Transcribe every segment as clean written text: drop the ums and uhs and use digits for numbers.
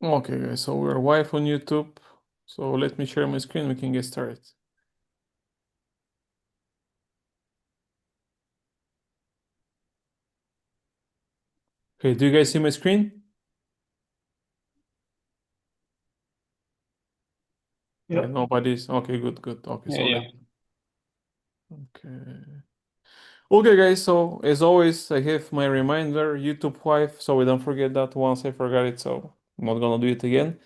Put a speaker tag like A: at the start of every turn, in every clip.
A: Okay, guys, so we're live on YouTube. So let me share my screen, we can get started. Okay, do you guys see my screen?
B: Yeah.
A: Nobody's okay, good. Okay,
B: Yeah,
A: so
B: yeah.
A: okay. Okay, guys, so as always, I have my reminder, YouTube live, so we don't forget that. Once I forgot it, so I'm not gonna do it again.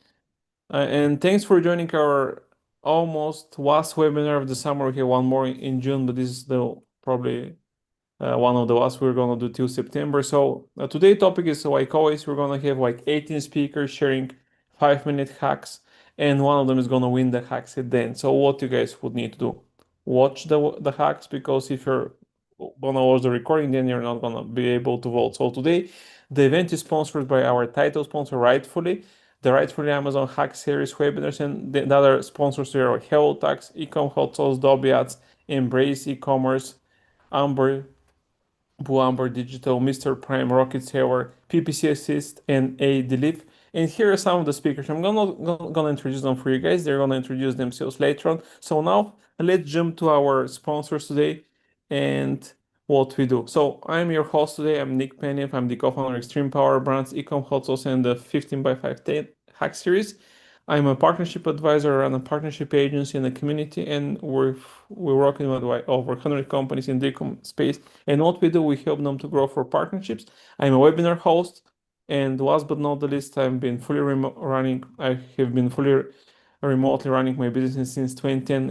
A: And thanks for joining our almost last webinar of the summer. We have one more in June, but this is the probably one of the last we're gonna do till September. So today's topic is like always, we're gonna have like 18 speakers sharing 5-minute hacks, and one of them is gonna win the hacks at the end. So what you guys would need to do? Watch the hacks, because if you're gonna watch the recording, then you're not gonna be able to vote. So today, the event is sponsored by our title sponsor, Rightfully, the Rightfully Amazon Hack Series webinars, and the other sponsors here are Hello Tax, Ecom Hot Sauce, Dobby Ads, Embrace E-commerce, Amber, Amber Digital, Mr. Prime, Rocket Saver, PPC Assist, and A Delete. And here are some of the speakers. I'm gonna introduce them for you guys. They're gonna introduce themselves later on. So now let's jump to our sponsors today and what we do. So I'm your host today. I'm Nick Penev. I'm the co-founder of Extreme Power Brands, Ecom Hot Sauce, and the 15 by 5 hack series. I'm a partnership advisor and a partnership agency in the community, and we're working with like over 100 companies in the ecom space. And what we do, we help them to grow for partnerships. I'm a webinar host, and last but not the least, I've been fully running. I have been fully remotely running my business since 2010.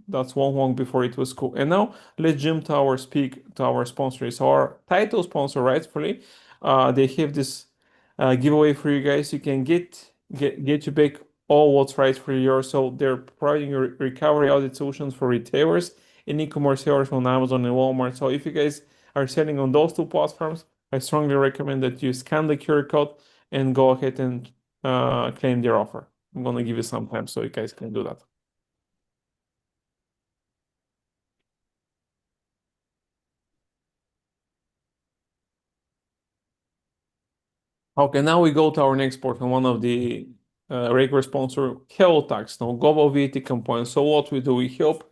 A: That's long before it was cool. And now let's jump to our sponsors. Our title sponsor, Rightfully, they have this giveaway for you guys. You can get you back all what's right for you. So they're providing recovery audit solutions for retailers and e-commerce sellers on Amazon and Walmart. So if you guys are selling on those two platforms, I strongly recommend that you scan the QR code and go ahead and claim their offer. I'm gonna give you some time so you guys can do that. Okay, now we go to our next part and one of the regular sponsor, Hello Tax, now global VAT compliance. So what we do, we help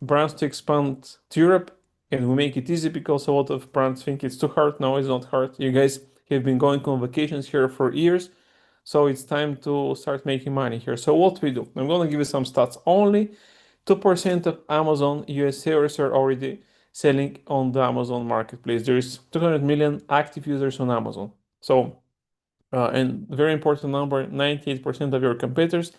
A: brands to expand to Europe, and we make it easy because a lot of brands think it's too hard. No, it's not hard. You guys have been going on vacations here for years, so it's time to start making money here. So what we do, I'm gonna give you some stats. Only 2% of Amazon US sellers are already selling on the Amazon marketplace. There is 200 million active users on Amazon. So and very important number, 98% of your competitors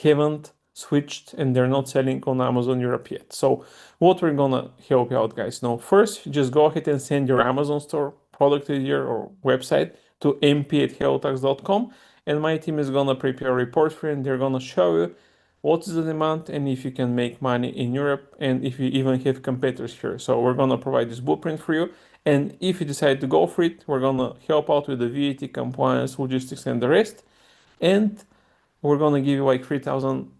A: haven't switched and they're not selling on Amazon Europe yet. So what we're gonna help you out, guys. Now, first, just go ahead and send your Amazon store product idea or website to mp@hellotax.com, and my team is gonna prepare a report for you, and they're gonna show you what is the demand and if you can make money in Europe and if you even have competitors here. So we're gonna provide this blueprint for you, and if you decide to go for it, we're gonna help out with the VAT compliance, logistics, and the rest. And we're gonna give you like 3,000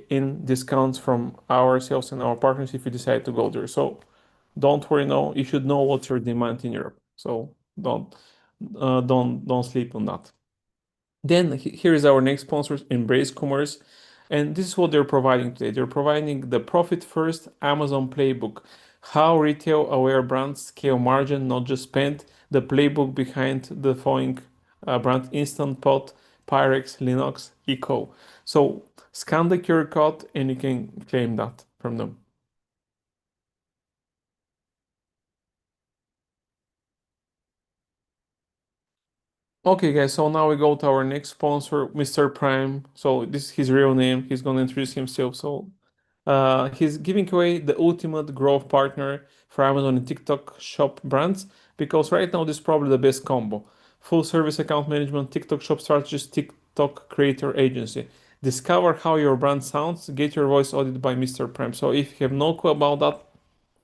A: in discounts from ourselves and our partners if you decide to go there. So don't worry, no, you should know what's your demand in Europe. So don't sleep on that. Then here is our next sponsor, Embrace Commerce. And this is what they're providing today. They're providing the Profit First Amazon Playbook, how retail aware brands scale margin, not just spend. The playbook behind the following brand: Instant Pot, Pyrex, Linux, Eco. So scan the QR code and you can claim that from them. Okay, guys, so now we go to our next sponsor, Mr. Prime. So this is his real name. He's gonna introduce himself. So he's giving away the ultimate growth partner for Amazon and TikTok shop brands, because right now this is probably the best combo. Full service account management, TikTok shop strategist, TikTok creator agency. Discover how your brand sounds, get your voice audited by Mr. Prime. So if you have no clue about that,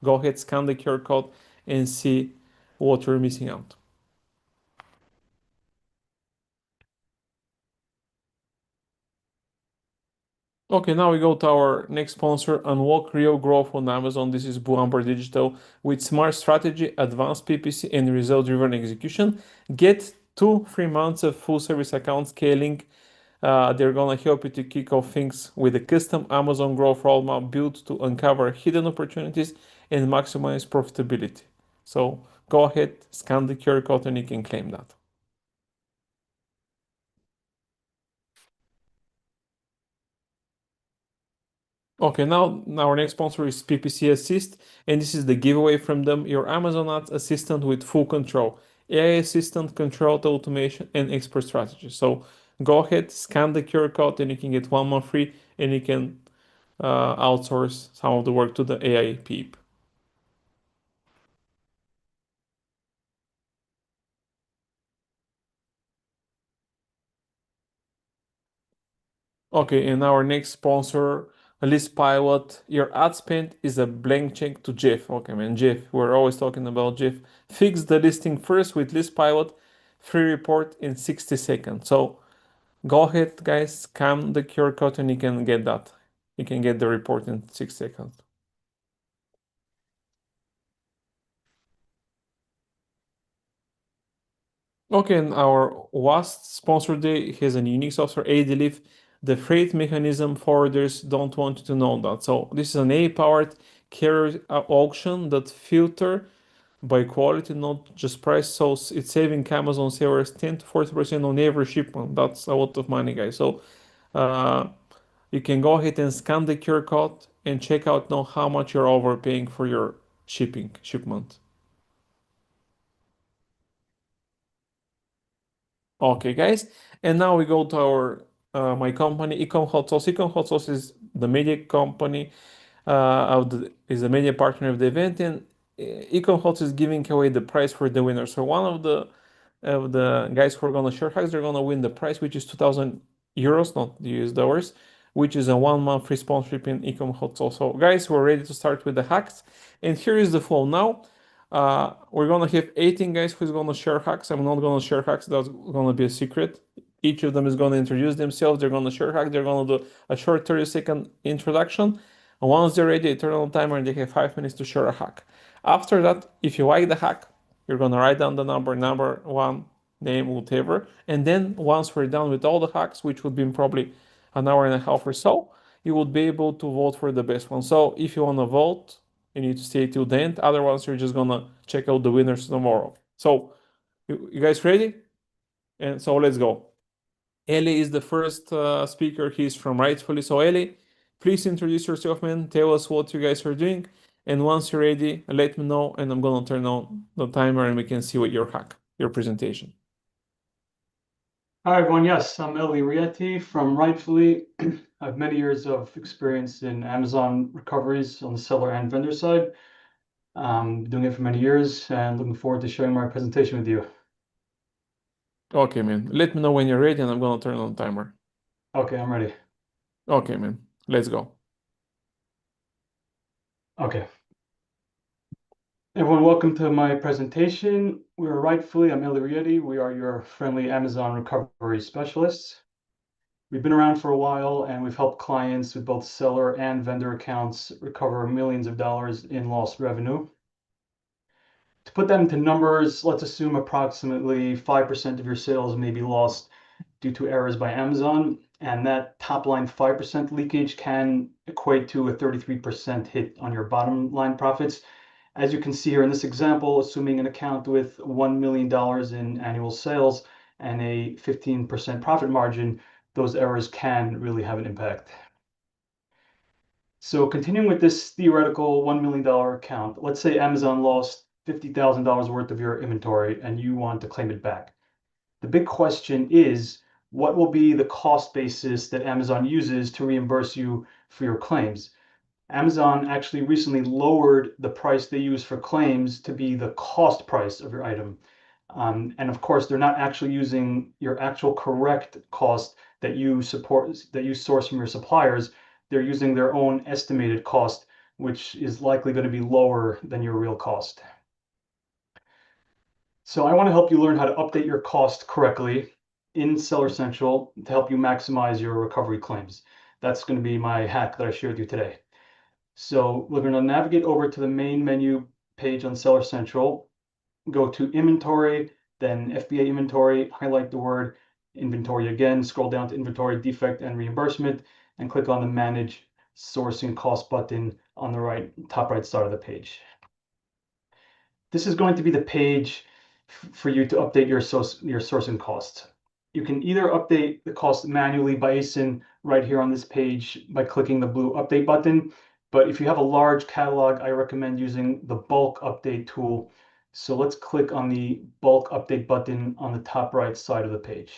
A: go ahead, scan the QR code and see what you're missing out. Okay, now we go to our next sponsor, Unlock Real Growth on Amazon. This is Amber Digital. With smart strategy, advanced PPC, and result-driven execution, get 2 free months of full service account scaling They're gonna help you to kick off things with a custom Amazon growth roadmap built to uncover hidden opportunities and maximize profitability. So go ahead, scan the QR code, and you can claim that. Okay, now our next sponsor is PPC Assist, and this is the giveaway from them, your Amazon Ads assistant with full control, AI assistant, controlled automation, and expert strategy. So go ahead, scan the QR code, and you can get 1 month free, and you can outsource some of the work to the AI peep. Okay, and our next sponsor, List Pilot. Your ad spend is a blank check to Jeff. Okay, man, Jeff, we're always talking about Jeff. Fix the listing first with List Pilot, free report in 60 seconds. So go ahead, guys, scan the QR code and you can get that. You can get the report in 6 seconds. Okay, and our last sponsor day has a unique software, ADLIF. The freight mechanism forwarders don't want you to know that. So this is an AI-powered carrier auction that filter by quality, not just price. So it's saving Amazon sellers 10 to 40% on every shipment. That's a lot of money, guys. So uh, you can go ahead and scan the QR code and check out now how much you're overpaying for your shipment. Okay, guys, and now we go to our my company, Ecom Hot Sauce. Ecom Hot Sauce is the media company is the media partner of the event, and Ecom Hot is giving away the prize for the winner. So one of the guys who are gonna share hacks, they're gonna win the prize, which is 2,000 euros, not the US dollars, which is a 1 month free sponsorship in Ecom Hot Sauce. So guys, we're ready to start with the hacks, and here is the flow now. We're gonna have 18 guys who's gonna share hacks. I'm not gonna share hacks, that's gonna be a secret. Each of them is gonna introduce themselves, they're gonna share hack, they're gonna do a short 30-second introduction. And once they're ready, they turn on the timer and they have 5 minutes to share a hack. After that, if you like the hack, you're gonna write down the number one, name, whatever. And then once we're done with all the hacks, which would be probably an hour and a half or so, you would be able to vote for the best one. So if you wanna vote, you need to stay till the end. Otherwise, you're just gonna check out the winners tomorrow. So, you guys ready? And so let's go. Eli is the first speaker. He's from Rightfully. So Eli, please introduce yourself, man. Tell us what you guys are doing. And once you're ready, let me know, and I'm gonna turn on the timer, and we can see what your hack, your presentation.
B: Hi, everyone. Yes, I'm Rietti from Rightfully. I have many years of experience in Amazon recoveries on the seller and vendor side. Doing it for many years and looking forward to sharing my presentation with you.
A: Okay, man. Let me know when you're ready, and I'm gonna turn on the timer.
B: Okay, I'm ready.
A: Okay, man. Let's go.
B: Okay. Everyone, welcome to my presentation. We're Rightfully. I'm Rietti. We are your friendly Amazon recovery specialists. We've been around for a while, and we've helped clients with both seller and vendor accounts recover millions of dollars in lost revenue. To put that into numbers, let's assume approximately 5% of your sales may be lost due to errors by Amazon, and that top line 5% leakage can equate to a 33% hit on your bottom line profits. As you can see here in this example, assuming an account with $1 million in annual sales and a 15% profit margin, those errors can really have an impact. So continuing with this theoretical $1 million account, let's say Amazon lost $50,000 worth of your inventory and you want to claim it back. The big question is, what will be the cost basis that Amazon uses to reimburse you for your claims? Amazon actually recently lowered the price they use for claims to be the cost price of your item. And of course, they're not actually using your actual correct cost that you source from your suppliers. They're using their own estimated cost, which is likely going to be lower than your real cost. So I want to help you learn how to update your cost correctly in Seller Central to help you maximize your recovery claims. That's going to be my hack that I shared with you today. So we're going to navigate over to the main menu page on Seller Central, go to inventory, then FBA inventory, highlight the word inventory again, scroll down to inventory, defect, and reimbursement, and click on the Manage Sourcing Cost button on the top right side of the page. This is going to be the page for you to update your sourcing costs. You can either update the cost manually by ASIN right here on this page by clicking the blue update button. But if you have a large catalog, I recommend using the bulk update tool. So let's click on the bulk update button on the top right side of the page.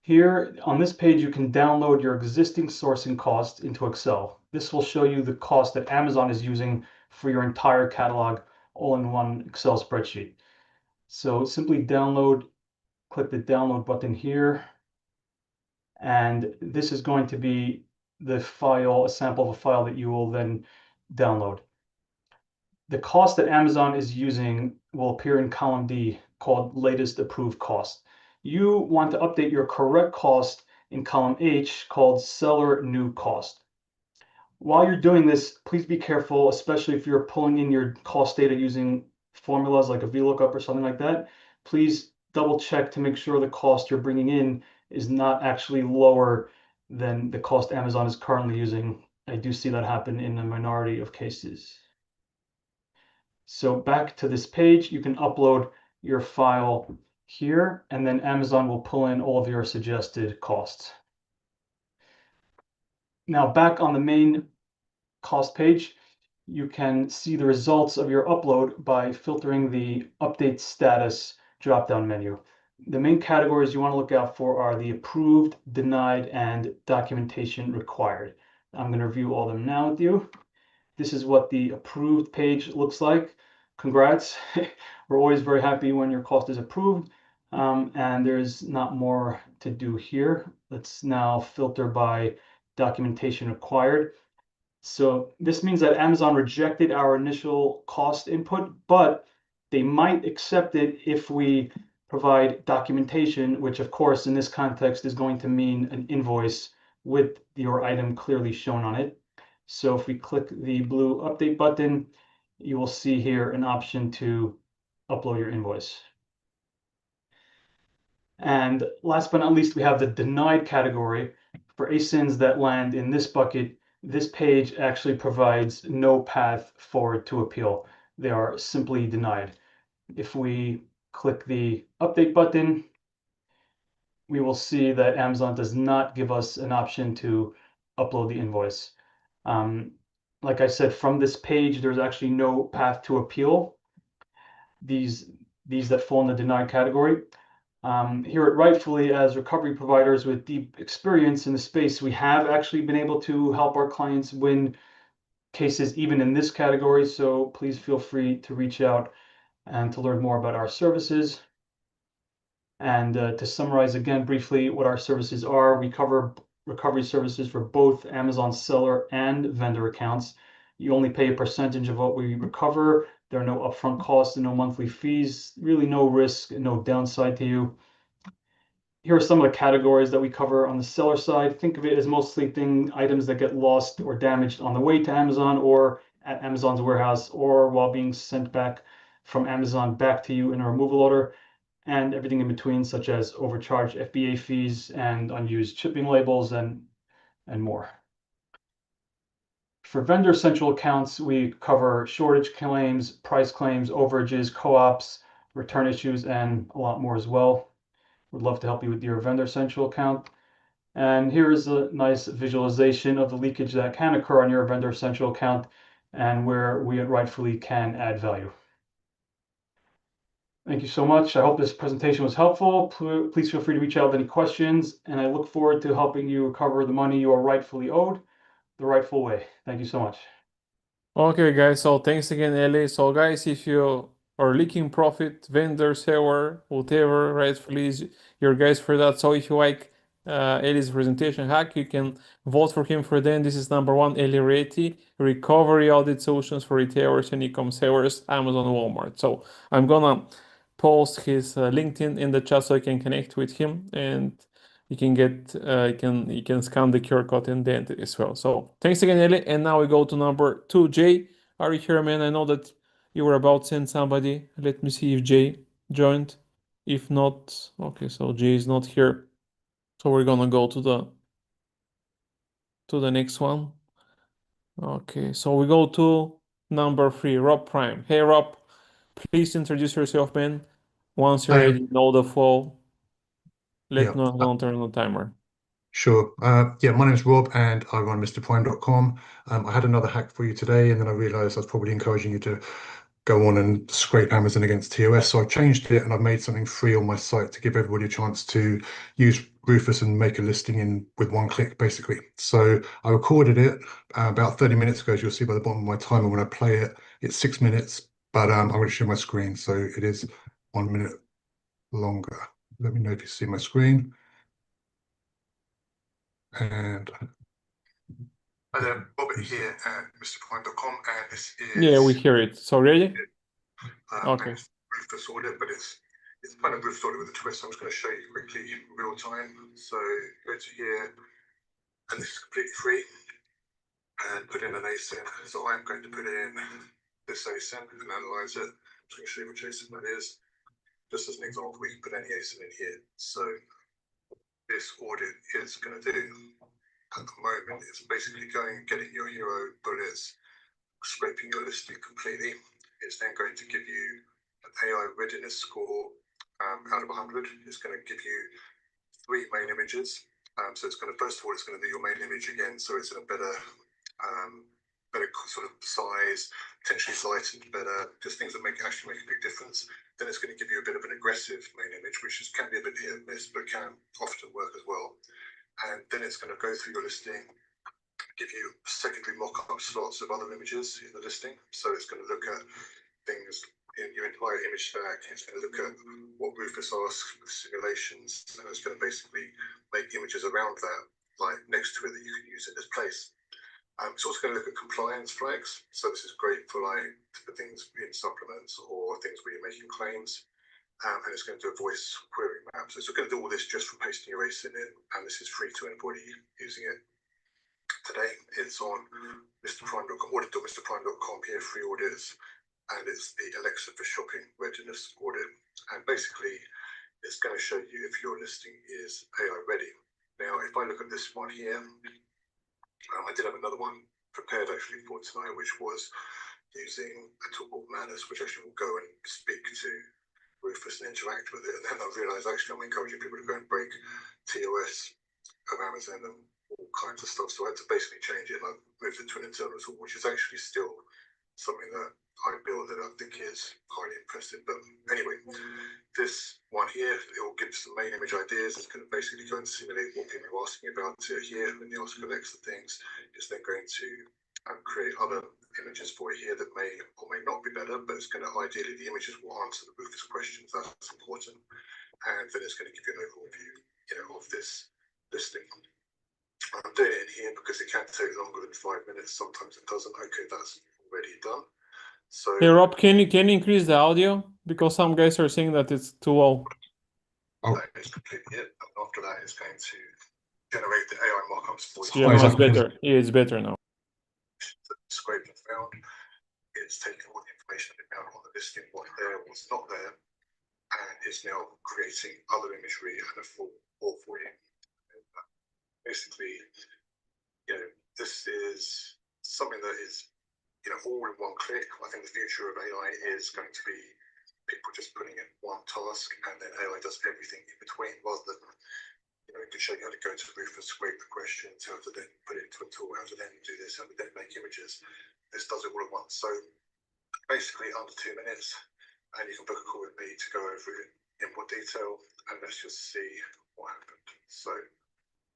B: Here on this page, you can download your existing sourcing costs into Excel. This will show you the cost that Amazon is using for your entire catalog all in one Excel spreadsheet. So simply click the download button here. And this is going to be the file, a sample of a file that you will then download. The cost that Amazon is using will appear in column D called latest approved cost. You want to update your correct cost in column H called seller new cost. While you're doing this, please be careful, especially if you're pulling in your cost data using formulas like a VLOOKUP or something like that. Please double check to make sure the cost you're bringing in is not actually lower than the cost Amazon is currently using. I do see that happen in a minority of cases. So back to this page, you can upload your file here, and then Amazon will pull in all of your suggested costs. Now back on the main cost page, you can see the results of your upload by filtering the update status drop-down menu. The main categories you want to look out for are the approved, denied, and documentation required. I'm going to review all of them now with you. This is what the approved page looks like. Congrats. We're always very happy when your cost is approved. And there's not more to do here. Let's now filter by documentation required. So this means that Amazon rejected our initial cost input, but they might accept it if we provide documentation, which of course in this context is going to mean an invoice with your item clearly shown on it. So if we click the blue update button, you will see here an option to upload your invoice. And last but not least, we have the denied category. For ASINs that land in this bucket, this page actually provides no path forward to appeal. They are simply denied. If we click the update button, we will see that Amazon does not give us an option to upload the invoice. Like I said, from this page, there's actually no path to appeal. These that fall in the denied category. Here at Rightfully, as recovery providers with deep experience in the space, we have actually been able to help our clients win cases even in this category. So please feel free to reach out and to learn more about our services. And to summarize again briefly what our services are, we cover recovery services for both Amazon seller and vendor accounts. You only pay a percentage of what we recover. There are no upfront costs and no monthly fees, really no risk and no downside to you. Here are some of the categories that we cover on the seller side. Think of it as mostly items that get lost or damaged on the way to Amazon or at Amazon's warehouse or while being sent back from Amazon back to you in a removal order, and everything in between, such as overcharged FBA fees and unused shipping labels and more. For vendor central accounts, we cover shortage claims, price claims, overages, co-ops, return issues, and a lot more as well. We'd love to help you with your vendor central account. And here's a nice visualization of the leakage that can occur on your vendor central account and where we at Rightfully can add value. Thank you so much. I hope this presentation was helpful. Please feel free to reach out with any questions, and I look forward to helping you recover the money you are rightfully owed the rightful way. Thank you so much.
A: Okay, guys, so thanks again, Ellie. So, guys, if you are leaking profit, vendor, seller, whatever, Rightfully is your guys for that. So, if you like Ellie's presentation hack, you can vote for him for then. This is number one, Ellie Rietti, recovery audit solutions for retailers and e-com sellers, Amazon, Walmart. So, I'm gonna post his LinkedIn in the chat so you can connect with him and you can get you can scan the QR code in the end as well. So thanks again, Ellie. And now we go to number 2, Jay. Are you here, man? I know that you were about to send somebody. Let me see if Jay joined. If not, okay, so Jay is not here. So we're gonna go to the next one. Okay, so we go to number 3, Rob Prime. Hey Rob, please introduce yourself, man. Once you're ready, know the flow. Let
C: Yeah,
A: me know. I'm gonna turn on the timer.
C: sure. Yeah, my name's Rob and I run MrPrime.com. I had another hack for you today, and then I realized I was probably encouraging you to go on and scrape Amazon against TOS. So I've changed it and I've made something free on my site to give everybody a chance to use Rufus and make a listing in with one click, basically. So I recorded it about 30 minutes ago, as you'll see by the bottom of my timer. When I play it, it's 6 minutes, but I'm going to share my screen. So it is 1 minute longer. Let me know if you see my screen. And Robert here at MrPrime.com, and this is
A: Yeah, we hear it. So ready? Okay.
C: Rufus Audit, but it's kind of Rufus Audit with a twist. I'm just going to show you quickly in real time. So go to here, and this is completely free, and put in an ASIN. So I'm going to put in this ASIN and analyze it. I'm just going to show you which ASIN that is. Just as an example, we can put any ASIN in here. So this audit is going to do at the moment is basically going and getting your hero bullets, scraping your listing completely. It's then going to give you an AI readiness score out of 100. It's going to give you 3 main images. So it's going to, first of all, it's going to do your main image again, so it's in a better sort of size, potentially lightened better, just things that actually make a big difference. Then it's going to give you a bit of an aggressive main image, which can be a bit hit and miss, but can often work as well. And then it's going to go through your listing, give you secondary mock-up slots of other images in the listing. So it's going to look at things in your entire image stack. It's going to look at what Rufus asks with simulations, and it's going to basically make images around that, like next to it, that you can use in this place. It's also going to look at compliance flags. So this is great for things in supplements or things where you're making claims. And it's going to do a voice query map. So it's going to do all this just from pasting your ASIN in, and this is free to anybody using it. Today, it's on MrPrime.com, audit.MrPrime.com here, free audits, and it's the Alexa for Shopping Readiness Audit. And basically, it's going to show you if your listing is AI ready. Now, if I look at this one here, I did have another one prepared actually for tonight, which was using a tool called Manners, which actually will go and speak to Rufus and interact with it. And then I realized actually I'm encouraging people to go and break TOS of Amazon and all kinds of stuff. So I had to basically change it. And I moved it to an internal tool, which is actually still something that I built that I think is highly impressive. But anyway, this one here, it will give some main image ideas. It's going to basically go and simulate what people are asking about here. And the Ask Alexa things is then going to create other images for you here that may or may not be better, but it's going to ideally, the images will answer the Rufus questions. That's important. And then it's going to give you an overall view, of this listing. I'm doing it in here because it can take longer than 5 minutes. Sometimes it doesn't. Okay, that's already done. So
A: Hey Rob, can you increase the audio? Because some guys are saying that it's too low.
C: that is completely it. And after that, it's going to generate the AI mockups for you.
A: Yeah, much better. Yeah, it's better now.
C: Scraped and found. It's taken all the information that it found on the listing, what's there, what's not there, and it's now creating other imagery and a full report for you. Basically, this is something that is, all in one click. I think the future of AI is going to be people just putting in one task, and then AI does everything in between, rather than, it can show you how to go to Rufus, scrape the questions, how to then put it into a tool, how to then do this, how to then make images. This does it all at once. So basically under 2 minutes, and you can book a call with me to go over it in more detail, and let's just see what happened. So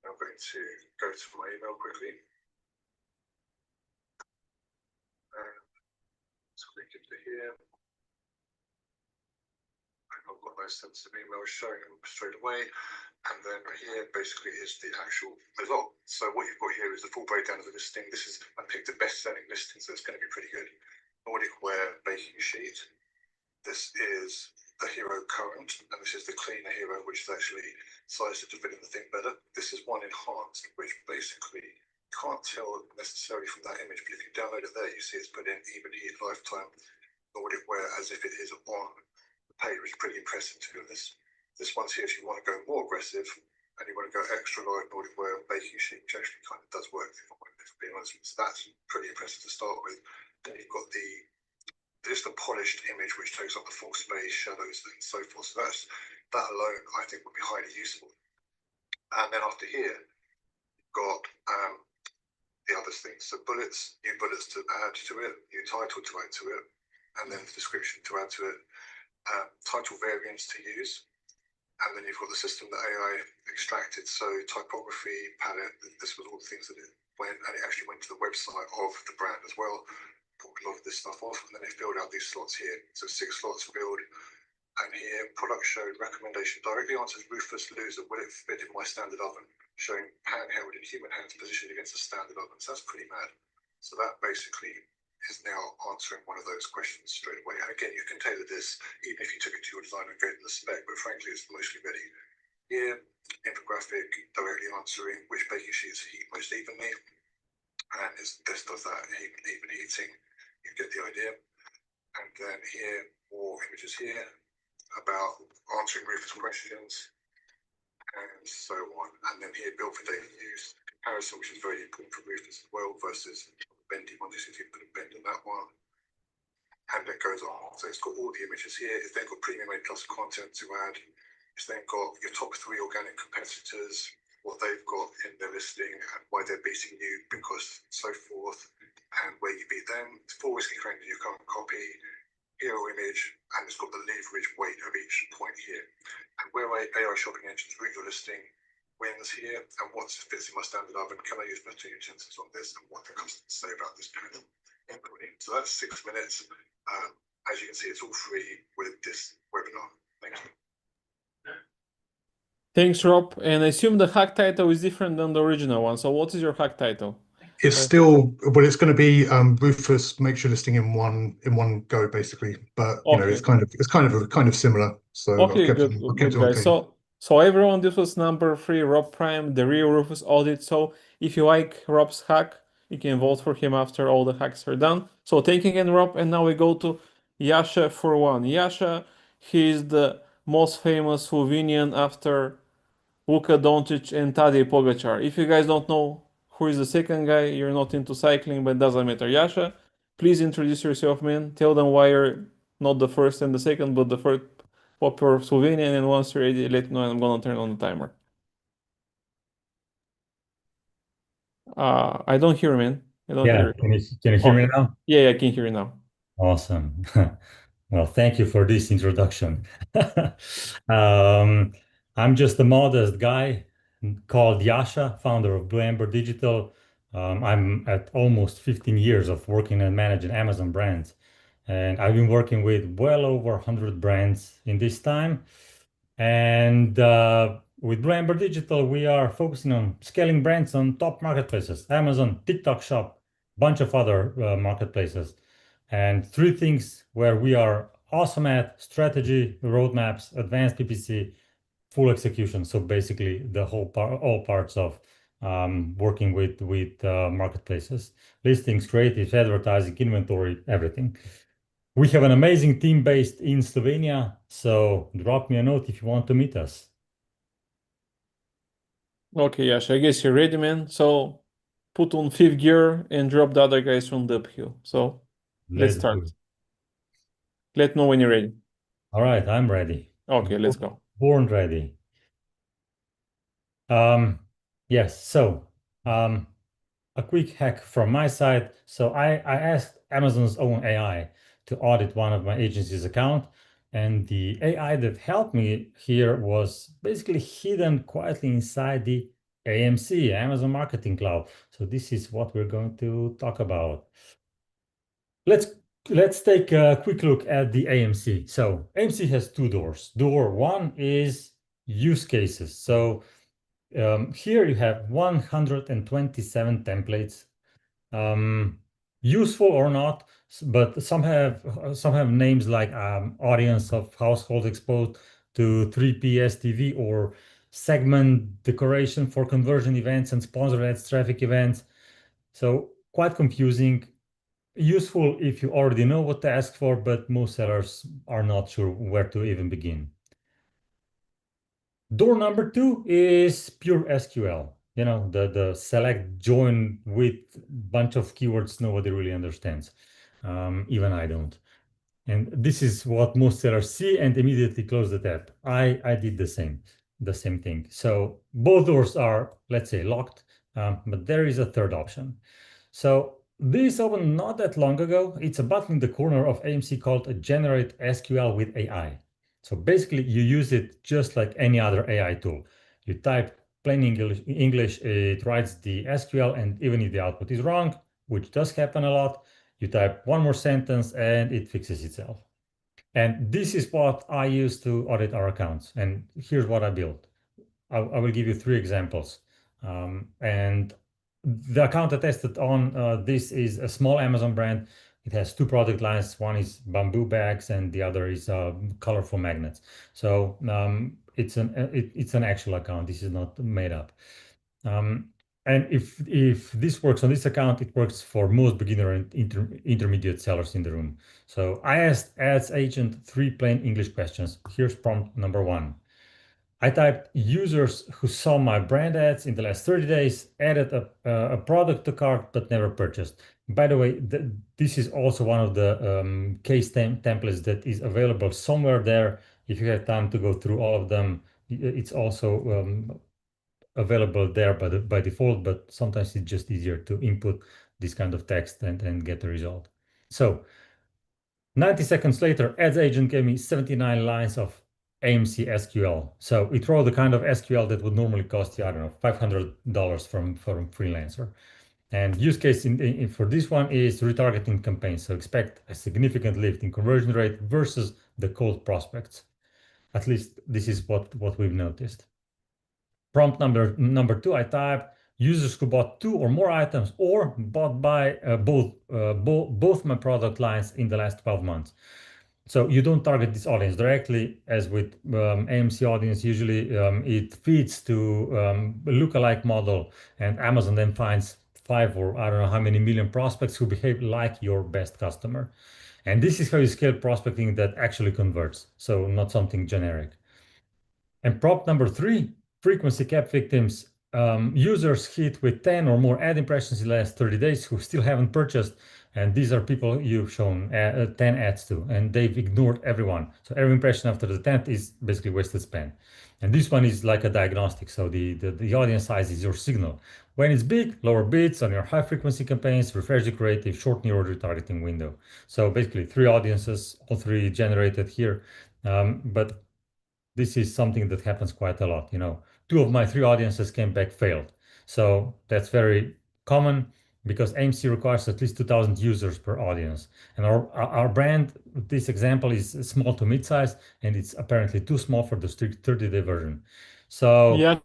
C: I'm going to go to my email quickly. Let's click into here. I've got those sensitive emails showing them straight away. And then here basically is the actual result. So what you've got here is the full breakdown of the listing. I picked the best selling listing, so it's going to be pretty good. Nordic Wear baking sheet. This is the hero current, and this is the cleaner hero, which is actually sized to fit in the thing better. This is one enhanced, which basically can't tell necessarily from that image, but if you download it there, you see it's put in even heat lifetime Nordic Wear as if it is on the page, which is pretty impressive to be honest. This one's here if you want to go more aggressive and you want to go extra large Nordic ware baking sheet, which actually kind of does work, if I'm being honest. So that's pretty impressive to start with. Then you've got just a polished image which takes up the full space, shadows, and so forth. So that alone, I think, would be highly useful. And then after here, you've got the other things. So bullets, new bullets to add to it, new title to add to it, and then the description to add to it, title variants to use. And then you've got the system that AI extracted. So typography, palette, this was all the things that it went, and it actually went to the website of the brand as well. Pulled a lot of this stuff off, and then it filled out these slots here. So 6 slots filled. And here, product showed recommendation directly answers Rufus loser. Will it fit in my standard oven? Showing pan held in human hands positioned against a standard oven. So that's pretty mad. So that basically is now answering one of those questions straight away. And again, you can tailor this even if you took it to your designer and gave them the spec, but frankly, it's mostly ready. Here, infographic directly answering which baking sheets heat most evenly. And this does that, even heating. You get the idea. And then here, more images here about answering Rufus questions and so on. And then here, built for daily use comparison, which is very important for Rufus as well, versus bendy one. This is you put a bend on that one. And it goes on. So it's got all the images here. It's then got premium A plus content to add. It's then got your top 3 organic competitors, what they've got in their listing and why they're beating you, because so forth, and where you beat them. It's 4 whiskey claims in your current copy, hero image, and it's got the leverage weight of each point here. And where AI shopping engines route your listing wins here, and what fits in my standard oven, can I use better utensils on this, and what the customers say about this panel. So that's 6 minutes. As you can see, it's all free with this webinar. Thank you.
A: Thanks, Rob. And I assume the hack title is different than the original one. So what is your hack title?
C: It's still, well, it's going to be Rufus makes your listing in one go, basically. But you know,
A: Okay.
C: it's kind of similar. So
A: Okay,
C: I've
A: good,
C: kept
A: good
C: it on
A: guys.
C: theme.
A: So everyone, this was number 3, Rob Prime, the real Rufus Audit. So if you like Rob's hack, you can vote for him after all the hacks are done. So thank you again, Rob. And now we go to Jaša Furlan. Jaša, he's the most famous Slovenian after Luka Doncic and Tadej Pogačar. If you guys don't know who is the second guy, you're not into cycling, but it doesn't matter. Jaša, please introduce yourself, man. Tell them why you're not the first and the second, but the first popular Slovenian. And once you're ready, let me know and I'm gonna turn on the timer. I don't hear you, man. I don't hear you.
D: Can you hear me now?
A: Yeah, I can hear you now.
D: Awesome. Well, thank you for this introduction. I'm just a modest guy called Jaša, founder of Blue Amber Digital. I'm at almost 15 years of working and managing Amazon brands. And I've been working with well over 100 brands in this time. And with Blue Amber Digital, we are focusing on scaling brands on top marketplaces, Amazon, TikTok Shop, bunch of other marketplaces. And 3 things where we are awesome at: strategy, roadmaps, advanced PPC, full execution. So basically the whole all parts of working with marketplaces, listings, creative, advertising, inventory, everything. We have an amazing team based in Slovenia, so drop me a note if you want to meet us.
A: Okay, Jaša, I guess you're ready, man. So put on 5th gear and drop the other guys from the uphill. So let's start.
D: do it.
A: Let know when you're ready.
D: All right, I'm ready.
A: Okay, let's go.
D: Born ready. Yes, so a quick hack from my side. So I asked Amazon's own AI to audit one of my agency's account, and the AI that helped me here was basically hidden quietly inside the AMC, Amazon Marketing Cloud. So this is what we're going to talk about. Let's take a quick look at the AMC. So AMC has 2 doors. Door 1 is use cases. So here you have 127 templates, useful or not, but some have names like audience of household exposed to 3P STV, or segment decoration for conversion events and sponsored ads traffic events. So quite confusing. Useful if you already know what to ask for, but most sellers are not sure where to even begin. Door number 2 is pure SQL. You know, the select join with bunch of keywords nobody really understands. Even I don't. And this is what most sellers see and immediately close the tab. I did the same thing. So both doors are, let's say, locked, but there is a third option. So this opened not that long ago. It's a button in the corner of AMC called Generate SQL with AI. So basically, you use it just like any other AI tool. You type plain English, it writes the SQL, and even if the output is wrong, which does happen a lot, you type one more sentence and it fixes itself. And this is what I use to audit our accounts. And here's what I built. I will give you 3 examples. And the account I tested on, this is a small Amazon brand. It has 2 product lines. One is bamboo bags and the other is colorful magnets. So it's an actual account. This is not made up. And if this works on this account, it works for most beginner and intermediate sellers in the room. So I asked ads agent 3 plain English questions. Here's prompt number 1. I typed users who saw my brand ads in the last 30 days, added a product to cart, but never purchased. By the way, this is also one of the case templates that is available somewhere there. If you have time to go through all of them, it's also available there by default, but sometimes it's just easier to input this kind of text and get the result. So 90 seconds later, ads agent gave me 79 lines of AMC SQL. So it wrote the kind of SQL that would normally cost you, I don't know, $500 from Freelancer. And use case for this one is retargeting campaigns. So expect a significant lift in conversion rate versus the cold prospects. At least this is what we've noticed. Prompt number 2, I typed users who bought 2 or more items or bought by both my product lines in the last 12 months. So you don't target this audience directly, as with AMC audience. Usually it feeds to a lookalike model, and Amazon then finds 5 or I don't know how many million prospects who behave like your best customer. And this is how you scale prospecting that actually converts. So not something generic. And prompt number 3, frequency cap victims. Users hit with 10 or more ad impressions in the last 30 days who still haven't purchased. And these are people you've shown 10 ads to, and they've ignored everyone. So every impression after the 10th is basically wasted spend. And this one is like a diagnostic. So the audience size is your signal. When it's big, lower bids on your high frequency campaigns, refresh the creative, shorten your retargeting window. So basically 3 audiences, all 3 generated here. But this is something that happens quite a lot. 2 of my 3 audiences came back failed. So that's very common because AMC requires at least 2,000 users per audience. And our brand, this example is small to mid-size, and it's apparently too small for the strict 30-day version. So
A: Yeah,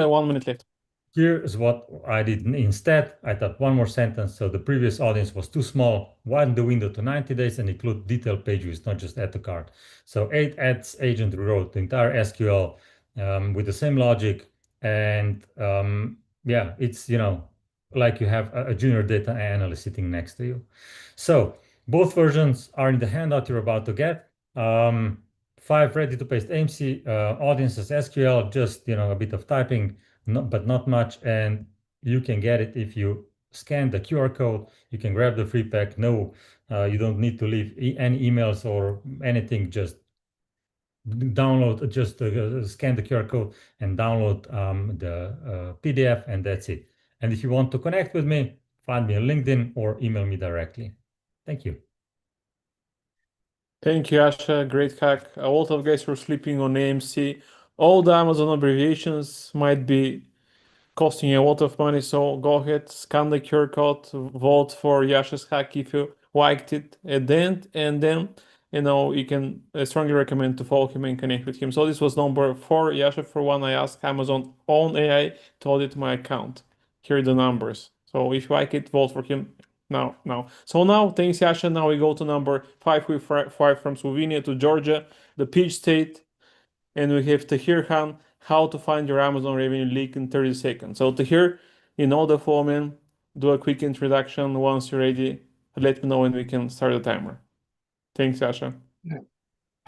A: 1 minute left.
D: Here is what I did instead. I typed one more sentence. So the previous audience was too small. Widen the window to 90 days and include detailed page views, not just add to cart. So 8 ads agent wrote the entire SQL with the same logic. And yeah, it's, like you have a junior data analyst sitting next to you. So both versions are in the handout you're about to get. 5 ready to paste AMC audiences SQL, just, a bit of typing. But not much, and you can get it if you scan the QR code. You can grab the free pack. No, you don't need to leave any emails or anything. Just download, scan the QR code and download the PDF, and that's it. And if you want to connect with me, find me on LinkedIn or email me directly. Thank you.
A: Thank you, Jaša. Great hack. A lot of guys were sleeping on AMC. All the Amazon abbreviations might be costing you a lot of money, so go ahead, scan the QR code, vote for Jaša's hack if you liked it at the end, and then you can strongly recommend to follow him and connect with him. So this was number 4. Jaša, for one, I asked Amazon own AI to audit my account. Here are the numbers. So if you like it, vote for him now. So now, thanks, Jaša. Now we go to number 5. We fly from Slovenia to Georgia, the Peach State, and we have Tahir Khan, how to find your Amazon revenue leak in 30 seconds. So Tahir, the flow, man, do a quick introduction. Once you're ready, let me know when we can start the timer. Thanks, Jaša.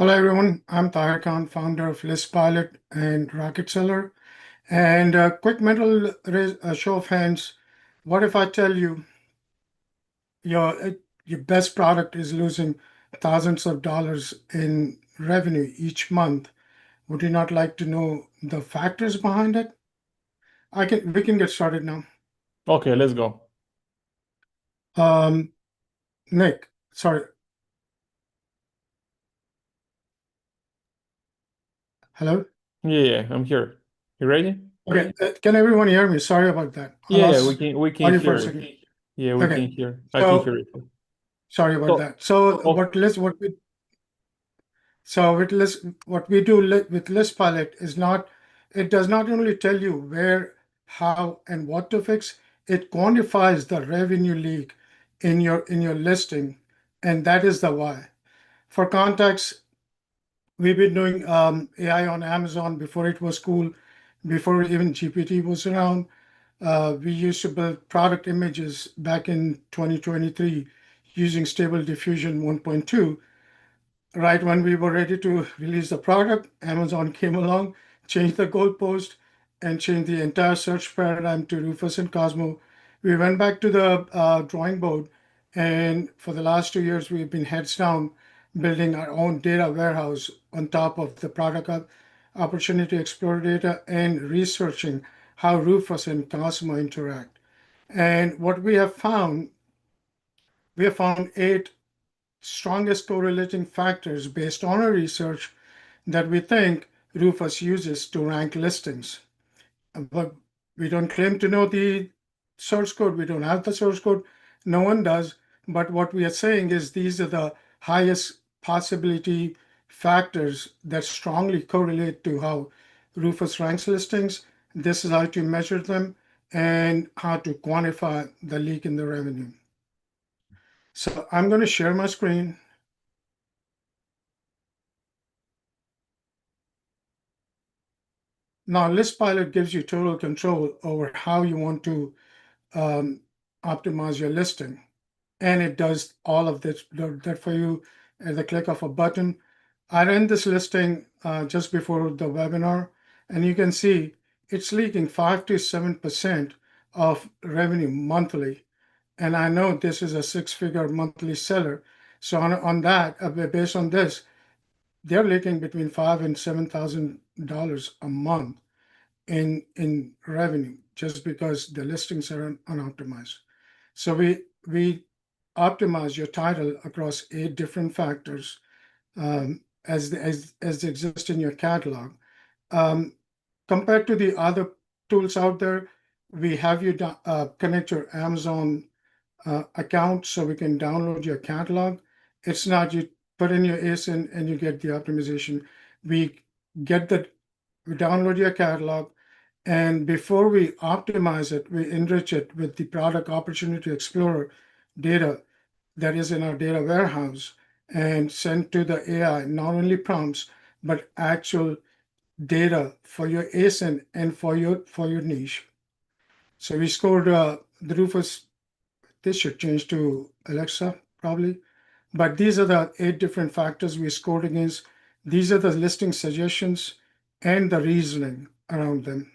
E: Hello, everyone. I'm Tahir Khan, founder of List Pilot and Rocket Seller. And a quick show of hands. What if I tell you your best product is losing thousands of dollars in revenue each month? Would you not like to know the factors behind it? We can get started now.
A: Okay, let's go.
E: Nick, sorry. Hello?
A: Yeah, I'm here. You ready?
E: Okay, can everyone hear me? Sorry about that. I
A: Yeah,
E: lost
A: we can
E: audio for
A: hear
E: a
A: it.
E: second.
A: Yeah, we
E: Okay,
A: can hear. I can hear
E: so
A: it.
E: sorry about
A: So,
E: that. So
A: oh,
E: what we do with list pilot is not, it does not only tell you where, how, and what to fix, it quantifies the revenue leak in your listing, and that is the why. For context, we've been doing AI on Amazon before it was cool, before even GPT was around. We used to build product images back in 2023 using Stable Diffusion 1.2. Right when we were ready to release the product, Amazon came along, changed the goalpost, and changed the entire search paradigm to Rufus and Cosmo. We went back to the drawing board, and for the last 2 years, we've been heads down building our own data warehouse on top of the opportunity explorer data and researching how Rufus and Cosmo interact. And what we have found 8 strongest correlating factors based on our research that we think Rufus uses to rank listings. But we don't claim to know the source code. We don't have the source code. No one does. But what we are saying is these are the highest possibility factors that strongly correlate to how Rufus ranks listings. This is how to measure them and how to quantify the leak in the revenue. So I'm going to share my screen. Now, List Pilot gives you total control over how you want to optimize your listing. And it does all of that for you at the click of a button. I ran this listing just before the webinar, and you can see it's leaking 5 to 7% of revenue monthly. And I know this is a 6-figure monthly seller. So on that, based on this, they're leaking between $5,000 and $7,000 a month in revenue just because the listings are unoptimized. So we optimize your title across 8 different factors as they exist in your catalog. Compared to the other tools out there, we have you connect your Amazon account so we can download your catalog. It's not you put in your ASIN and you get the optimization. We download your catalog, and before we optimize it, we enrich it with the product opportunity explorer data that is in our data warehouse and send to the AI not only prompts, but actual data for your ASIN and for your niche. So we scored the Rufus. This should change to Alexa probably. But these are the 8 different factors we scored against. These are the listing suggestions and the reasoning around them.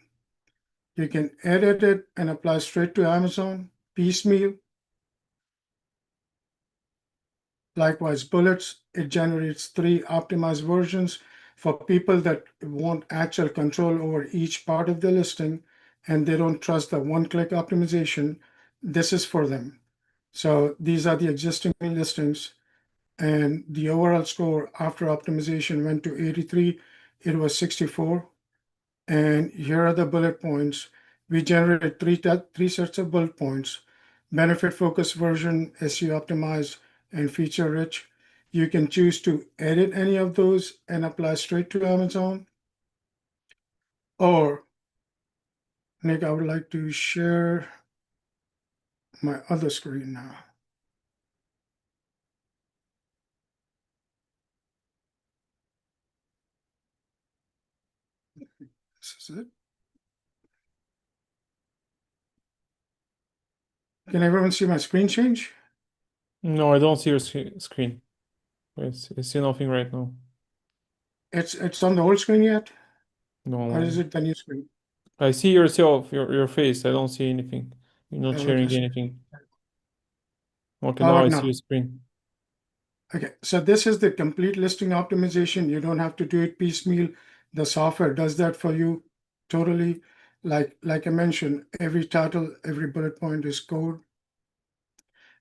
E: You can edit it and apply straight to Amazon, piecemeal. Likewise, bullets, it generates 3 optimized versions for people that want actual control over each part of the listing and they don't trust the one-click optimization. This is for them. So these are the existing listings, and the overall score after optimization went to 83. It was 64. And here are the bullet points. We generated three sets of bullet points: benefit focused version, SEO optimized, and feature rich. You can choose to edit any of those and apply straight to Amazon. Or, Nick, I would like to share my other screen now. This is it. Can everyone see my screen change?
A: No, I don't see your screen. I see nothing right now.
E: It's on the old screen yet, or is
A: No,
E: it the new screen?
A: I see yourself, your face. I don't see anything. You're not sharing
E: Okay.
A: anything. Okay,
E: How
A: now I
E: about
A: see
E: now?
A: your screen.
E: Okay, so this is the complete listing optimization. You don't have to do it piecemeal. The software does that for you totally. Like I mentioned, every title, every bullet point is code,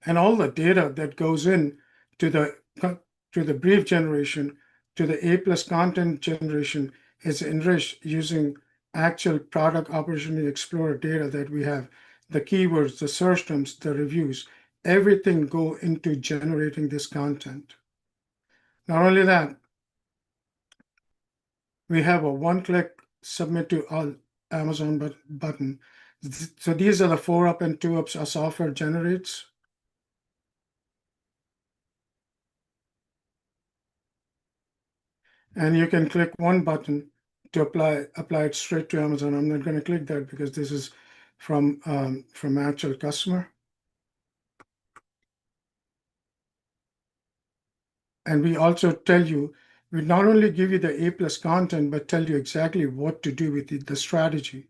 E: and all the data that goes in to the brief generation, to the A plus content generation is enriched using actual product opportunity explorer data that we have. The keywords, the search terms, the reviews, everything go into generating this content. Not only that, we have a one-click submit to all Amazon button. So these are the 4-up and 2-ups our software generates. And you can click one button to apply it straight to Amazon. I'm not going to click that because this is from actual customer. And we also tell you, we not only give you the A plus content, but tell you exactly what to do with it, the strategy.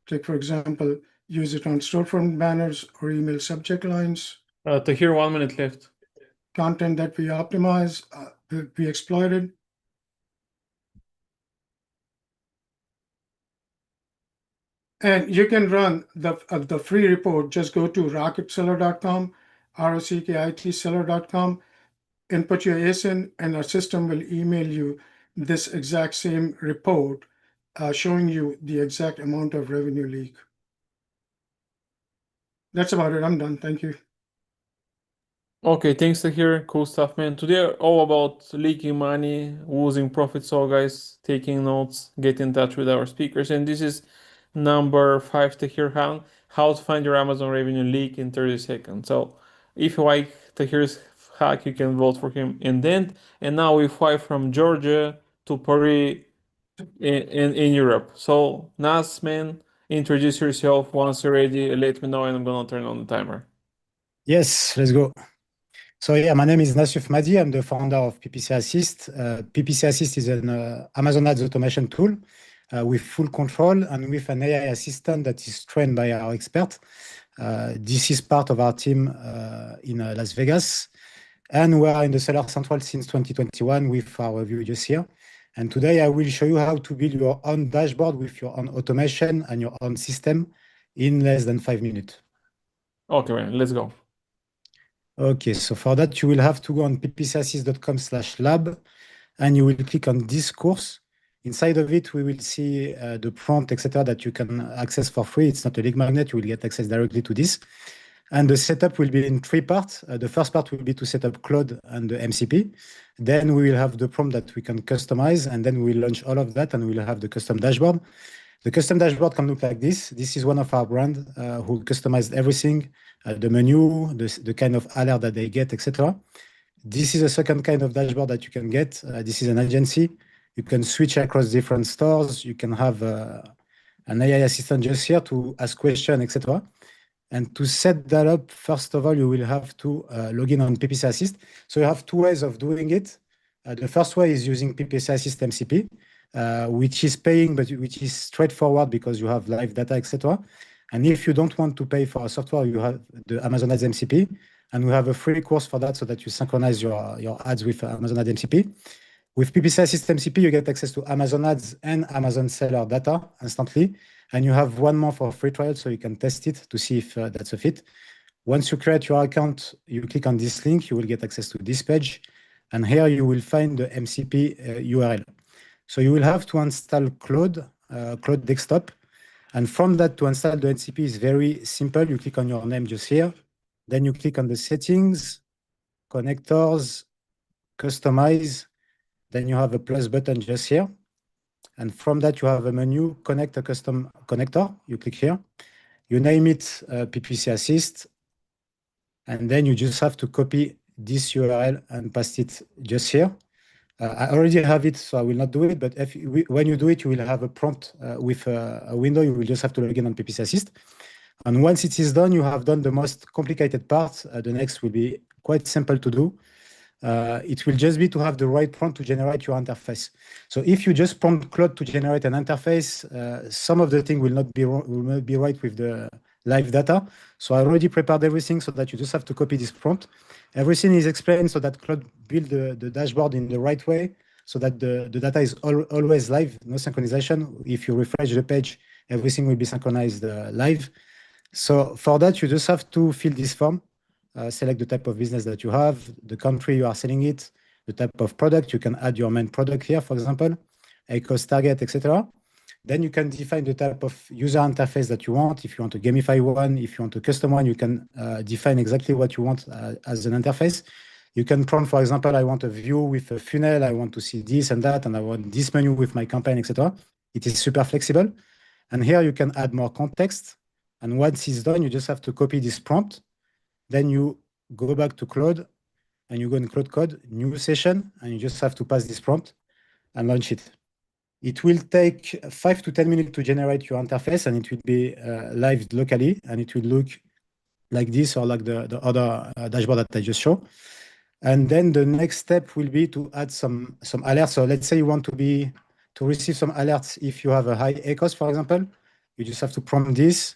E: Take, for example, use it on storefront banners or email subject lines.
A: Tahir, 1 minute left.
E: Content that we optimize, we exploited. And you can run the free report. Just go to rocketseller.com, rockitseller.com, input your ASIN, and our system will email you this exact same report showing you the exact amount of revenue leak. That's about it. I'm done. Thank you.
A: Okay, thanks Tahir. Cool stuff, man. Today all about leaking money, losing profit. So guys, taking notes, get in touch with our speakers. And this is number 5 Tahir how to find your Amazon revenue leak in 30 seconds. So if you like Tahir's hack, you can vote for him in the end. And now we fly from Georgia to Paris in Europe. So Nas, man, introduce yourself once you're ready. Let me know and I'm gonna turn on the timer.
F: Yes, let's go. So yeah, my name is Nassuf Mmadi. I'm the founder of PPC Assist. PPC Assist is an Amazon Ads automation tool with full control and with an AI assistant that is trained by our expert. This is part of our team in Las Vegas. And we are in the Seller Central since 2021 with our review just here. And today I will show you how to build your own dashboard with your own automation and your own system in less than 5 minutes.
A: Okay, man, let's go.
F: Okay, so for that, you will have to go on ppcassist.com/lab and you will click on this course. Inside of it, we will see the prompt, etc., that you can access for free. It's not a link magnet. You will get access directly to this. And the setup will be in 3 parts. The first part will be to set up Claude and the MCP. Then we will have the prompt that we can customize, and then we will launch all of that, and we'll have the custom dashboard. The custom dashboard can look like this. This is one of our brands who customized everything, the menu, the kind of alert that they get, etc. This is a second kind of dashboard that you can get. This is an agency. You can switch across different stores. You can have an AI assistant just here to ask questions, etc. And to set that up, first of all, you will have to log in on PPC Assist. So you have 2 ways of doing it. The first way is using PPC Assist MCP, which is paying, but which is straightforward because you have live data, etc. And if you don't want to pay for a software, you have the Amazon Ads MCP, and we have a free course for that so that you synchronize your ads with Amazon Ads MCP. With PPC Assist MCP, you get access to Amazon Ads and Amazon Seller data instantly, and you have 1 month of free trial so you can test it to see if that's a fit. Once you create your account, you click on this link, you will get access to this page, and here you will find the MCP URL. So you will have to install Claude Desktop. And from that, to install the MCP is very simple. You click on your name just here. Then you click on the settings, connectors, customize. Then you have a plus button just here. And from that, you have a menu, connect a custom connector. You click here. You name it PPC Assist. And then you just have to copy this URL and paste it just here. I already have it, so I will not do it. But when you do it, you will have a prompt with a window. You will just have to log in on PPC Assist. And once it is done, you have done the most complicated part. The next will be quite simple to do. It will just be to have the right prompt to generate your interface. So if you just prompt Claude to generate an interface, some of the thing will not be right with the live data. So I already prepared everything so that you just have to copy this prompt. Everything is explained so that Claude build the dashboard in the right way, so that the data is always live, no synchronization. If you refresh the page, everything will be synchronized live. So for that, you just have to fill this form. Select the type of business that you have, the country you are selling it, the type of product. You can add your main product here, for example, ACOS target, etc. Then you can define the type of user interface that you want. If you want to gamify one, if you want to custom one, you can define exactly what you want as an interface. You can prompt, for example, I want a view with a funnel, I want to see this and that, and I want this menu with my campaign, etc. It is super flexible. And here you can add more context. And once it's done, you just have to copy this prompt. Then you go back to Claude and you go in Claude Code, new session, and you just have to pass this prompt and launch it. It will take 5 to 10 minutes to generate your interface, and it will be live locally, and it will look like this or like the other dashboard that I just showed. And then the next step will be to add some alerts. So let's say you want to receive some alerts if you have a high ACOS, for example. You just have to prompt this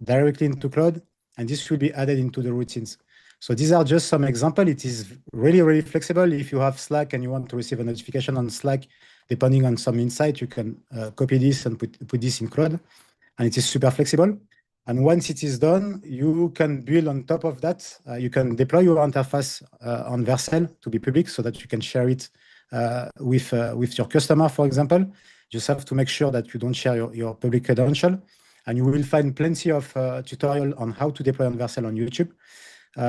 F: directly into Claude, and this will be added into the routines. So these are just some examples. It is really, really flexible. If you have Slack and you want to receive a notification on Slack, depending on some insight, you can copy this and put this in Claude, and it is super flexible. And once it is done, you can build on top of that. You can deploy your interface on Vercel to be public so that you can share it with your customer, for example. Just have to make sure that you don't share your public credential. And you will find plenty of tutorial on how to deploy on Vercel on YouTube.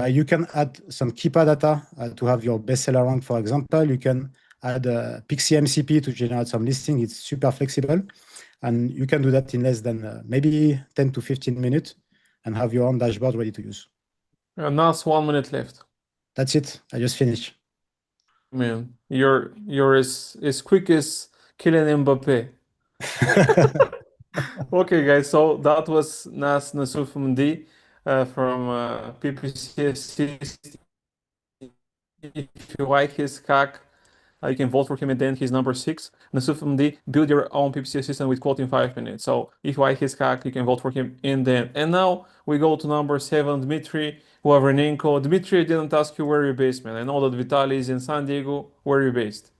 F: You can add some keeper data to have your bestseller rank, for example. You can add a Pixie MCP to generate some listing. It's super flexible. And you can do that in less than maybe 10 to 15 minutes and have your own dashboard ready to use.
A: And now it's 1 minute left.
F: That's it. I just finished.
A: Man, you're as quick as Kylian Mbappé. Okay, guys, so that was Nassuf Mmadi from PPC. If you like his hack, you can vote for him, and then he's number 6. Nassuf Mmadi, build your own PPC assistant with Claude in 5 minutes. So if you like his hack, you can vote for him in the end. And now we go to number 7, Dmitriy, Lavrynenko. Dmitriy, I didn't ask you where you're based, man. I know that Vitaly is in San Diego. Where are you based?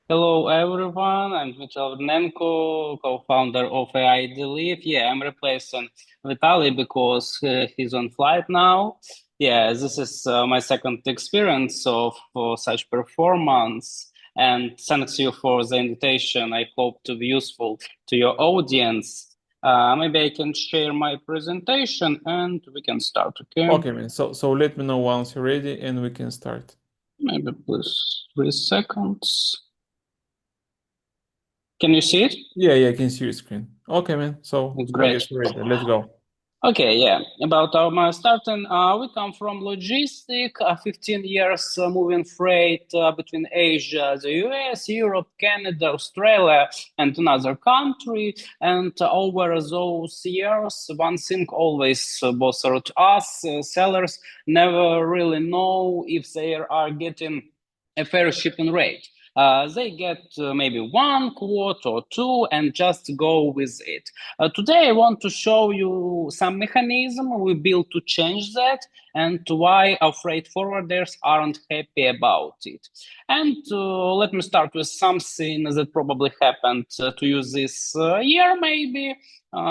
G: Hello everyone, I'm Dmitriy Lavrynenko, co-founder of AI Delete. Yeah, I'm replacing Vitaly because he's on flight now. Yeah, this is my second experience of such performance, and thanks you for the invitation. I hope to be useful to your audience. Maybe I can share my presentation and we can start, okay?
A: Okay, man. So let me know once you're ready and we can start.
G: Maybe please 3 seconds. Can you see it?
A: Yeah, I can see your screen. Okay, man. So
G: It's
A: I
G: great.
A: guess we're ready. Let's go.
G: Okay, yeah. About our starting, we come from logistic, 15 years moving freight between Asia, the US, Europe, Canada, Australia, and another country. And over those years, one thing always bothered us, sellers never really know if they are getting a fair shipping rate. They get maybe 1 quote or 2 and just go with it. Today I want to show you some mechanism we built to change that and why our freight forwarders aren't happy about it. And let me start with something that probably happened to you this year maybe.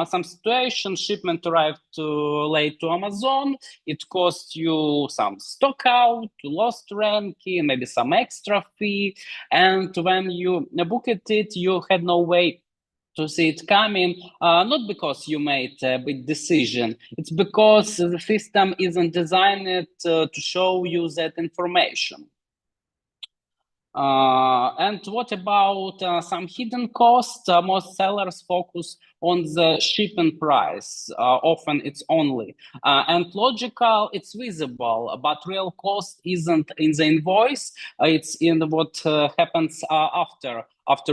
G: Some situation, shipment arrived late to Amazon. It cost you some stock out, lost ranking, maybe some extra fee. And when you booked it, you had no way to see it coming, not because you made a big decision. It's because the system isn't designed to show you that information. And what about some hidden costs? Most sellers focus on the shipping price. Often it's only. And logical, it's visible, but real cost isn't in the invoice. It's in what happens after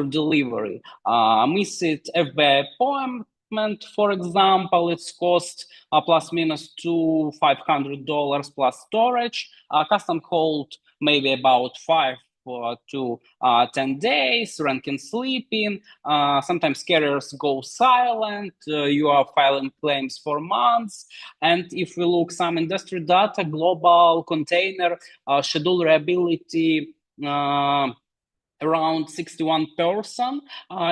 G: delivery. Missed FBI appointment, for example, it's cost plus minus $500 plus storage. Custom hold maybe about 5 to 10 days, ranking sleeping. Sometimes carriers go silent. You are filing claims for months. And if we look some industry data, global container schedule reliability around 61%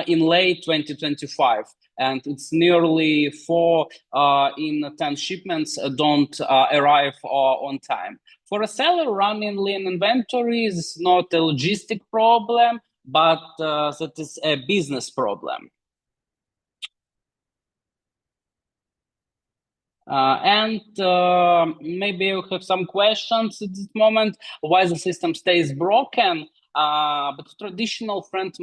G: in late 2025. And it's nearly 4 in 10 shipments don't arrive on time. For a seller running lean inventory is not a logistic problem, but that is a business problem. Maybe you have some questions at this moment, why the system stays broken. But traditional freight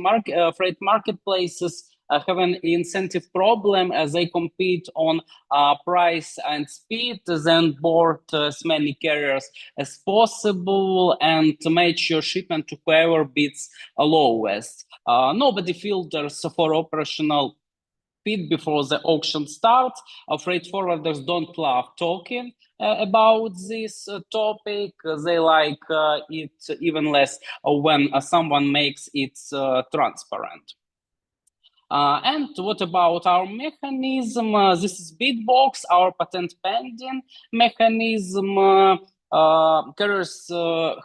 G: marketplaces have an incentive problem as they compete on price and speed, then board as many carriers as possible and to match your shipment to whoever bids lowest. Nobody filters for operational speed before the auction starts. Freight forwarders don't love talking about this topic. They like it even less when someone makes it transparent. And what about our mechanism? This is Bitbox, our patent pending mechanism. Carriers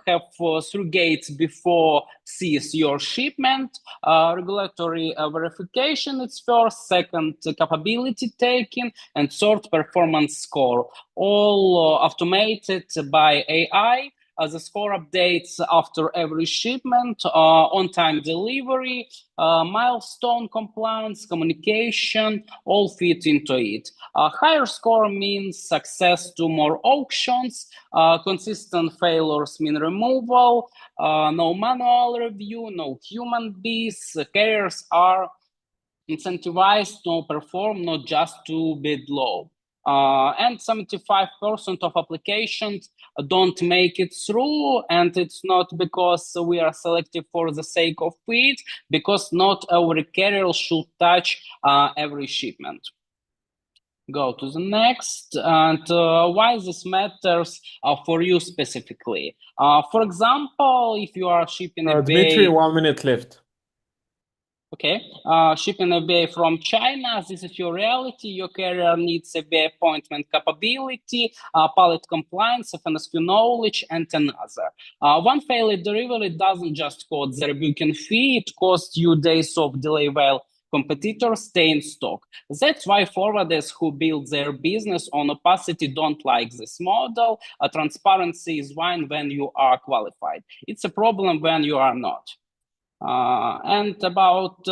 G: have 3 gates before seize your shipment. Regulatory verification is first, second capability taking, and third performance score. All automated by AI. The score updates after every shipment, on-time delivery, milestone compliance, communication, all fit into it. Higher score means success to more auctions, consistent failures mean removal, no manual review, no human bees. Carriers are incentivized to perform, not just to bid low. And 75% of applications don't make it through, and it's not because we are selective for the sake of it, because not every carrier should touch every shipment. Go to the next, and why this matters for you specifically. For example, if you are shipping a
A: Dmitry, 1 minute left.
G: Okay, shipping FBA from China, this is your reality. Your carrier needs FBA appointment capability, pallet compliance, FNSQ knowledge, and another. One failed delivery doesn't just cost the rebooking fee, it costs you days of delay while competitors stay in stock. That's why forwarders who build their business on opacity don't like this model. Transparency is fine when you are qualified. It's a problem when you are not. And about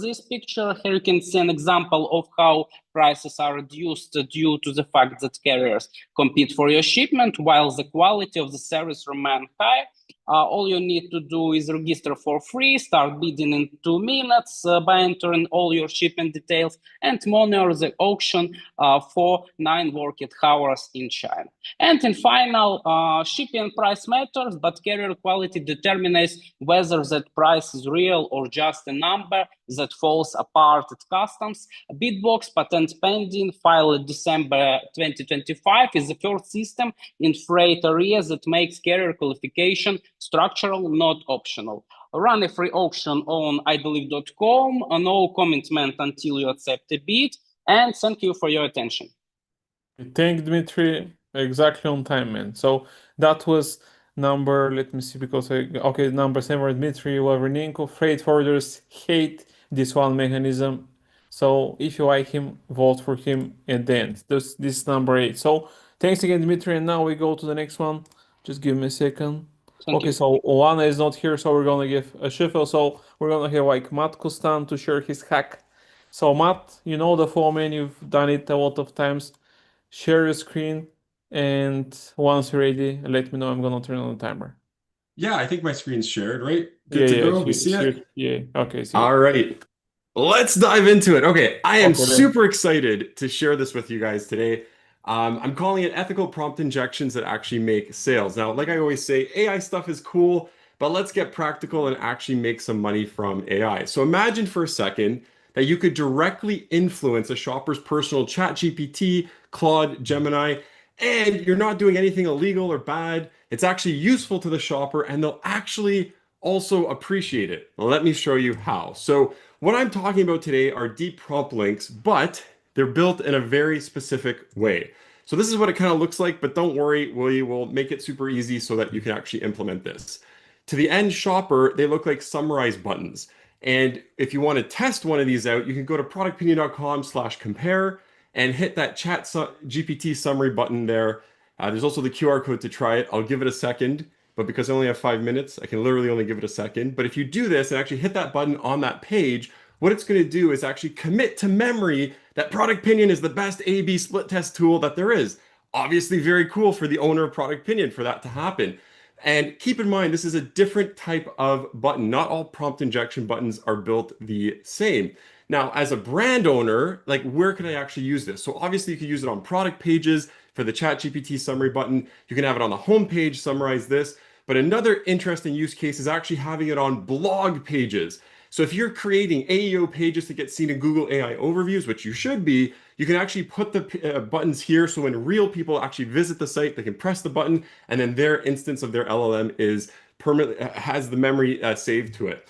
G: this picture, here you can see an example of how prices are reduced due to the fact that carriers compete for your shipment while the quality of the service remains high. All you need to do is register for free, start bidding in 2 minutes by entering all your shipment details, and monitor the auction for 9 working hours in China. And in final, shipping price matters, but carrier quality determines whether that price is real or just a number that falls apart at customs. Bitbox patent pending, filed December 2025, is the first system in freight area that makes carrier qualification structural, not optional. Run a free auction on ibelieve.com, no commitment until you accept a bid, and thank you for your attention.
A: Thank Dmitry, exactly on time, man. So that was number, let me see, because okay, number 7, Dmitry, Lavrynenko. Freight forwarders hate this one mechanism. So if you like him, vote for him at the end. This is number 8. So thanks again, Dmitry, and now we go to the next one. Just give me a second.
G: Thank
A: Okay,
G: you.
A: so Oana is not here, so we're gonna give a shuffle. So we're gonna have like Matt Kostan to share his hack. So Matt, you know the flow, man, you've done it a lot of times. Share your screen, and once you're ready, let me know. I'm gonna turn on the timer.
H: Yeah, I think my screen's shared, right? Good to go. We see it?
A: Yeah, okay, see it.
H: All right. Let's dive into it. Okay, I am
A: Okay, then.
H: super excited to share this with you guys today. I'm calling it ethical prompt injections that actually make sales. Now, like I always say, AI stuff is cool, but let's get practical and actually make some money from AI. So imagine for a second that you could directly influence a shopper's personal chat GPT, Claude, Gemini, and you're not doing anything illegal or bad. It's actually useful to the shopper, and they'll actually also appreciate it. Let me show you how. So what I'm talking about today are deep prompt links, but they're built in a very specific way. So this is what it kind of looks like, but don't worry, we will make it super easy so that you can actually implement this. To the end shopper, they look like summarize buttons. And if you want to test one of these out, you can go to productopinion.com/compare and hit that chat GPT summary button there. There's also the QR code to try it. I'll give it a second, but because I only have 5 minutes, I can literally only give it a second. But if you do this and actually hit that button on that page, what it's going to do is actually commit to memory that Product Opinion is the best A/B split test tool that there is. Obviously very cool for the owner of Product Opinion for that to happen. And keep in mind, this is a different type of button. Not all prompt injection buttons are built the same. Now, as a brand owner, like where can I actually use this? So obviously you can use it on product pages for the ChatGPT summary button. You can have it on the home page, summarize this. But another interesting use case is actually having it on blog pages. So if you're creating AEO pages to get seen in Google AI overviews, which you should be, you can actually put the buttons here. So when real people actually visit the site, they can press the button and then their instance of their LLM is permanently has the memory saved to it.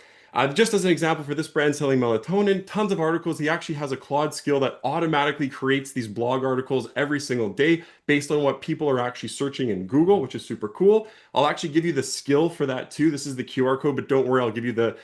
H: Just as an example for this brand selling melatonin, tons of articles. He actually has a Claude skill that automatically creates these blog articles every single day based on what people are actually searching in Google, which is super cool. I'll actually give you the skill for that too. This is the QR code, but don't worry, I'll give you the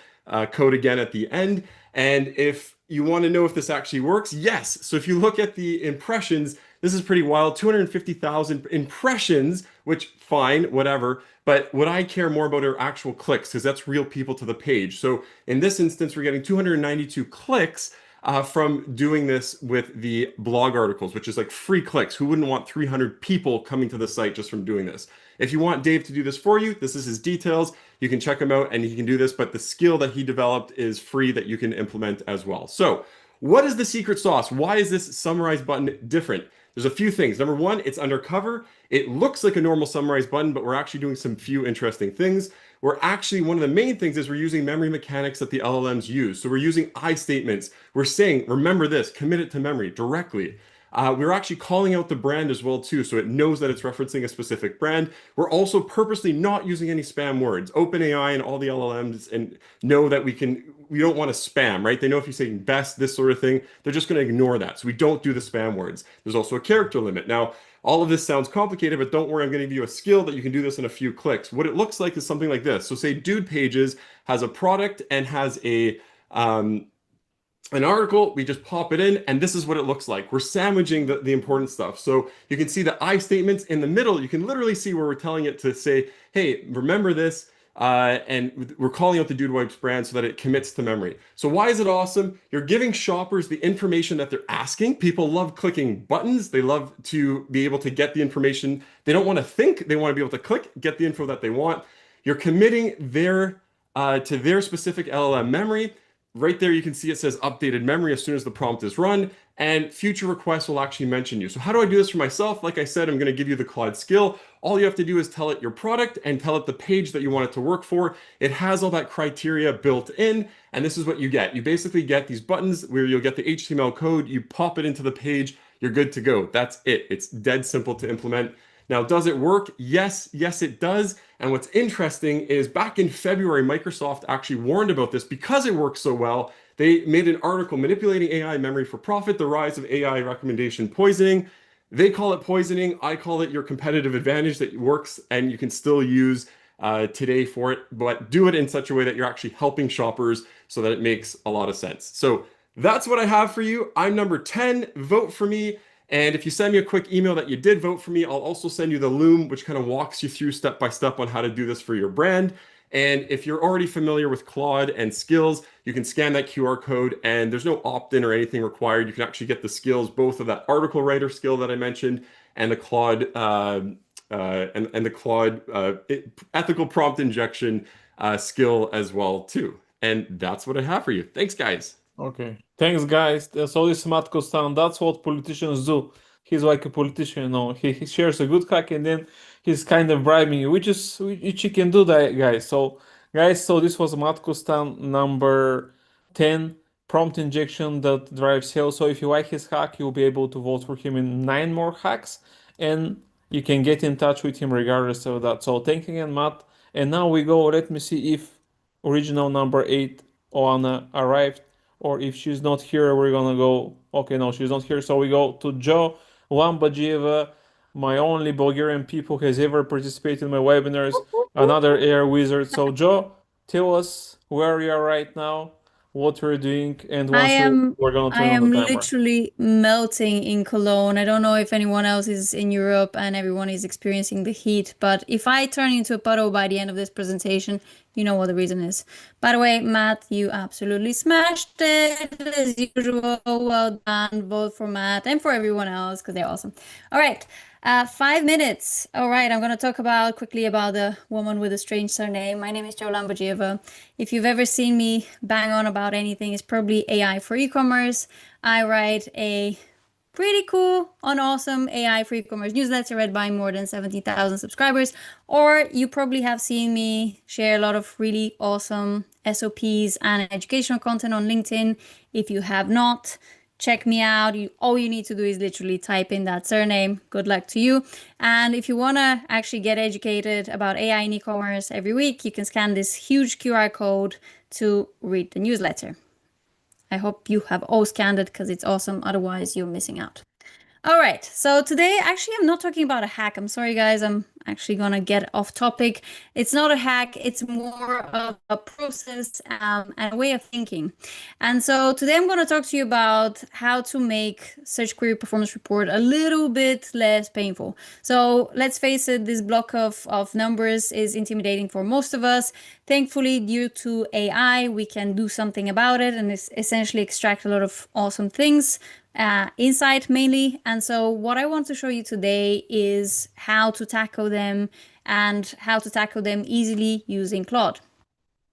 H: code again at the end. And if you want to know if this actually works, yes. So if you look at the impressions, this is pretty wild. 250,000 impressions, which fine, whatever. But what I care more about are actual clicks because that's real people to the page. So in this instance, we're getting 292 clicks from doing this with the blog articles, which is like free clicks. Who wouldn't want 300 people coming to the site just from doing this? If you want Dave to do this for you, this is his details. You can check him out and he can do this, but the skill that he developed is free that you can implement as well. So what is the secret sauce? Why is this summarize button different? There's a few things. Number one, it's undercover. It looks like a normal summarize button, but we're actually doing some few interesting things. We're actually, one of the main things is we're using memory mechanics that the LLMs use. So we're using I statements. We're saying, remember this, commit it to memory directly. We're actually calling out the brand as well too, so it knows that it's referencing a specific brand. We're also purposely not using any spam words. OpenAI and all the LLMs and know that we don't want to spam, right? They know if you say best, this sort of thing, they're just going to ignore that. So we don't do the spam words. There's also a character limit. Now, all of this sounds complicated, but don't worry, I'm going to give you a skill that you can do this in a few clicks. What it looks like is something like this. So say Dude Pages has a product and has an article, we just pop it in, and this is what it looks like. We're sandwiching the important stuff. So you can see the I statements in the middle. You can literally see where we're telling it to say, hey, remember this, and we're calling out the Dude Wipes brand so that it commits to memory. So why is it awesome? You're giving shoppers the information that they're asking. People love clicking buttons. They love to be able to get the information. They don't want to think. They want to be able to click, get the info that they want. You're committing to their specific LLM memory. Right there, you can see it says updated memory as soon as the prompt is run, and future requests will actually mention you. So how do I do this for myself? Like I said, I'm going to give you the Claude skill. All you have to do is tell it your product and tell it the page that you want it to work for. It has all that criteria built in, and this is what you get. You basically get these buttons where you'll get the HTML code, you pop it into the page, you're good to go. That's it. It's dead simple to implement. Now, does it work? Yes, it does. And what's interesting is back in February, Microsoft actually warned about this because it works so well. They made an article, Manipulating AI Memory for Profit, the Rise of AI Recommendation Poisoning. They call it poisoning. I call it your competitive advantage that works and you can still use today for it, but do it in such a way that you're actually helping shoppers so that it makes a lot of sense. So that's what I have for you. I'm number 10. Vote for me. And if you send me a quick email that you did vote for me, I'll also send you the Loom, which kind of walks you through step by step on how to do this for your brand. And if you're already familiar with Claude and skills, you can scan that QR code and there's no opt-in or anything required. You can actually get the skills, both of that article writer skill that I mentioned and the Claude ethical prompt injection skill as well too. And that's what I have for you. Thanks, guys.
A: Okay, thanks, guys. So this is Matt Kostan. That's what politicians do. He's like a politician, you know. He shares a good hack and then he's kind of bribing you, which you can do that, guys. So, guys, this was Matt Kostan number 10, prompt injection that drives sales. So if you like his hack, you'll be able to vote for him in 9 more hacks. And you can get in touch with him regardless of that. So thank you again, Matt. And now we go, let me see if original number 8, Oana, arrived, or if she's not here, we're gonna go, okay, no, she's not here, so we go to Joe Lambadjieva, my only Bulgarian people who has ever participated in my webinars, another air wizard. So Joe, tell us where you are right now, what we're doing, and once we're gonna
I: I
A: turn on
I: am
A: the timer.
I: literally melting in Cologne. I don't know if anyone else is in Europe and everyone is experiencing the heat, but if I turn into a puddle by the end of this presentation, you know what the reason is. By the way, Matt, you absolutely smashed it as usual. Well done, both for Matt and for everyone else because they're awesome. All right. 5 minutes. All right, I'm going to talk quickly about the woman with a strange surname. My name is Joe Lambadjieva. If you've ever seen me bang on about anything, it's probably AI for e-commerce. I write a pretty cool and awesome AI for e-commerce newsletter read by more than 70,000 subscribers. Or you probably have seen me share a lot of really awesome SOPs and educational content on LinkedIn. If you have not, check me out. All you need to do is literally type in that surname. Good luck to you. And if you want to actually get educated about AI in e-commerce every week, you can scan this huge QR code to read the newsletter. I hope you have all scanned it because it's awesome. Otherwise, you're missing out. All right, so today, actually, I'm not talking about a hack. I'm sorry, guys. I'm actually going to get off topic. It's not a hack. It's more of a process and a way of thinking. And so today I'm going to talk to you about how to make search query performance report a little bit less painful. So let's face it, this block of numbers is intimidating for most of us. Thankfully, due to AI, we can do something about it and essentially extract a lot of awesome things. Insight mainly. And so what I want to show you today is how to tackle them and how to tackle them easily using Claude.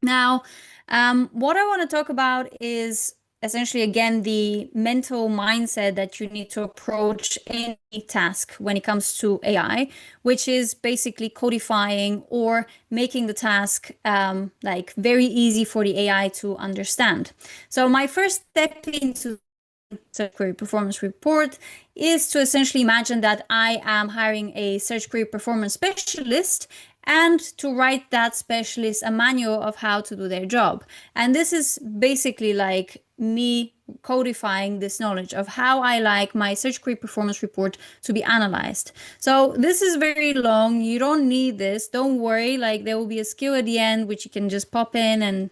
I: Now, what I want to talk about is essentially, again, the mental mindset that you need to approach any task when it comes to AI, which is basically codifying or making the task like very easy for the AI to understand. So my first step into search query performance report is to essentially imagine that I am hiring a search query performance specialist and to write that specialist a manual of how to do their job. And this is basically like me codifying this knowledge of how I like my search query performance report to be analyzed. So this is very long. You don't need this. Don't worry. Like there will be a skill at the end, which you can just pop in and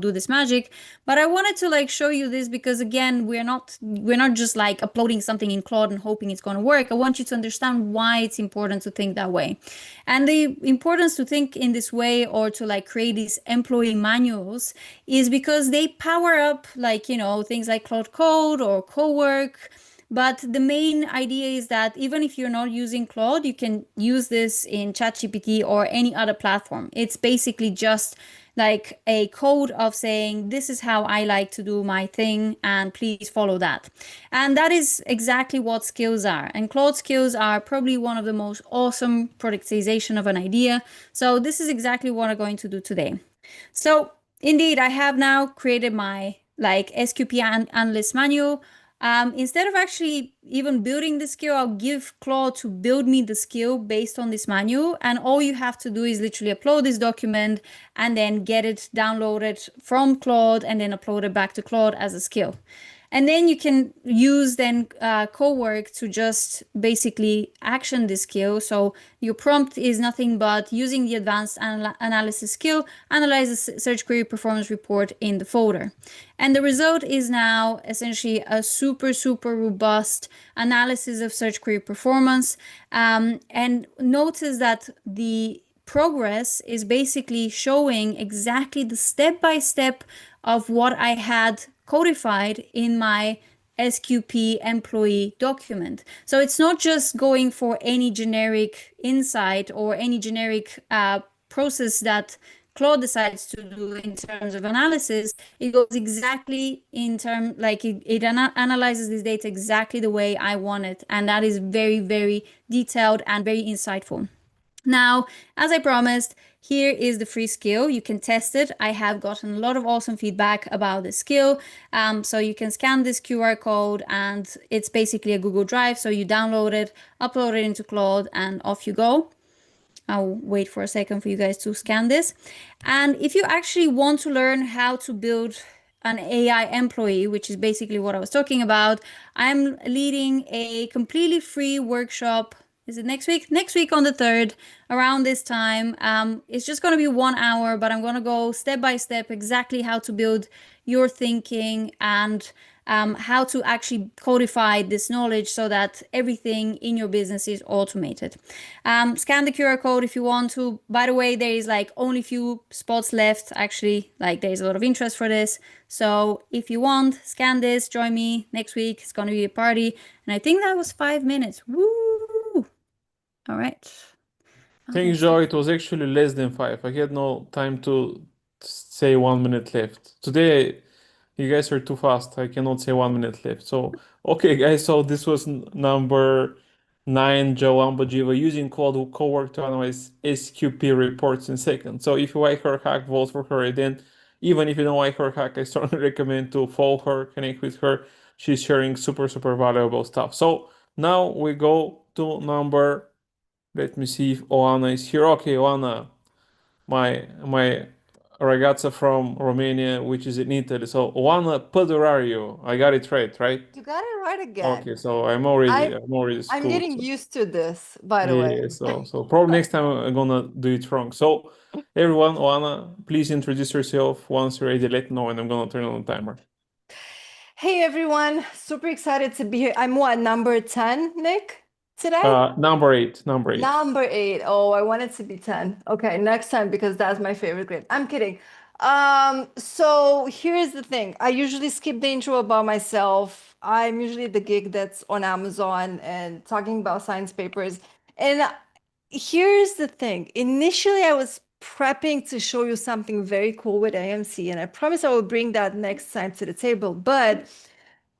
I: do this magic. But I wanted to like show you this because again, we're not just like uploading something in Claude and hoping it's going to work. I want you to understand why it's important to think that way. And the importance to think in this way or to like create these employee manuals is because they power up like, things like Claude Code or Cowork. But the main idea is that even if you're not using Claude, you can use this in ChatGPT or any other platform. It's basically just like a code of saying, this is how I like to do my thing, and please follow that. And that is exactly what skills are. And Claude skills are probably one of the most awesome productization of an idea. So this is exactly what I'm going to do today. So indeed, I have now created my like SQP analyst manual. Instead of actually even building the skill, I'll give Claude to build me the skill based on this manual. And all you have to do is literally upload this document and then get it downloaded from Claude and then upload it back to Claude as a skill. And then you can use Cowork to just basically action this skill. So your prompt is nothing but using the advanced analysis skill, analyze the search query performance report in the folder. And the result is now essentially a super, super robust analysis of search query performance. And notice that the progress is basically showing exactly the step-by-step of what I had codified in my SQP employee document. So it's not just going for any generic insight or any generic process that Claude decides to do in terms of analysis. It goes exactly in terms, like it analyzes this data exactly the way I want it. And that is very, very detailed and very insightful. Now, as I promised, here is the free skill. You can test it. I have gotten a lot of awesome feedback about the skill. So you can scan this QR code and it's basically a Google Drive. So you download it, upload it into Claude, and off you go. I'll wait for a second for you guys to scan this. And if you actually want to learn how to build an AI employee, which is basically what I was talking about, I'm leading a completely free workshop. Is it next week? Next week on the 3rd, around this time. It's just going to be 1 hour, but I'm going to go step by step exactly how to build your thinking and how to actually codify this knowledge so that everything in your business is automated. Scan the QR code if you want to. By the way, there is like only few spots left. Actually, like there's a lot of interest for this. So if you want, scan this, join me next week. It's going to be a party. And I think that was 5 minutes. Woo! All right.
A: Thanks, Joe. It was actually less than 5. I had no time to say 1 minute left. Today, you guys are too fast. I cannot say 1 minute left. So, okay, guys. So this was number 9, Joe Lambadjieva, using Claude Cowork to analyze SQP reports in seconds. So if you like her hack, vote for her. And then, even if you don't like her hack, I strongly recommend to follow her, connect with her. She's sharing super valuable stuff. So now we go to number. Let me see if Oana is here. Okay, Oana, my ragazza from Romania, which is in Italy. So Oana Padurariu. I got it right?
J: You got it right again.
A: Okay, so I'm already
J: I'm
A: schooled.
J: getting used to this, by the way.
A: Yeah, so probably next time I'm gonna do it wrong. So everyone, Oana, please introduce yourself. Once you're ready, let me know, and I'm gonna turn on the timer.
J: Hey everyone, super excited to be here. I'm what, number 10, Nick, today?
A: Number 8. Number 8.
J: Number 8. Oh, I want it to be 10. Okay, next time because that's my favorite grade. I'm kidding. So here's the thing. I usually skip the intro about myself. I'm usually the geek that's on Amazon and talking about science papers. And here's the thing. Initially, I was prepping to show you something very cool with AMC, and I promise I will bring that next time to the table. But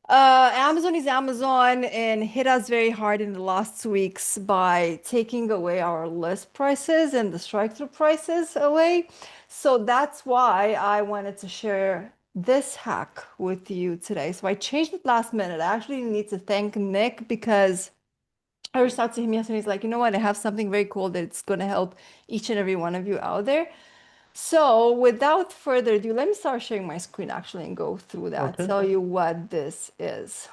J: Amazon is Amazon and hit us very hard in the last 2 weeks by taking away our list prices and the strike-through prices away. So that's why I wanted to share this hack with you today. So I changed it last minute. I actually need to thank Nick because I reached out to him yesterday. He's like, you know what? I have something very cool that's going to help each and every one of you out there. So without further ado, let me start sharing my screen actually and go through that,
A: Okay.
J: tell you what this is.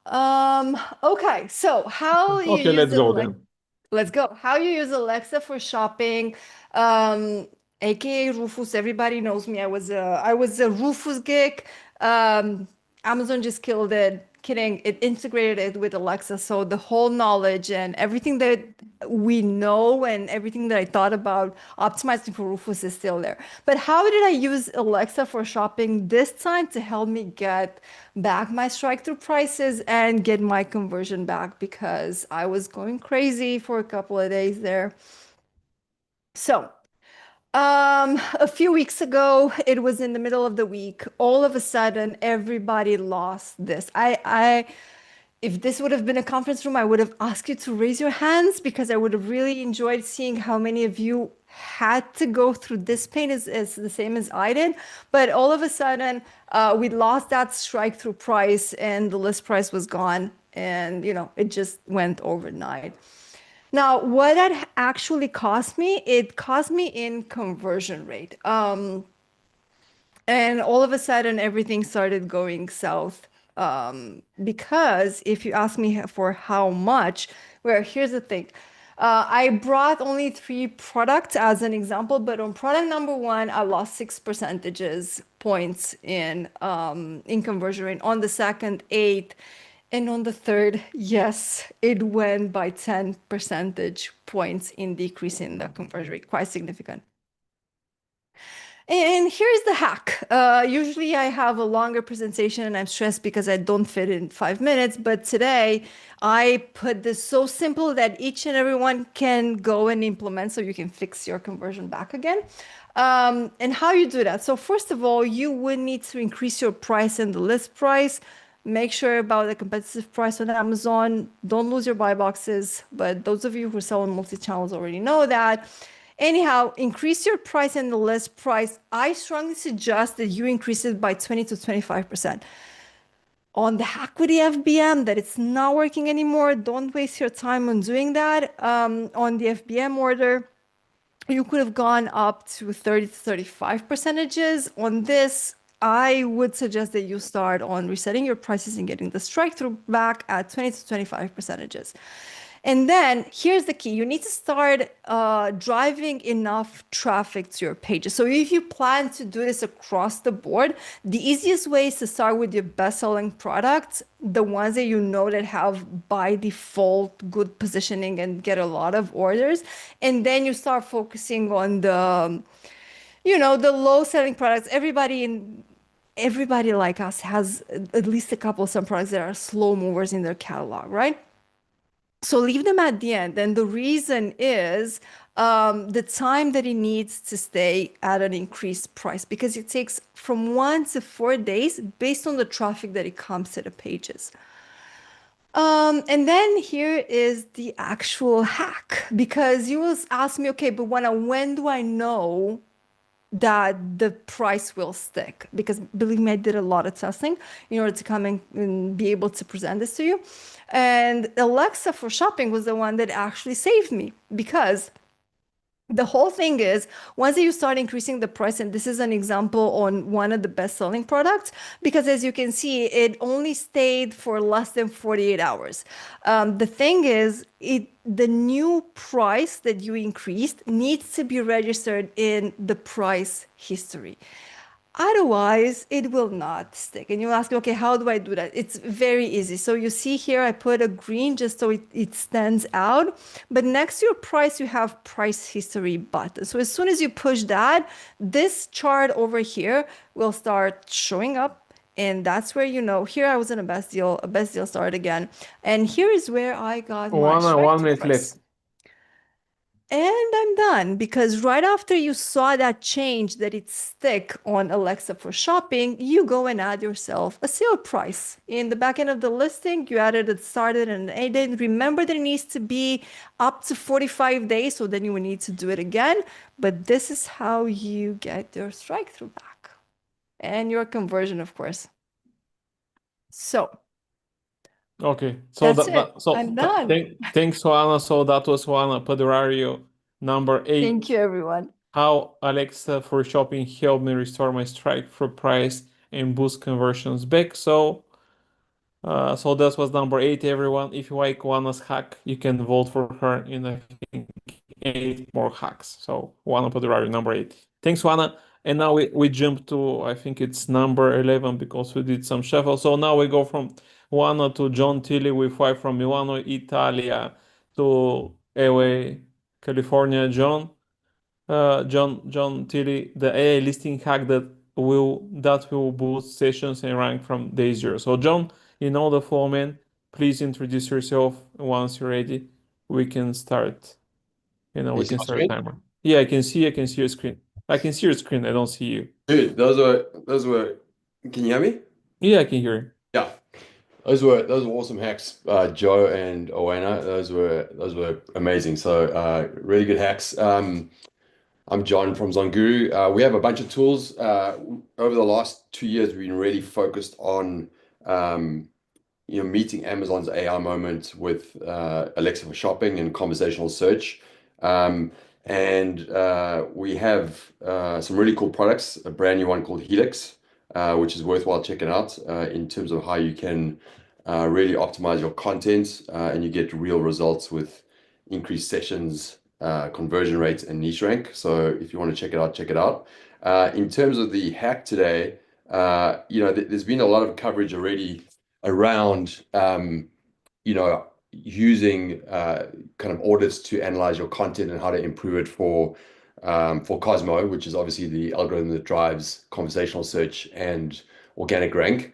J: Okay, so how you
A: Okay,
J: use
A: let's go
J: Alexa.
A: then.
J: Let's go. How you use Alexa for shopping. AKA Rufus, everybody knows me. I was a Rufus geek. Amazon just killed it. Kidding, it integrated it with Alexa. So the whole knowledge and everything that we know and everything that I thought about optimizing for Rufus is still there. But how did I use Alexa for shopping this time to help me get back my strike-through prices and get my conversion back? Because I was going crazy for a couple of days there. So a few weeks ago, it was in the middle of the week. All of a sudden, everybody lost this. If this would have been a conference room, I would have asked you to raise your hands because I would have really enjoyed seeing how many of you had to go through this pain as the same as I did. But all of a sudden, we lost that strike-through price and the list price was gone. And, you know, it just went overnight. Now, what that actually cost me, it cost me in conversion rate. And all of a sudden, everything started going south. Because if you ask me for how much, well, here's the thing. I brought only 3 products as an example, but on product number 1, I lost 6 percentage points in conversion rate. On the second, 8. And on the third, yes, it went by 10 percentage points in decrease in the conversion rate, quite significant. And here's the hack. Usually I have a longer presentation and I'm stressed because I don't fit in 5 minutes. But today I put this so simple that each and everyone can go and implement so you can fix your conversion back again. And how you do that? So first of all, you would need to increase your price and the list price Make sure about the competitive price on Amazon. Don't lose your buy boxes, but those of you who sell on multi-channels already know that. Anyhow, increase your price and the list price. I strongly suggest that you increase it by 20 to 25%. On the hack with the FBM that it's not working anymore, don't waste your time on doing that. On the FBM order, you could have gone up to 30 to 35 percentages. On this, I would suggest that you start on resetting your prices and getting the strike through back at 20 to 25 percentages. And then here's the key. You need to start driving enough traffic to your pages. So if you plan to do this across the board, the easiest way is to start with your best-selling products, the ones that you know that have by default good positioning and get a lot of orders. And then you start focusing on the, the low-selling products. Everybody like us has at least a couple of some products that are slow movers in their catalog, right? So leave them at the end. And the reason is the time that it needs to stay at an increased price, because it takes from 1 to 4 days based on the traffic that it comes to the pages. And then here is the actual hack, because you will ask me, okay, but Oana, when do I know that the price will stick? Because believe me, I did a lot of testing in order to come and be able to present this to you. And Alexa for shopping was the one that actually saved me, because the whole thing is once you start increasing the price, and this is an example on one of the best-selling products, because as you can see, it only stayed for less than 48 hours. The thing is, the new price that you increased needs to be registered in the price history. Otherwise, it will not stick. And you ask me, okay, how do I do that? It's very easy. So you see here, I put a green just so it stands out. But next to your price, you have price history button. So as soon as you push that, this chart over here will start showing up. And that's where here I was in a best deal started again. And here is where I got my
A: Oana, 1 minute
J: price.
A: left.
J: And I'm done, because right after you saw that change, that it stick on Alexa for shopping, you go and add yourself a sale price. In the back end of the listing, you added it started and ended. Remember that it needs to be up to 45 days, so then you will need to do it again. But this is how you get your strike through back and your conversion, of course. So
A: Okay, so
J: that's it. I'm done.
A: Thanks, Oana. So that was Oana Padurariu, number 8.
J: Thank you, everyone.
A: How Alexa for shopping helped me restore my strike through price and boost conversions back. So that was number 8, everyone. If you like Oana's hack, you can vote for her in, I think, 8 more hacks. So Oana Padurariu, number 8. Thanks, Oana. And now we jump to, I think it's number 11, because we did some shuffle. So now we go from Oana to John Tilley with 5 from Milano, Italia, to LA, California. John Tilley, the AI listing hack that will boost sessions and rank from day 0. So John, you know the flow, man. Please introduce yourself. Once you're ready, we can start. We can start a timer. Yeah, I can see your screen. I can see your screen. I don't see you.
K: Dude, those were. Can you hear me?
A: Yeah, I can hear you.
K: Yeah, those were awesome hacks, Joe and Oana. Those were amazing. So really good hacks. I'm John from Zonguru. We have a bunch of tools. Over the last 2 years, we've been really focused on meeting Amazon's AI moment with Alexa for shopping and conversational search. And we have some really cool products, a brand new one called Helix, which is worthwhile checking out in terms of how you can really optimize your content and you get real results with increased sessions, conversion rates, and niche rank. So if you want to check it out, check it out. In terms of the hack today, there's been a lot of coverage already around using kind of audits to analyze your content and how to improve it for Cosmo, which is obviously the algorithm that drives conversational search and organic rank.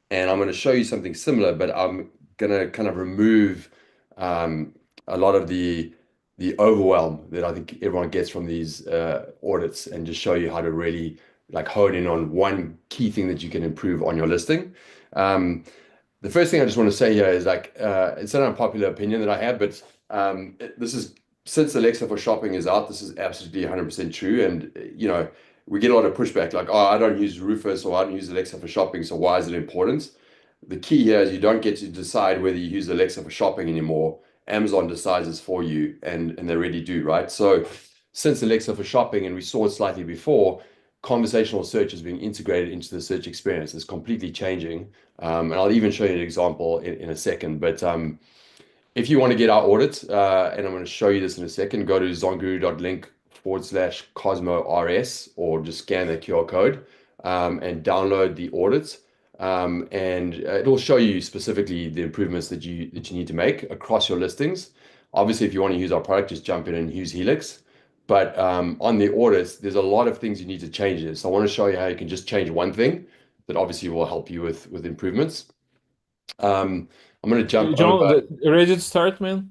K: And I'm going to show you something similar, but I'm going to kind of remove a lot of the overwhelm that I think everyone gets from these audits and just show you how to really like hone in on one key thing that you can improve on your listing. The first thing I just want to say here is like, it's an unpopular opinion that I have, but this is, since Alexa for shopping is out, this is absolutely 100% true. And, you know, we get a lot of pushback like, oh, I don't use Rufus or I don't use Alexa for shopping, so why is it important? The key here is you don't get to decide whether you use Alexa for shopping anymore. Amazon decides this for you, and they really do, right? So since Alexa for shopping, and we saw it slightly before, conversational search is being integrated into the search experience. It's completely changing. And I'll even show you an example in a second. But if you want to get our audit, and I'm going to show you this in a second, go to zonguru.link/CosmoRS, or just scan the QR code and download the audit. And it'll show you specifically the improvements that you need to make across your listings. Obviously, if you want to use our product, just jump in and use Helix. But on the audits, there's a lot of things you need to change this. So I want to show you how you can just change one thing that obviously will help you with improvements. I'm going to jump
A: John,
K: over.
A: ready to start, man?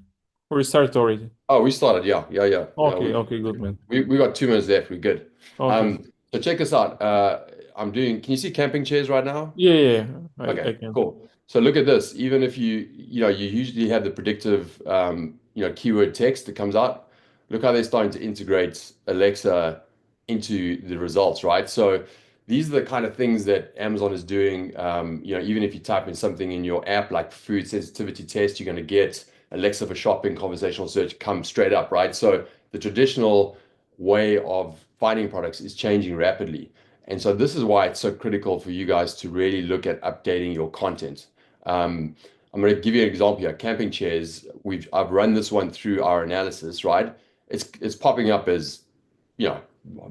A: Or we started already?
K: Oh, we started. Yeah.
A: Okay, okay, good, man.
K: We got 2 minutes left. We're good.
A: Okay.
K: So check this out. Can you see camping chairs right now?
A: Yeah. I
K: Okay,
A: can.
K: cool. So look at this. Even if you usually have the predictive, keyword text that comes out. Look how they're starting to integrate Alexa into the results, right? So these are the kind of things that Amazon is doing. Even if you type in something in your app like food sensitivity test, you're going to get Alexa for shopping, conversational search come straight up, right? So the traditional way of finding products is changing rapidly. And so this is why it's so critical for you guys to really look at updating your content. I'm going to give you an example here. Camping chairs, I've run this one through our analysis, right? It's popping up as,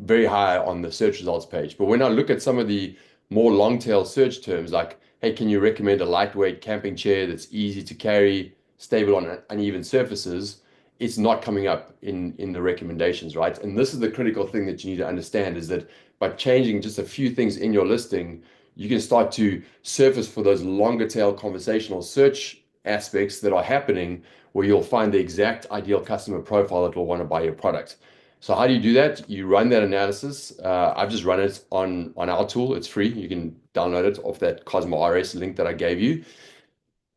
K: very high on the search results page. But when I look at some of the more long tail search terms, like, hey, can you recommend a lightweight camping chair that's easy to carry, stable on uneven surfaces? It's not coming up in the recommendations, right? And this is the critical thing that you need to understand, is that by changing just a few things in your listing, you can start to surface for those longer tail conversational search aspects that are happening, where you'll find the exact ideal customer profile that will want to buy your product. So how do you do that? You run that analysis. I've just run it on our tool. It's free. You can download it off that CosmoRS link that I gave you.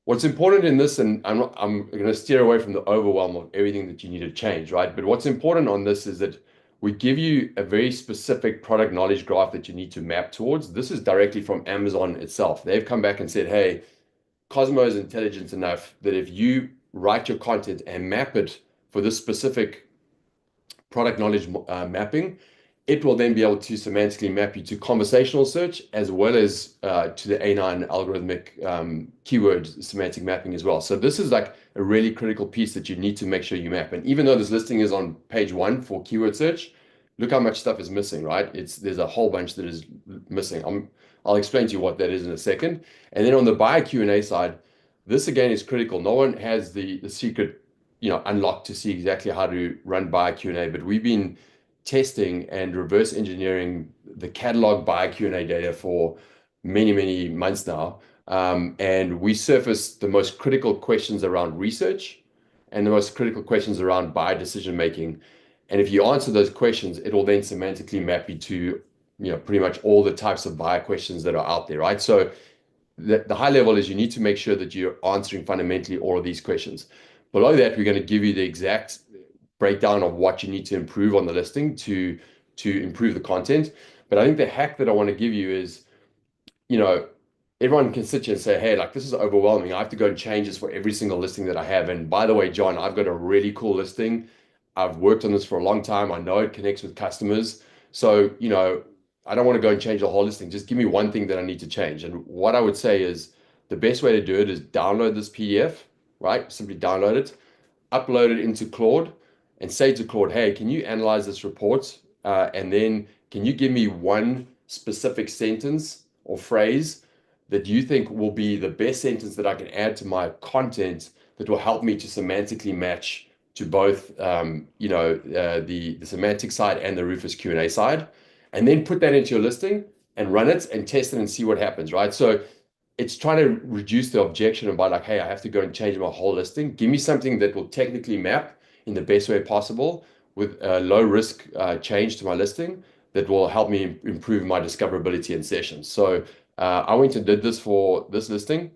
K: What's important in this, and I'm going to steer away from the overwhelm of everything that you need to change, right? But what's important on this is that we give you a very specific product knowledge graph that you need to map towards. This is directly from Amazon itself. They've come back and said, hey, Cosmo is intelligent enough that if you write your content and map it for this specific product knowledge mapping, it will then be able to semantically map you to conversational search, as well as to the A9 algorithmic keyword semantic mapping as well. So this is like a really critical piece that you need to make sure you map. And even though this listing is on page 1 for keyword search, look how much stuff is missing, right? There's a whole bunch that is missing. I'll explain to you what that is in a second. And then on the buyer Q&A side, this again is critical. No one has the secret, unlocked to see exactly how to run buyer Q&A, but we've been testing and reverse engineering the catalog buyer Q&A data for many, many months now. And we surface the most critical questions around research and the most critical questions around buyer decision-making. And if you answer those questions, it will then semantically map you to, pretty much all the types of buyer questions that are out there, right? So the high level is you need to make sure that you're answering fundamentally all of these questions. Below that, we're going to give you the exact breakdown of what you need to improve on the listing to improve the content. But I think the hack that I want to give you is, everyone can sit here and say, hey, like, this is overwhelming. I have to go and change this for every single listing that I have. And by the way, John, I've got a really cool listing. I've worked on this for a long time. I know it connects with customers. So, I don't want to go and change the whole listing. Just give me one thing that I need to change. And what I would say is the best way to do it is download this PDF, right? Simply download it, upload it into Claude, and say to Claude, hey, can you analyze this report? And then can you give me one specific sentence or phrase that you think will be the best sentence that I can add to my content that will help me to semantically match to both, the semantic side and the Rufus Q&A side, and then put that into your listing and run it and test it and see what happens, right? So it's trying to reduce the objection about like, hey, I have to go and change my whole listing. Give me something that will technically map in the best way possible with a low risk change to my listing that will help me improve my discoverability in sessions. So I went and did this for this listing.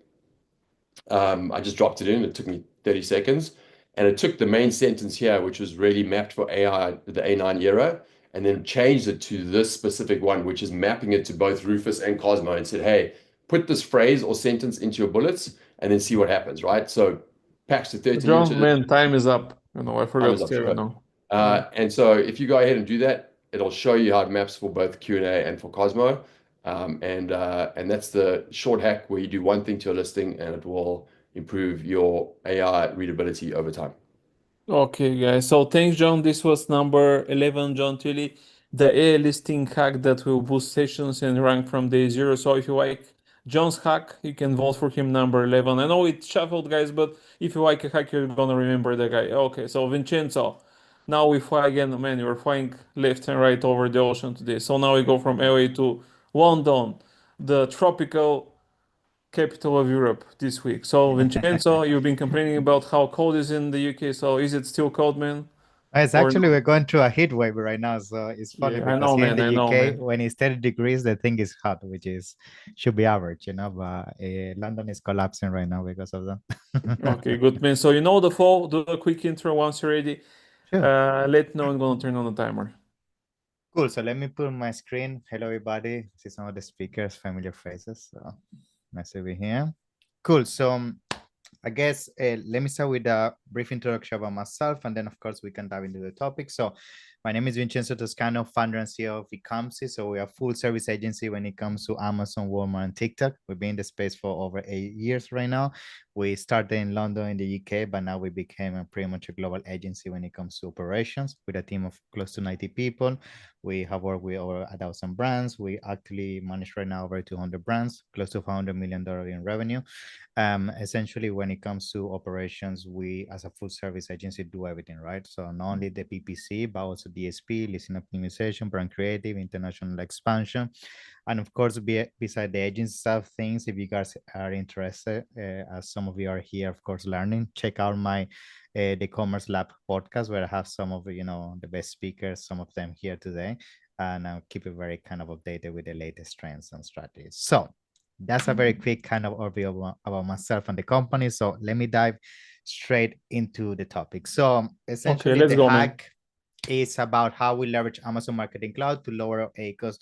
K: I just dropped it in. It took me 30 seconds. And it took the main sentence here, which was really mapped for AI, the A9 era, and then changed it to this specific one, which is mapping it to both Rufus and Cosmo, and said, hey, put this phrase or sentence into your bullets and then see what happens, right? So packs to 13
A: John,
K: inches.
A: man, time is up. You know, I forgot
K: is
A: to
K: up,
A: tell you
K: sure.
A: now.
K: And so if you go ahead and do that, it'll show you how it maps for both Q&A and for Cosmo. And that's the short hack where you do one thing to a listing and it will improve your AI readability over time.
A: Okay, guys. So thanks, John. This was number 11, John Tilley, the AI listing hack that will boost sessions and rank from day zero. So if you like John's hack, you can vote for him number 11. I know it shuffled, guys, but if you like a hack, you're gonna remember the guy. Okay, so Vincenzo, now we fly again. Man, you're flying left and right over the ocean today. So now we go from LA to London, the tropical capital of Europe this week. So Vincenzo, you've been complaining about how cold is in the UK. So is it still cold, man?
L: It's
A: Or
L: actually
A: no?
L: we're going through a heat wave right now, so it's funny
A: Yeah, I
L: because
A: know,
L: here in
A: man. I
L: the
A: know,
L: UK,
A: man.
L: when it's 30 degrees, the thing is hot, which is should be average, but London is collapsing right now because of that.
A: Okay, good, man. So you know the flow. Do a quick intro once you're ready.
L: Sure.
A: Let know I'm gonna turn on the timer.
L: Cool. So let me put on my screen. Hello, everybody. See some of the speakers, familiar faces. So nice to be here. Cool. So I guess let me start with a brief introduction about myself, and then of course we can dive into the topic. So my name is Vincenzo Toscano, founder and CEO of Ecomsi. So we are a full service agency when it comes to Amazon, Walmart, and TikTok. We've been in the space for over 8 years right now. We started in London in the UK, but now we became a pretty much a global agency when it comes to operations with a team of close to 90 people. We have worked with over 1,000 brands. We actually manage right now over 200 brands, close to $400 million in revenue. Essentially, when it comes to operations, we as a full service agency do everything, right? So not only the PPC, but also DSP, listening optimization, brand creative, international expansion. And of course, beside the agency side of things, if you guys are interested, as some of you are here, of course, learning, check out my the Commerce Lab podcast, where I have some of the best speakers, some of them here today, and I'll keep it very kind of updated with the latest trends and strategies. So that's a very quick kind of overview about myself and the company. So let me dive straight into the topic. So essentially,
A: let's
L: the
A: go,
L: hack is about how we leverage Amazon Marketing Cloud to lower our ACOS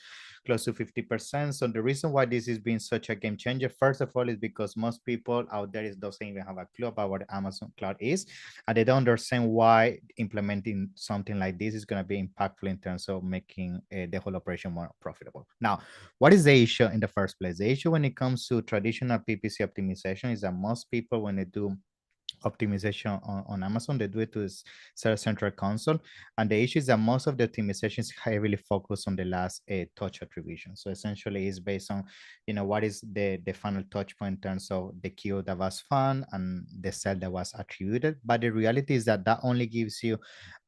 L: close to 50%. So the reason why this has been such a game changer, first of all, is because most people out there doesn't even have a clue about what Amazon Cloud is, and they don't understand why implementing something like this is going to be impactful in terms of making the whole operation more profitable. Now, what is the issue in the first place? The issue when it comes to traditional PPC optimization is that most people, when they do optimization on Amazon, they do it to Seller Central Console, and the issue is that most of the optimizations heavily focus on the last touch attribution. So essentially, it's based on what is the final touch point in terms of the keyword that was found and the cell that was attributed. But the reality is that only gives you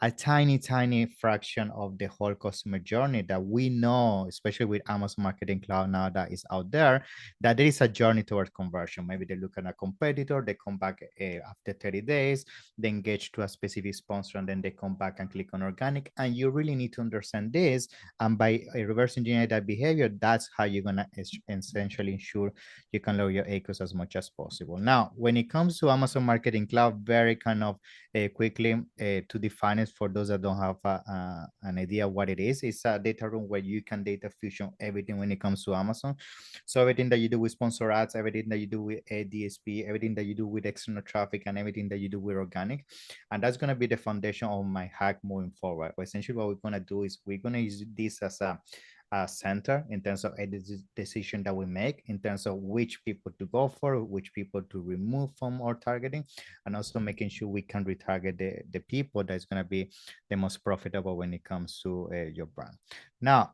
L: a tiny fraction of the whole customer journey that we know, especially with Amazon Marketing Cloud now that is out there, that there is a journey towards conversion. Maybe they look at a competitor, they come back after 30 days, they engage to a specific sponsor, and then they come back and click on organic. And you really need to understand this. And by reverse engineering that behavior, that's how you're going to essentially ensure you can lower your ACOS as much as possible. Now, when it comes to Amazon Marketing Cloud, very kind of quickly to define it for those that don't have an idea what it is, it's a data room where you can data fusion everything when it comes to Amazon. So everything that you do with sponsor ads, everything that you do with a DSP, everything that you do with external traffic, and everything that you do with organic. And that's going to be the foundation of my hack moving forward. Essentially, what we're going to do is we're going to use this as a center in terms of a decision that we make in terms of which people to go for, which people to remove from our targeting, and also making sure we can retarget the people that's going to be the most profitable when it comes to your brand. Now,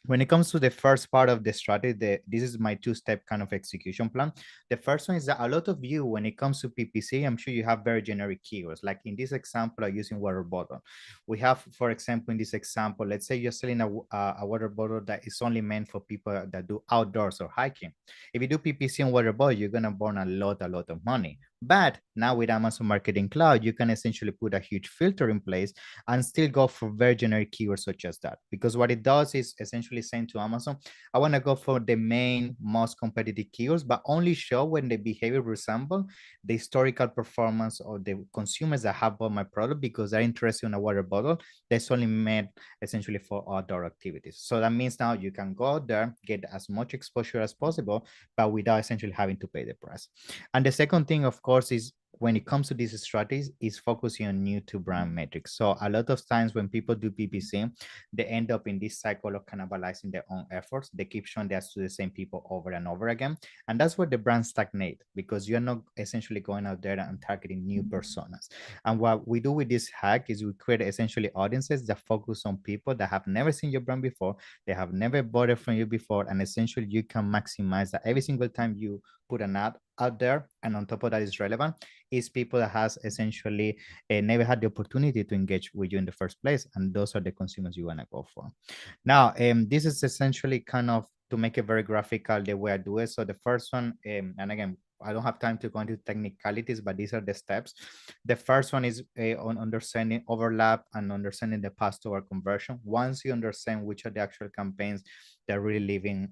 L: when it comes to the first part of the strategy, this is my two-step kind of execution plan. The first one is that a lot of you, when it comes to PPC, I'm sure you have very generic keywords. Like in this example, I'm using water bottle. We have, for example, in this example, let's say you're selling a water bottle that is only meant for people that do outdoors or hiking. If you do PPC on water bottle, you're going to burn a lot of money. But now with Amazon Marketing Cloud, you can essentially put a huge filter in place and still go for very generic keywords such as that. Because what it does is essentially saying to Amazon, I want to go for the main most competitive keywords, but only show when the behavior resemble the historical performance of the consumers that have bought my product because they're interested in a water bottle that's only made essentially for outdoor activities. So that means now you can go out there, get as much exposure as possible, but without essentially having to pay the price. And the second thing, of course, is when it comes to these strategies is focusing on new to brand metrics. So a lot of times when people do PPC, they end up in this cycle of cannibalizing their own efforts. They keep showing that to the same people over and over again. And that's where the brand stagnate because you're not essentially going out there and targeting new personas. And what we do with this hack is we create essentially audiences that focus on people that have never seen your brand before. They have never bought it from you before. And essentially you can maximize that every single time you put an ad out there, and on top of that is relevant, is people that has essentially never had the opportunity to engage with you in the first place, and those are the consumers you want to go for. Now, this is essentially kind of to make it very graphical the way I do it. So the first one, and again, I don't have time to go into technicalities, but these are the steps. The first one is on understanding overlap and understanding the path toward conversion. Once you understand which are the actual campaigns that are really leaving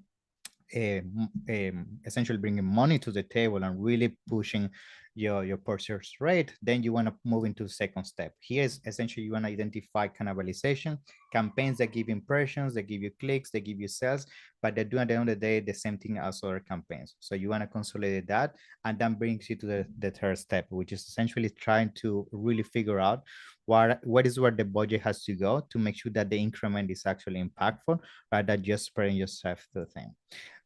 L: essentially bringing money to the table and really pushing your purchase rate, then you want to move into the second step. Here is essentially you want to identify cannibalization, campaigns that give impressions, that give you clicks, they give you sales, but they do at the end of the day the same thing as other campaigns. So you want to consolidate that, and that brings you to the third step, which is essentially trying to really figure out what is where the budget has to go to make sure that the increment is actually impactful rather than just spreading yourself to the thing.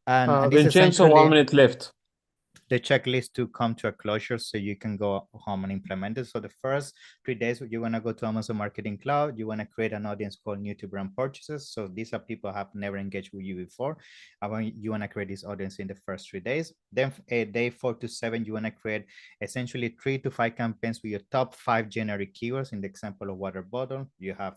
L: And this
A: Vincenzo, 1 minute left.
L: The checklist to come to a closure so you can go home and implement it. So the first 3 days, you want to go to Amazon Marketing Cloud. You want to create an audience called new to brand purchases. So these are people who have never engaged with you before. You want to create this audience in the first 3 days. Then day 4 to 7, you want to create essentially 3 to 5 campaigns with your top 5 generic keywords. In the example of water bottle, you have,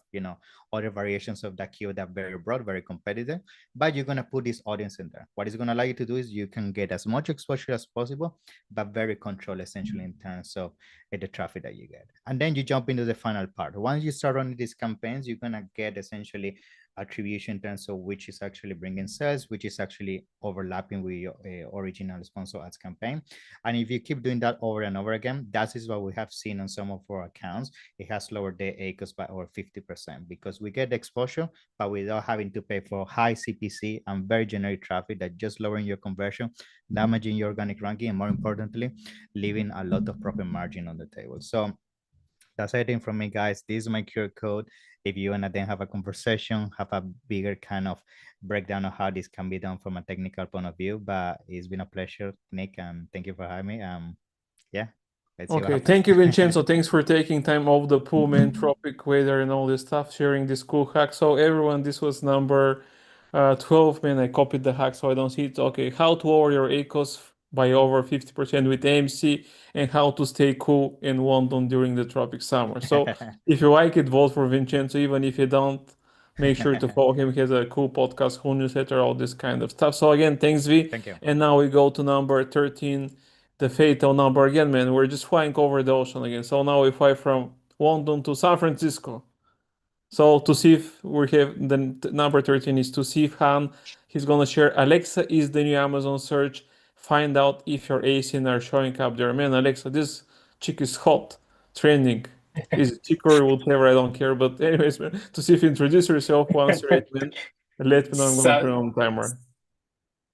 L: other variations of that keyword that are very broad, very competitive, but you're going to put this audience in there. What it's going to allow you to do is you can get as much exposure as possible, but very controlled essentially in terms of the traffic that you get. And then you jump into the final part. Once you start running these campaigns, you're going to get essentially attribution in terms of which is actually bringing sales, which is actually overlapping with your original sponsor ads campaign. And if you keep doing that over and over again, that is what we have seen on some of our accounts. It has lowered the ACOS by over 50% because we get the exposure, but without having to pay for high CPC and very generic traffic that just lowering your conversion, damaging your organic ranking, and more importantly, leaving a lot of profit margin on the table. So that's everything from me, guys. This is my QR code. If you want to then have a conversation, have a bigger kind of breakdown of how this can be done from a technical point of view. But it's been a pleasure, Nick, and thank you for having me. Yeah.
A: Okay, thank you, Vincenzo. Thanks for taking time off the pool, man, tropic weather and all this stuff, sharing this cool hack. So everyone, this was number 12, man. I copied the hack so I don't see it. Okay, how to lower your ACOS by over 50% with AMC and how to stay cool in London during the tropic summer. So if you like it, vote for Vincenzo. Even if you don't, make sure to follow him. He has a cool podcast, cool newsletter, all this kind of stuff. So again, thanks, V.
L: Thank you.
A: And now we go to number 13. The fatal number again, man. We're just flying over the ocean again. So now we fly from London to San Francisco. So Tauseef, we have the number 13 is Tauseef Han. He's gonna share Alexa is the new Amazon search. Find out if your ASIN are showing up there. Man, Alexa, this chick is hot, trending. Is it chick or whatever? I don't care. But anyways, man, Tauseef, introduce yourself once you're ready, man. Let me know I'm gonna put it on timer.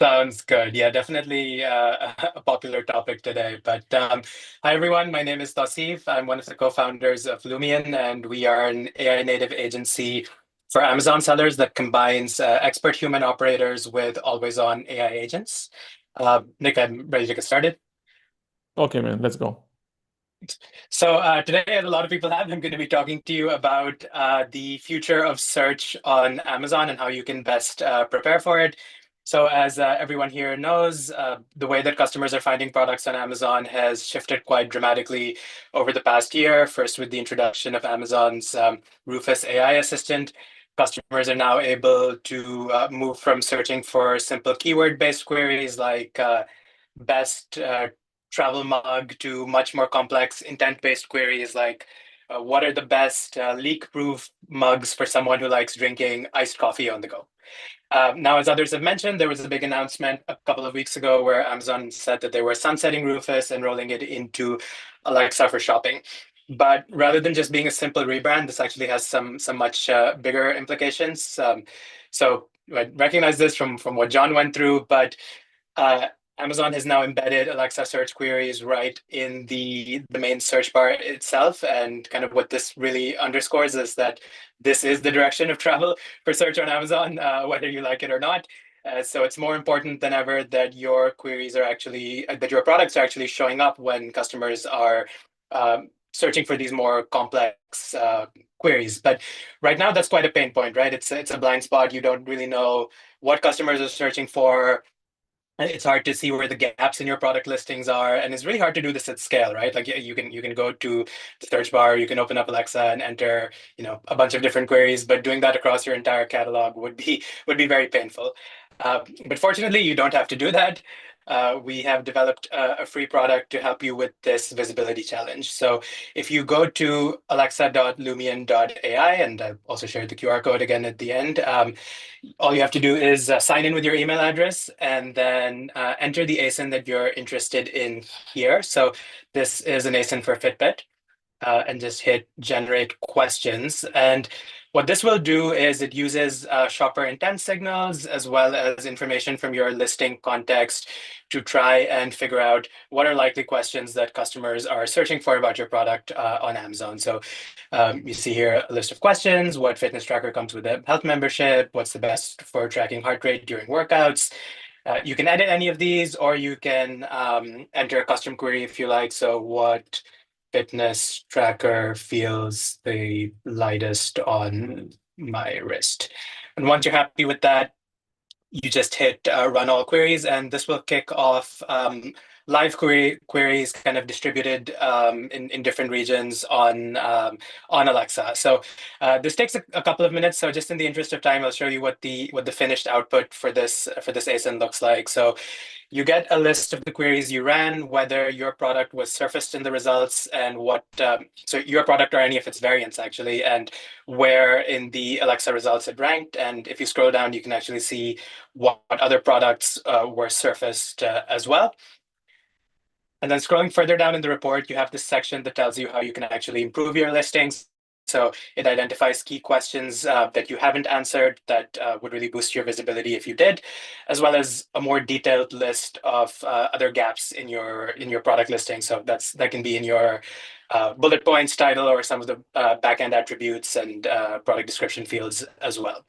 M: Sounds good. Yeah, definitely a popular topic today. But hi, everyone. My name is Tauseef. I'm one of the co-founders of Lumion, and we are an AI native agency for Amazon sellers that combines expert human operators with always-on AI agents. Nick, I'm ready to get started.
A: Okay, man, let's go.
M: So today, as a lot of people have, I'm going to be talking to you about the future of search on Amazon and how you can best prepare for it. So as everyone here knows, the way that customers are finding products on Amazon has shifted quite dramatically over the past year. First, with the introduction of Amazon's Rufus AI assistant, customers are now able to move from searching for simple keyword-based queries like best travel mug to much more complex intent-based queries like what are the best leak-proof mugs for someone who likes drinking iced coffee on the go. Now, as others have mentioned, there was a big announcement a couple of weeks ago where Amazon said that they were sunsetting Rufus and rolling it into Alexa for shopping. But rather than just being a simple rebrand, this actually has some much bigger implications. So I recognize this from what John went through, but Amazon has now embedded Alexa search queries right in the main search bar itself. And kind of what this really underscores is that this is the direction of travel for search on Amazon, whether you like it or not. So it's more important than ever that your queries are actually, that your products are actually showing up when customers are searching for these more complex queries. But right now, that's quite a pain point, right? It's a blind spot. You don't really know what customers are searching for. It's hard to see where the gaps in your product listings are, and it's really hard to do this at scale, right? Like you can go to the search bar, you can open up Alexa and enter, a bunch of different queries, but doing that across your entire catalog would be very painful. But fortunately, you don't have to do that. We have developed a free product to help you with this visibility challenge. So if you go to alexa.lumion.ai, and I've also shared the QR code again at the end, all you have to do is sign in with your email address and then enter the ASIN that you're interested in here. So this is an ASIN for Fitbit, and just hit generate questions. And what this will do is it uses shopper intent signals as well as information from your listing context to try and figure out what are likely questions that customers are searching for about your product on Amazon. So you see here a list of questions: what fitness tracker comes with a health membership? What's the best for tracking heart rate during workouts? You can edit any of these, or you can enter a custom query if you like. So what fitness tracker feels the lightest on my wrist? And once you're happy with that, you just hit run all queries, and this will kick off live queries kind of distributed in different regions on Alexa. So this takes a couple of minutes. So just in the interest of time, I'll show you what the finished output for this ASIN looks like. So you get a list of the queries you ran, whether your product was surfaced in the results, and what, so your product or any of its variants actually, and where in the Alexa results it ranked. And if you scroll down, you can actually see what other products were surfaced as well. And then scrolling further down in the report, you have this section that tells you how you can actually improve your listings. So it identifies key questions that you haven't answered that would really boost your visibility if you did, as well as a more detailed list of other gaps in your product listing. So that can be in your bullet points, title, or some of the backend attributes and product description fields as well.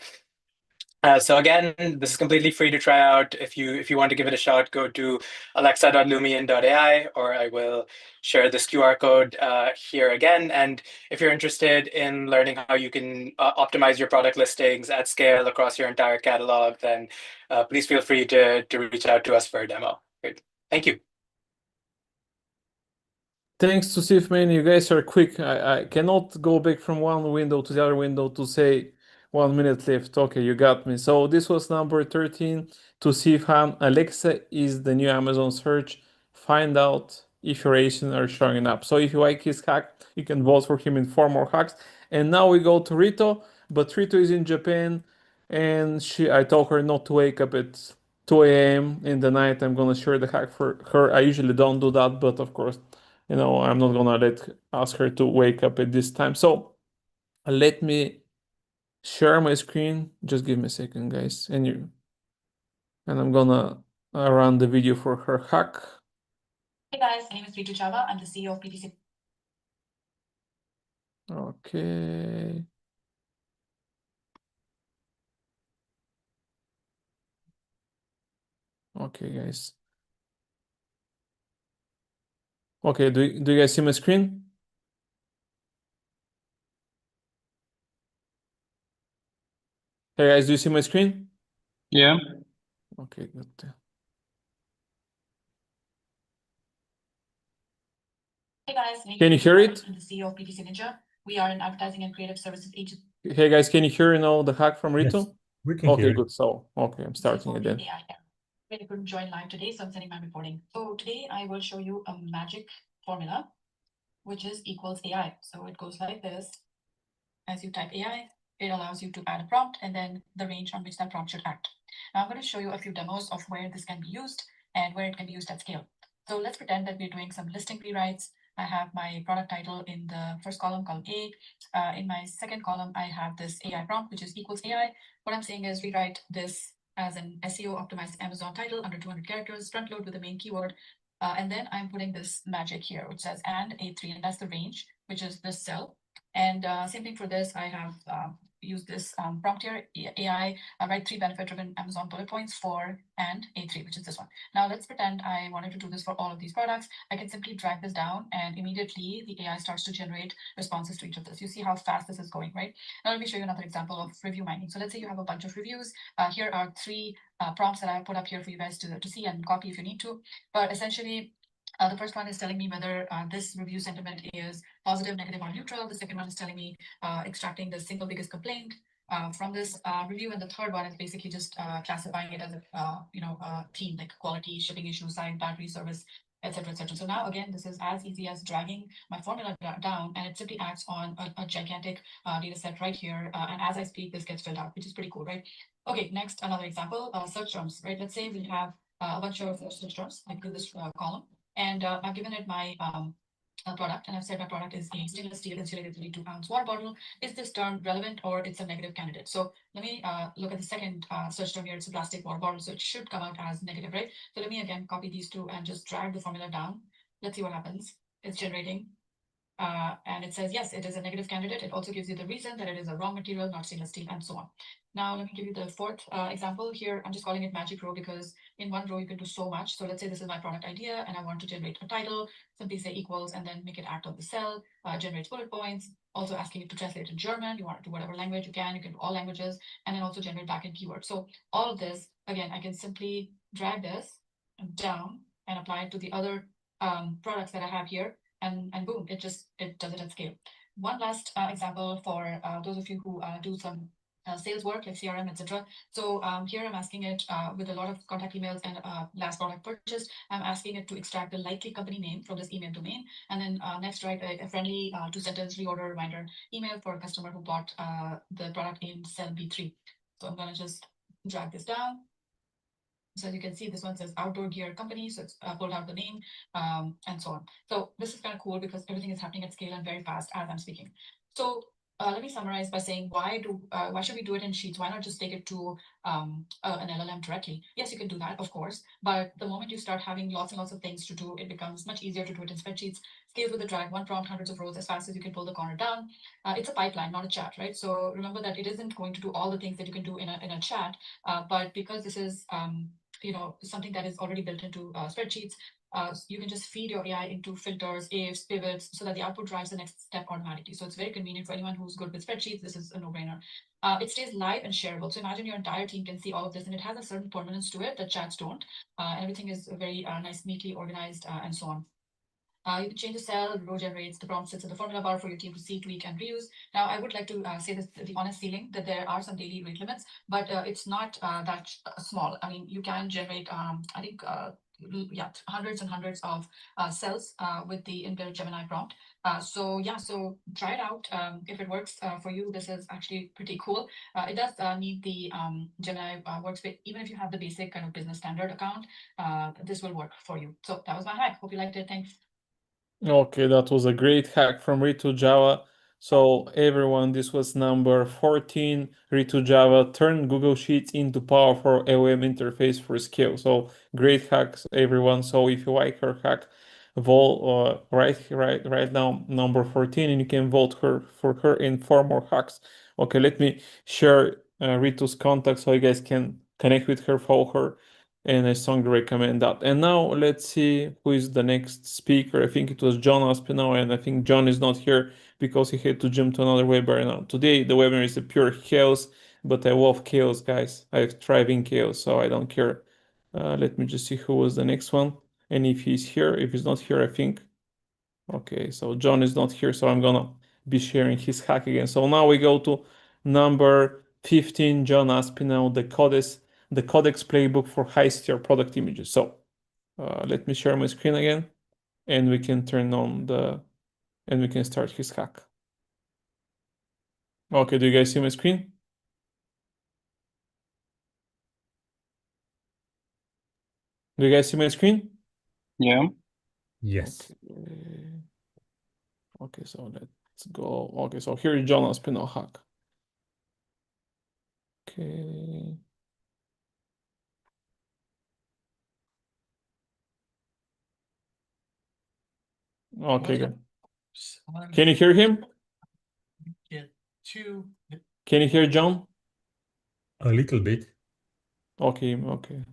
M: So again, this is completely free to try out. If you want to give it a shot, go to alexa.lumion.ai, or I will share this QR code here again. And if you're interested in learning how you can optimize your product listings at scale across your entire catalog, then please feel free to reach out to us for a demo. Great. Thank you.
A: Thanks to Tauseef, man. You guys are quick. I cannot go back from one window to the other window to say 1 minute left. Okay, you got me. So this was number 13. Tauseef Han, Alexa is the new Amazon search. Find out if your ASIN are showing up. So if you like his hack, you can vote for him in 4 more hacks. And now we go to Ritu, but Ritu is in Japan, and I told her not to wake up at 2 a.m. in the night. I'm gonna share the hack for her. I usually don't do that, but of course, I'm not gonna ask her to wake up at this time. So let me share my screen. Just give me a second, guys. And I'm gonna run the video for her hack.
N: Hey guys, my name is Ritu Java. I'm the CEO of PPC.
A: Okay. Okay, guys. Okay, do you guys see my screen? Hey guys, do you see my screen?
G: Yeah.
A: Okay, good.
N: Hey guys,
A: Can you hear it?
N: I'm the CEO of PPC Ninja. We are an advertising and creative services agency.
A: Hey guys, can you hear the hack from Ritu?
D: Yes, we can
A: Okay,
D: hear
A: good. So, okay, I'm starting again.
N: I couldn't join live today, so I'm sending my reporting. So today I will show you a magic formula, which is equals AI. So it goes like this. As you type AI, it allows you to add a prompt and then the range on which that prompt should act. Now I'm going to show you a few demos of where this can be used and where it can be used at scale. So let's pretend that we're doing some listing rewrites. I have my product title in the first column, column A. In my second column, I have this AI prompt, which is equals AI. What I'm saying is rewrite this as an SEO optimized Amazon title under 200 characters, front load with the main keyword. And then I'm putting this magic here, which says and A3, and that's the range, which is this cell. And same thing for this, I have used this prompt here, AI, write 3 benefit-driven Amazon bullet points for and A3, which is this one. Now let's pretend I wanted to do this for all of these products. I can simply drag this down and immediately the AI starts to generate responses to each of this. You see how fast this is going, right? Now let me show you another example of review mining. So let's say you have a bunch of reviews. Here are 3 prompts that I put up here for you guys to see and copy if you need to. But essentially, the first one is telling me whether this review sentiment is positive, negative, or neutral. The second one is telling me extracting the single biggest complaint from this review, and the third one is basically just classifying it as a theme like quality, shipping issue, site, battery service, etc., etc. So now again, this is as easy as dragging my formula down, and it simply acts on a gigantic data set right here. And as I speak, this gets filled out, which is pretty cool, right? Okay, next, another example, search terms, right? Let's say we have a bunch of search terms, like in this column. And I've given it my product, and I've said my product is a stainless steel insulated 32-ounce water bottle. Is this term relevant or it's a negative candidate? So let me look at the second search term here. It's a plastic water bottle, so it should come out as negative, right? So let me again copy these two and just drag the formula down. Let's see what happens. It's generating. And it says, yes, it is a negative candidate. It also gives you the reason that it is a raw material, not stainless steel, and so on. Now, let me give you the fourth example here. I'm just calling it magic row because in one row you can do so much. So let's say this is my product idea and I want to generate a title, simply say equals and then make it act on the cell, generates bullet points, also asking it to translate in German. You want to do whatever language you can do all languages, and then also generate backend keywords. So all of this, again, I can simply drag this down and apply it to the other products that I have here. And boom, it does it at scale. One last example for those of you who do some sales work like CRM, etc. So here I'm asking it with a lot of contact emails and last product purchased, I'm asking it to extract the likely company name from this email domain. And then next, write a friendly 2-sentence reorder reminder email for a customer who bought the product in cell B3. So I'm going to just drag this down. So as you can see, this one says outdoor gear company, so it's pulled out the name and so on. So this is kind of cool because everything is happening at scale and very fast as I'm speaking. So let me summarize by saying why should we do it in Sheets? Why not just take it to an LLM directly? Yes, you can do that, of course, but the moment you start having lots and lots of things to do, it becomes much easier to do it in spreadsheets. Scales with a drag, one prompt, hundreds of rows as fast as you can pull the corner down. It's a pipeline, not a chat, right? So remember that it isn't going to do all the things that you can do in a chat, but because this is something that is already built into spreadsheets, you can just feed your AI into filters, ifs, pivots, so that the output drives the next step automatically. So it's very convenient for anyone who's good with spreadsheets. This is a no-brainer. It stays live and shareable. So imagine your entire team can see all of this, and it has a certain permanence to it that chats don't. Everything is very nice, neatly organized, and so on. You can change the cell, row generates, the prompt sits in the formula bar for your team to see, tweak, and reuse. Now, I would like to say this, the honest ceiling, that there are some daily rate limits, but it's not that small. I mean, you can generate, I think, hundreds and hundreds of cells with the inbuilt Gemini prompt. So try it out. If it works for you, this is actually pretty cool. It does need the Gemini workspace. Even if you have the basic kind of business standard account, this will work for you. So that was my hack. Hope you liked it. Thanks.
A: Okay, that was a great hack from Ritu Java. So everyone, this was number 14. Ritu Java turned Google Sheets into powerful AOM interface for scale. So great hacks, everyone. So if you like her hack, vote right now number 14, and you can vote for her in 4 more hacks. Okay, let me share Ritu's contact so you guys can connect with her, follow her, and I strongly recommend that. And now let's see who is the next speaker. I think it was John Aspinall, and I think John is not here because he had to jump to another webinar now. Today the webinar is a pure chaos, but I love chaos, guys. I thrive in chaos, so I don't care. Let me just see who was the next one, and if he's here. If he's not here, I think. Okay, so John is not here, so I'm gonna be sharing his hack again. So now we go to number 15, John Aspinall, the Codex the Codex playbook for High-CTR product images. So let me share my screen again, and we can turn on and we can start his hack. Okay, do you guys see my screen? Do you guys see my screen?
G: Yeah.
D: Yes.
A: Okay, so let's go. Okay, so here is John Aspinall hack. Okay. Okay, good. Can you hear him? Can you hear John?
D: A little bit.
A: Okay, okay.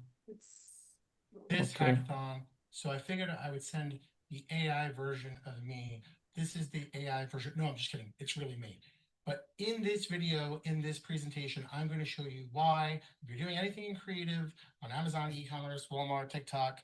O: This
A: Okay.
O: hackathon, so I figured I would send the AI version of me. This is the AI version. No, I'm just kidding. It's really me. But in this video, in this presentation, I'm going to show you why, if you're doing anything in creative on Amazon, e-commerce, Walmart, TikTok,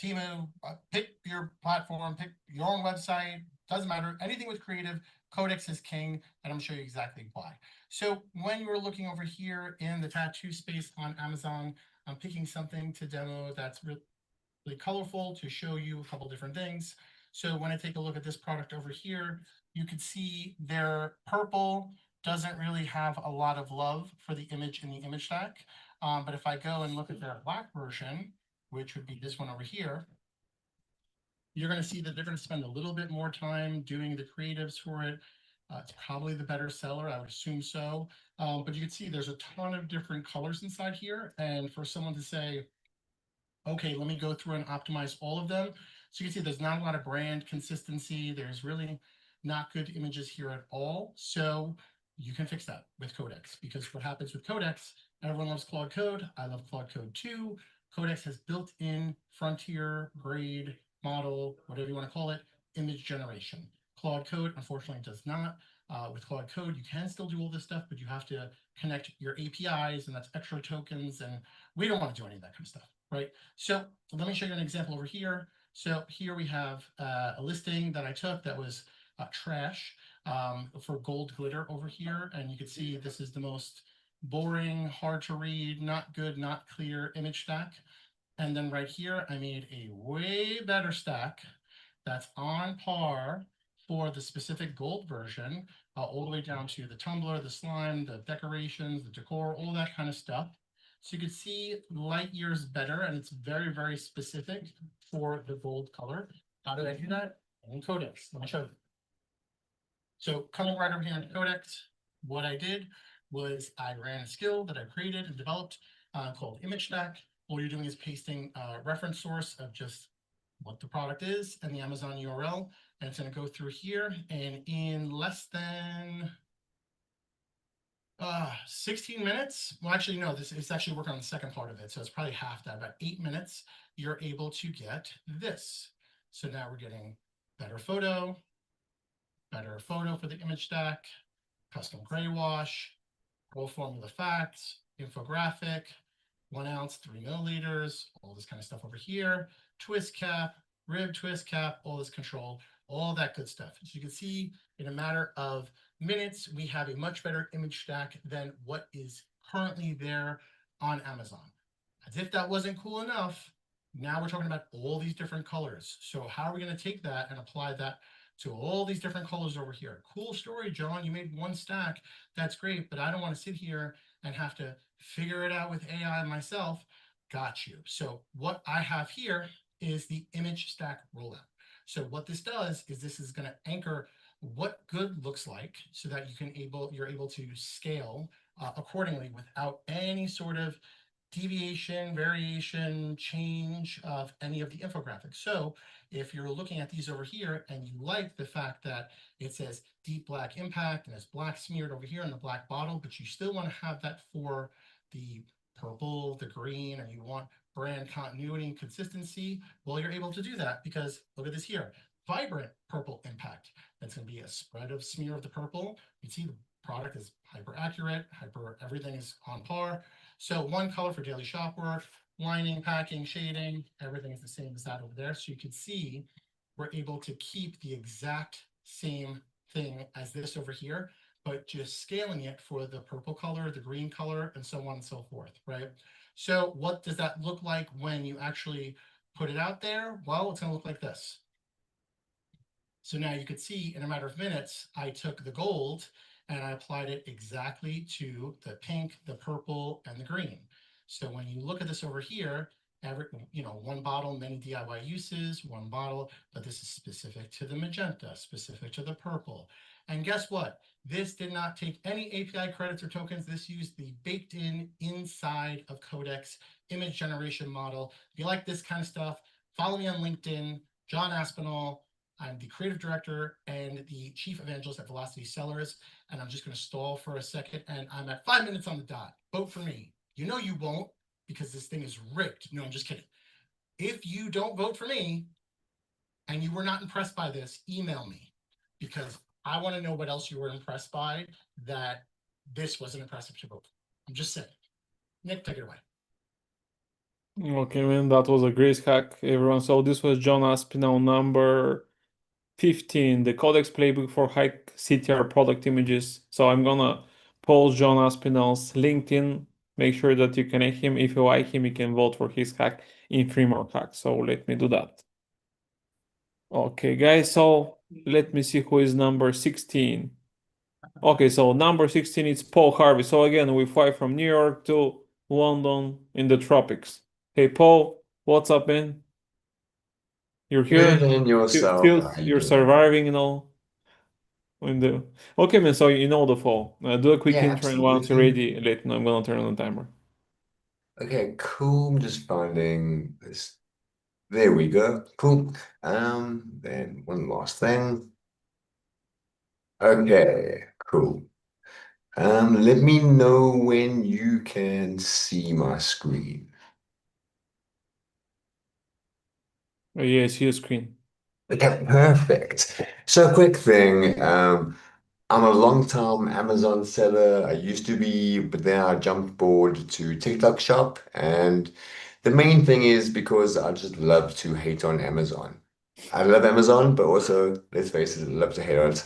O: Temu, pick your platform, pick your own website, doesn't matter. Anything with creative, Codex is king, and I'm going to show you exactly why. So when you're looking over here in the tattoo space on Amazon, I'm picking something to demo that's really colorful to show you a couple different things. So when I take a look at this product over here, you can see their purple doesn't really have a lot of love for the image in the image stack. But if I go and look at their black version, which would be this one over here, you're going to see that they're going to spend a little bit more time doing the creatives for it. It's probably the better seller, I would assume so. But you can see there's a ton of different colors inside here. And for someone to say, okay, let me go through and optimize all of them. So you can see there's not a lot of brand consistency. There's really not good images here at all. So you can fix that with Codex, because what happens with Codex, everyone loves Claude Code. I love Claude Code too. Codex has built-in frontier grade model, whatever you want to call it, image generation. Claude Code, unfortunately, does not. With Claude Code, you can still do all this stuff, but you have to connect your APIs, and that's extra tokens, and we don't want to do any of that kind of stuff, right? So let me show you an example over here. So here we have a listing that I took that was trash for gold glitter over here, and you can see this is the most boring, hard to read, not good, not clear image stack. And then right here, I made a way better stack that's on par for the specific gold version, all the way down to the tumbler, the slime, the decorations, the decor, all that kind of stuff. So you can see light years better, and it's very, very specific for the gold color. How did I do that? In Codex. Let me show you. So coming right over here in Codex, what I did was I ran a skill that I created and developed called image stack. All you're doing is pasting a reference source of just what the product is and the Amazon URL. And it's going to go through here, and in less than 16 minutes. Well, actually, no, it's actually working on the second part of it. So it's probably half that, about 8 minutes, you're able to get this. So now we're getting better photo for the image stack, custom gray wash, roll formula facts, infographic, 1 ounce, 3 milliliters, all this kind of stuff over here, twist cap, rib twist cap, all this control, all that good stuff. As you can see, in a matter of minutes, we have a much better image stack than what is currently there on Amazon. As if that wasn't cool enough, now we're talking about all these different colors. So how are we going to take that and apply that to all these different colors over here? Cool story, John. You made one stack. That's great, but I don't want to sit here and have to figure it out with AI myself. Got you. So what I have here is the image stack rollout. So what this does is this is going to anchor what good looks like, so that you're able to scale accordingly without any sort of deviation, variation, change of any of the infographics. So if you're looking at these over here and you like the fact that it says deep black impact and it's black smeared over here in the black bottle, but you still want to have that for the purple, the green, and you want brand continuity and consistency, well, you're able to do that, because look at this here, vibrant purple impact. That's going to be a spread of smear of the purple. You can see the product is hyper accurate, everything is on par. So one color for daily shop work, lining, packing, shading, everything is the same as that over there. So you can see we're able to keep the exact same thing as this over here, but just scaling it for the purple color, the green color, and so on and so forth, right? So what does that look like when you actually put it out there? Well, it's going to look like this. So now you could see in a matter of minutes, I took the gold and I applied it exactly to the pink, the purple, and the green. So when you look at this over here, one bottle, many DIY uses, one bottle, but this is specific to the magenta, specific to the purple. And guess what? This did not take any API credits or tokens. This used the baked in inside of Codex image generation model. If you like this kind of stuff, follow me on LinkedIn, John Aspinall. I'm the creative director and the chief evangelist at Velocity Sellers. And I'm just going to stall for a second. And I'm at 5 minutes on the dot. Vote for me. You know you won't, because this thing is rigged. No, I'm just kidding. If you don't vote for me and you were not impressed by this, email me, because I want to know what else you were impressed by that this wasn't impressive to vote. I'm just saying. Nick, take it away.
A: Okay, man, that was a great hack, everyone. So this was John Aspinall number 15, the Codex Playbook for High-CTR product images. So I'm gonna post John Aspinall's LinkedIn. Make sure that you connect him. If you like him, you can vote for his hack in 3 more hacks. So let me do that. Okay, guys, so let me see who is number 16. Okay, so number 16 is Paul Harvey. So again, we fly from New York to London in the tropics. Hey, Paul, what's up, man? You're here?
P: Good, and yourself?
A: Still,
P: How you
A: you're
P: doing?
A: surviving and all? Okay, man, so you know the fall. Do a quick
P: Yeah,
A: intro, and once you're
P: absolutely.
A: ready, let me know. I'm gonna turn on the timer.
P: Okay, cool. I'm just finding this. There we go. Cool. Then one last thing. Okay, cool. Let me know when you can see my screen.
A: Oh, yeah, I see your screen.
P: Okay, perfect. So quick thing. I'm a long-time Amazon seller. I used to be, but then I jumped board to TikTok Shop. And the main thing is because I just love to hate on Amazon. I love Amazon, but also, let's face it, I love to hate on it.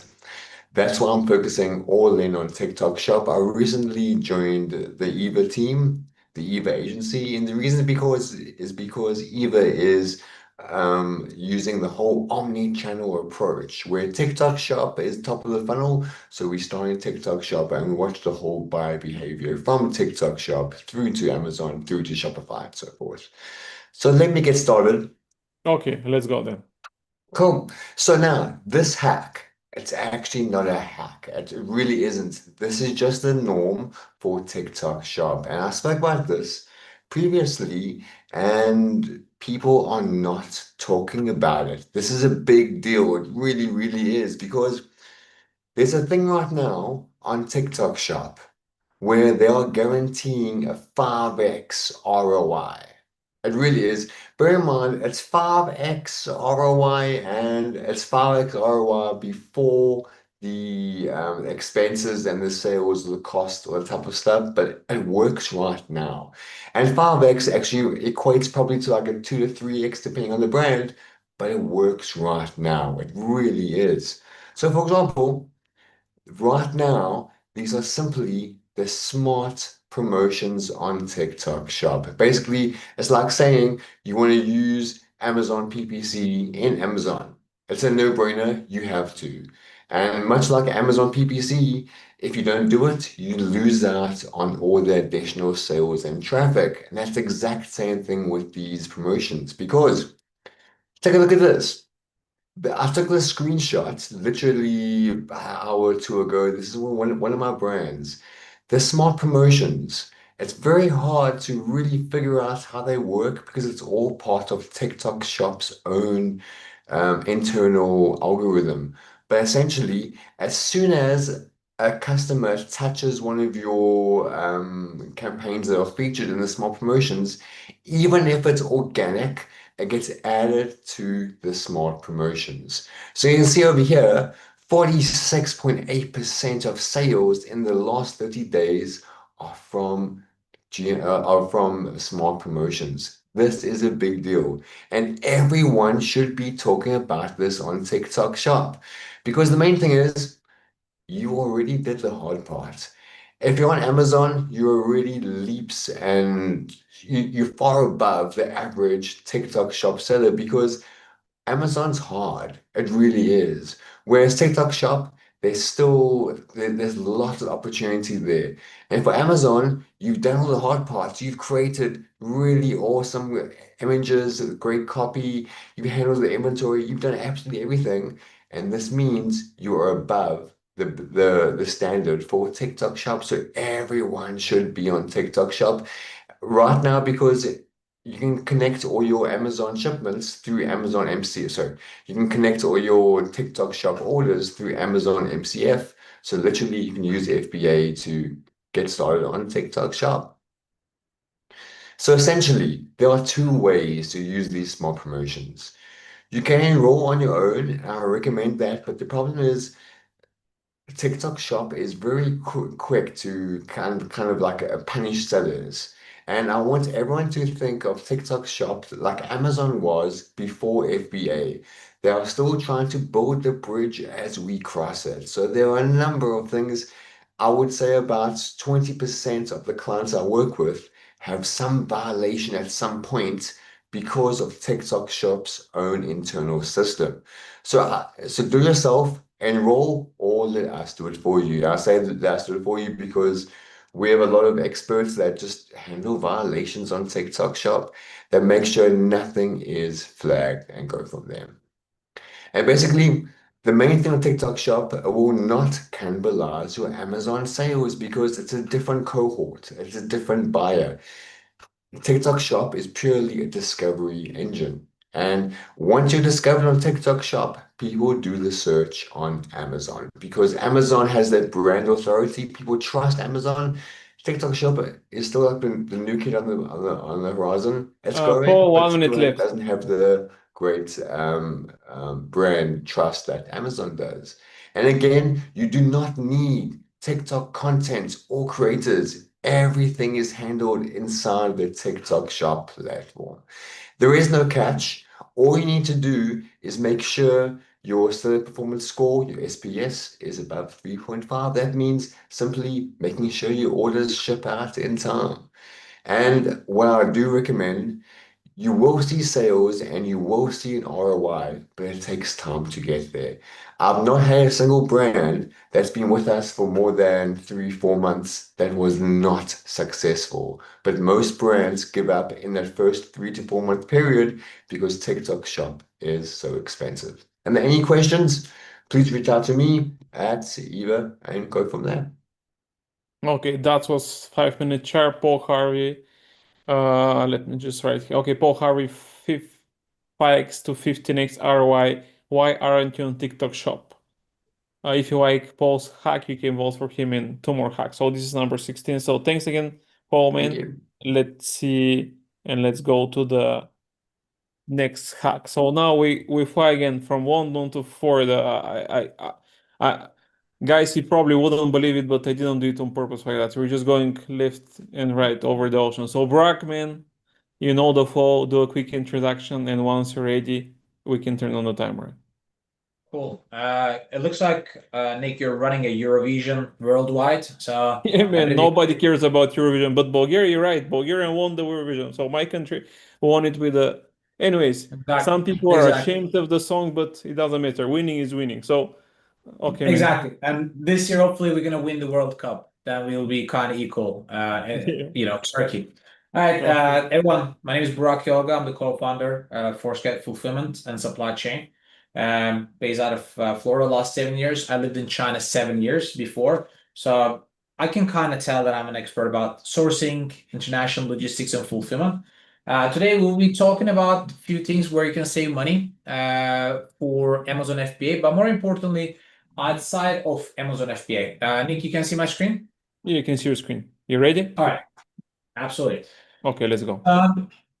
P: That's why I'm focusing all in on TikTok Shop. I recently joined the Eva team, the Eva agency, and the reason because Eva is using the whole omni-channel approach, where TikTok Shop is top of the funnel. So we start in TikTok Shop and we watch the whole buyer behavior from TikTok Shop through to Amazon, through to Shopify, and so forth. So let me get started.
A: Okay, let's go then.
P: Cool. So now this hack, it's actually not a hack. It really isn't. This is just the norm for TikTok Shop. And I spoke about this previously, and people are not talking about it. This is a big deal. It really, really is, because there's a thing right now on TikTok Shop where they are guaranteeing a 5x ROI. It really is. Bear in mind, it's 5x ROI, and it's 5x ROI before the expenses and the sales, the cost, all that type of stuff, but it works right now. And 5x actually equates probably to like a 2 to 3x depending on the brand, but it works right now. It really is. So, for example, right now, these are simply the smart promotions on TikTok Shop. Basically, it's like saying you want to use Amazon PPC in Amazon. It's a no-brainer, you have to. And much like Amazon PPC, if you don't do it, you lose out on all the additional sales and traffic. And that's the exact same thing with these promotions, because take a look at this. I took this screenshot literally an hour or two ago. This is one of my brands. The smart promotions. It's very hard to really figure out how they work because it's all part of TikTok Shop's own internal algorithm. But essentially, as soon as a customer touches one of your campaigns that are featured in the smart promotions, even if it's organic, it gets added to the smart promotions. So you can see over here, 46.8% of sales in the last 30 days are from smart promotions. This is a big deal, and everyone should be talking about this on TikTok Shop, because the main thing is you already did the hard part. if you're on Amazon, you're already leaps and you're far above the average TikTok shop seller because Amazon's hard. It really is. Whereas TikTok Shop, there's lots of opportunity there. And for Amazon, you've done all the hard parts. You've created really awesome images, great copy. You've handled the inventory. You've done absolutely everything. And this means you are above the standard for TikTok Shop. So everyone should be on TikTok Shop right now because you can connect all your Amazon shipments through Amazon MC. Sorry, you can connect all your TikTok shop orders through Amazon MCF. So literally you can use FBA to get started on TikTok shop. So essentially, there are two ways to use these small promotions. You can enroll on your own, and I recommend that, but the problem is TikTok shop is very quick to kind of like punish sellers. And I want everyone to think of TikTok shop like Amazon was before FBA. They are still trying to build the bridge as we cross it. So there are a number of things. I would say about 20% of the clients I work with have some violation at some point because of TikTok shop's own internal system. So do yourself, enroll, or let us do it for you. I say let us do it for you because we have a lot of experts that just handle violations on TikTok shop that make sure nothing is flagged and go from there. And basically, the main thing on TikTok shop will not cannibalize your Amazon sales because it's a different cohort, it's a different buyer. TikTok shop is purely a discovery engine. And once you're discovered on TikTok shop, people do the search on Amazon because Amazon has that brand authority. People trust Amazon. TikTok shop is still like the new kid on the horizon. It's growing,
A: Paul,
P: but
A: 1 minute
P: still it
A: left.
P: doesn't have the great brand trust that Amazon does. And again, you do not need TikTok content or creators. Everything is handled inside the TikTok shop platform. There is no catch. All you need to do is make sure your seller performance score, your SPS, is above 3.5. That means simply making sure your orders ship out in time. And what I do recommend, you will see sales and you will see an ROI, but it takes time to get there. I've not had a single brand that's been with us for more than 3-4 months that was not successful. But most brands give up in that first 3 to 4 month period because TikTok shop is so expensive. And any questions, please reach out to me at Eva and go from there.
A: Okay, that was 5 minute sharp, Paul Harvey. Let me just write here. Okay, Paul Harvey, 5x to 15x ROI. Why aren't you on TikTok shop? If you like Paul's hack, you can vote for him in 2 more hacks. So this is number 16. So thanks again, Paul, man. Let's see, and let's go to the next hack. So now we fly again from London to Florida. Guys, you probably wouldn't believe it, but I didn't do it on purpose like that. We're just going left and right over the ocean. So Burak, man, you know the flow. Do a quick introduction, and once you're ready, we can turn on the timer.
Q: Cool. It looks like, Nick, you're running a Eurovision worldwide. So
A: Yeah,
Q: I
A: man,
Q: believe
A: nobody cares about Eurovision, but Bulgaria, you're right. Bulgaria won the Eurovision, so my country won it with a. Anyways, some people are ashamed of the song, but it doesn't matter. Winning is winning. So, okay, man.
Q: Exactly. And this year, hopefully, we're going to win the World Cup. Then we'll be kind of equal, Turkey. All right, everyone. My name is Burak Yolga. I'm the co-founder of Force Fulfillment and Supply Chain. Based out of Florida last 7 years. I lived in China 7 years before. So I can kind of tell that I'm an expert about sourcing, international logistics, and fulfillment. Today, we'll be talking about a few things where you can save money for Amazon FBA, but more importantly, outside of Amazon FBA. Nick, you can see my screen?
A: Yeah, you can see your screen. You ready?
Q: All right. Absolutely.
A: Okay, let's go.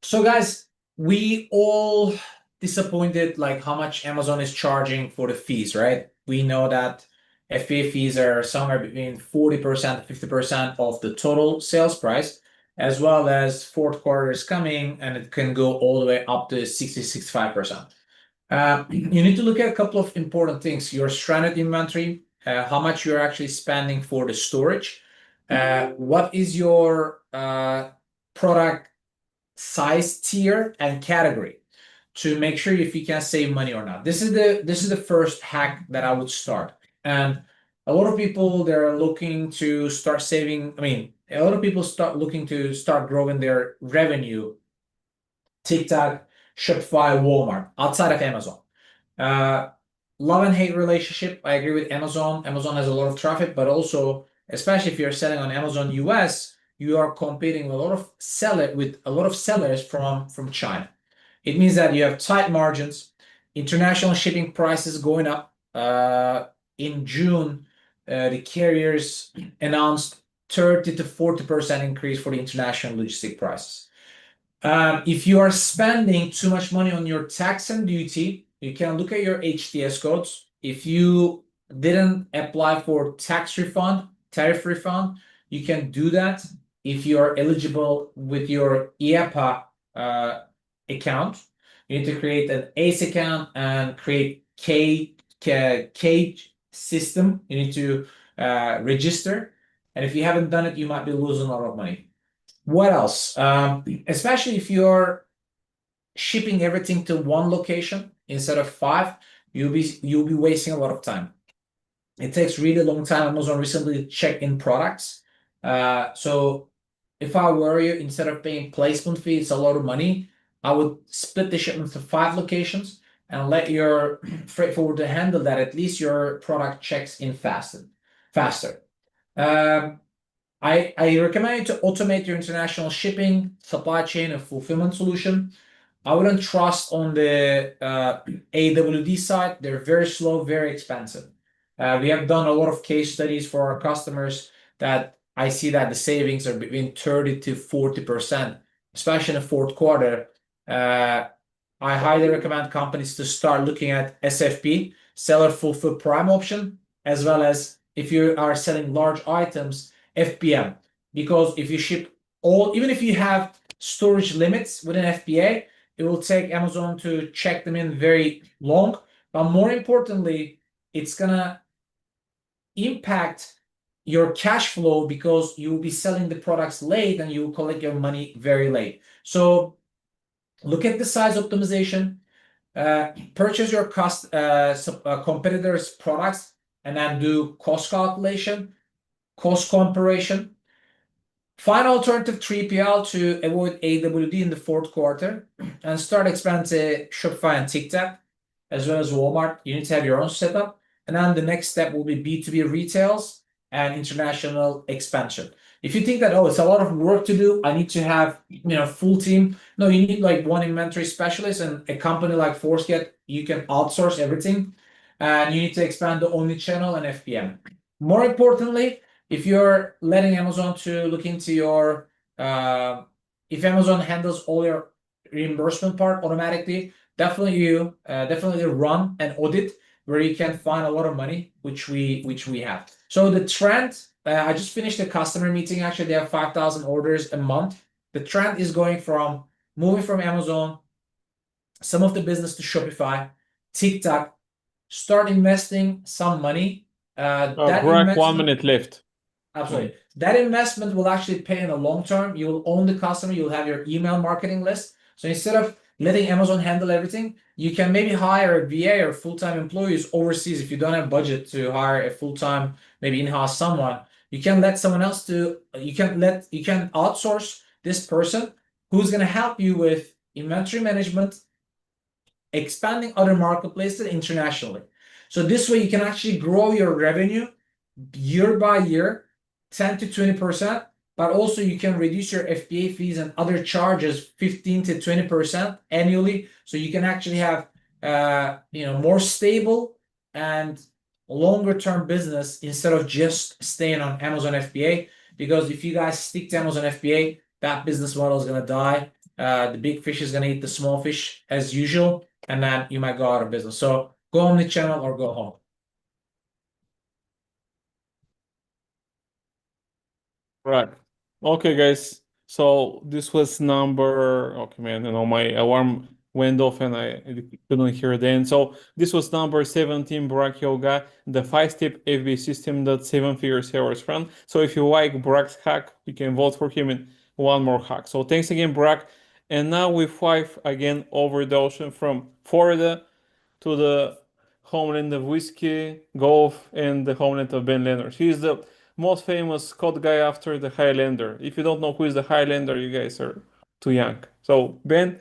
Q: So guys, we all disappointed like how much Amazon is charging for the fees, right? We know that FBA fees are somewhere between 40% to 50% of the total sales price, as well as fourth quarter is coming and it can go all the way up to 60-65%. You need to look at a couple of important things. Your stranded inventory, how much you're actually spending for the storage, what is your product size tier and category to make sure if you can save money or not. This is the first hack that I would start. And a lot of people, they're looking to start saving. I mean, a lot of people start looking to start growing their revenue. TikTok, Shopify, Walmart, outside of Amazon. Love and hate relationship. I agree with Amazon. Amazon has a lot of traffic, but also, especially if you're selling on Amazon US, you are competing with a lot of sellers from China. It means that you have tight margins, international shipping prices going up. In June, the carriers announced 30 to 40% increase for the international logistic prices. If you are spending too much money on your tax and duty, you can look at your HTS codes. If you didn't apply for tax refund, tariff refund, you can do that if you are eligible with your IAPA account. You need to create an ACE account and create cage system. You need to register. And if you haven't done it, you might be losing a lot of money. What else? Especially if you're shipping everything to one location instead of 5, you'll be wasting a lot of time. It takes really long time. Amazon recently checked in products. So if I were you, instead of paying placement fee, it's a lot of money, I would split the shipment to 5 locations and let your freight forwarder handle that. At least your product checks in faster. I recommend you to automate your international shipping, supply chain, and fulfillment solution. I wouldn't trust on the AWD side. They're very slow, very expensive. We have done a lot of case studies for our customers that I see that the savings are between 30 to 40%, especially in the fourth quarter. I highly recommend companies to start looking at SFP, Seller Fulfill Prime option, as well as if you are selling large items, FBM. Because if you ship even if you have storage limits within FBA, it will take Amazon to check them in very long. But more importantly, it's gonna impact your cash flow because you will be selling the products late and you will collect your money very late. So look at the size optimization, purchase your competitors' products, and then do cost calculation, cost comparison. Find alternative 3PL to avoid AWD in the fourth quarter and start expanding to Shopify and TikTok, as well as Walmart. You need to have your own setup. And then the next step will be B2B retails and international expansion. If you think that, oh, it's a lot of work to do, I need to have full team. No, you need like one inventory specialist, and a company like Forceget, you can outsource everything. And you need to expand the omnichannel and FBM. More importantly, if you're letting Amazon to look into your, if Amazon handles all your reimbursement part automatically, definitely run an audit where you can find a lot of money, which we have. So the trend, I just finished a customer meeting. Actually, they have 5,000 orders a month. The trend is moving from Amazon, some of the business to Shopify, TikTok, start investing some money.
A: Burak, 1 minute left.
Q: Absolutely. That investment will actually pay in the long term. You will own the customer. You'll have your email marketing list. So instead of letting Amazon handle everything, you can maybe hire a VA or full-time employees overseas. If you don't have budget to hire a full-time, maybe in-house someone, you can let someone else you can outsource this person who's going to help you with inventory management, expanding other marketplaces internationally. So this way you can actually grow your revenue year by year, 10 to 20%, but also you can reduce your FBA fees and other charges 15 to 20% annually. So you can actually have more stable and longer term business instead of just staying on Amazon FBA. Because if you guys stick to Amazon FBA, that business model is going to die. The big fish is going to eat the small fish as usual, and then you might go out of business. So go on the channel or go home.
A: Right. Okay, guys. So this was number. Okay, man. My alarm went off and I couldn't hear the end. So this was number 17, Burak Yolga, the 5-step FBA system that 7-figure sellers run. So if you like Burak's hack, you can vote for him in one more hack. So thanks again, Burak. And now we fly again over the ocean from Florida to the homeland of whiskey, golf, and the homeland of Ben Leonard. He's the most famous Scott guy after the Highlander. If you don't know who is the Highlander, you guys are too young. So Ben,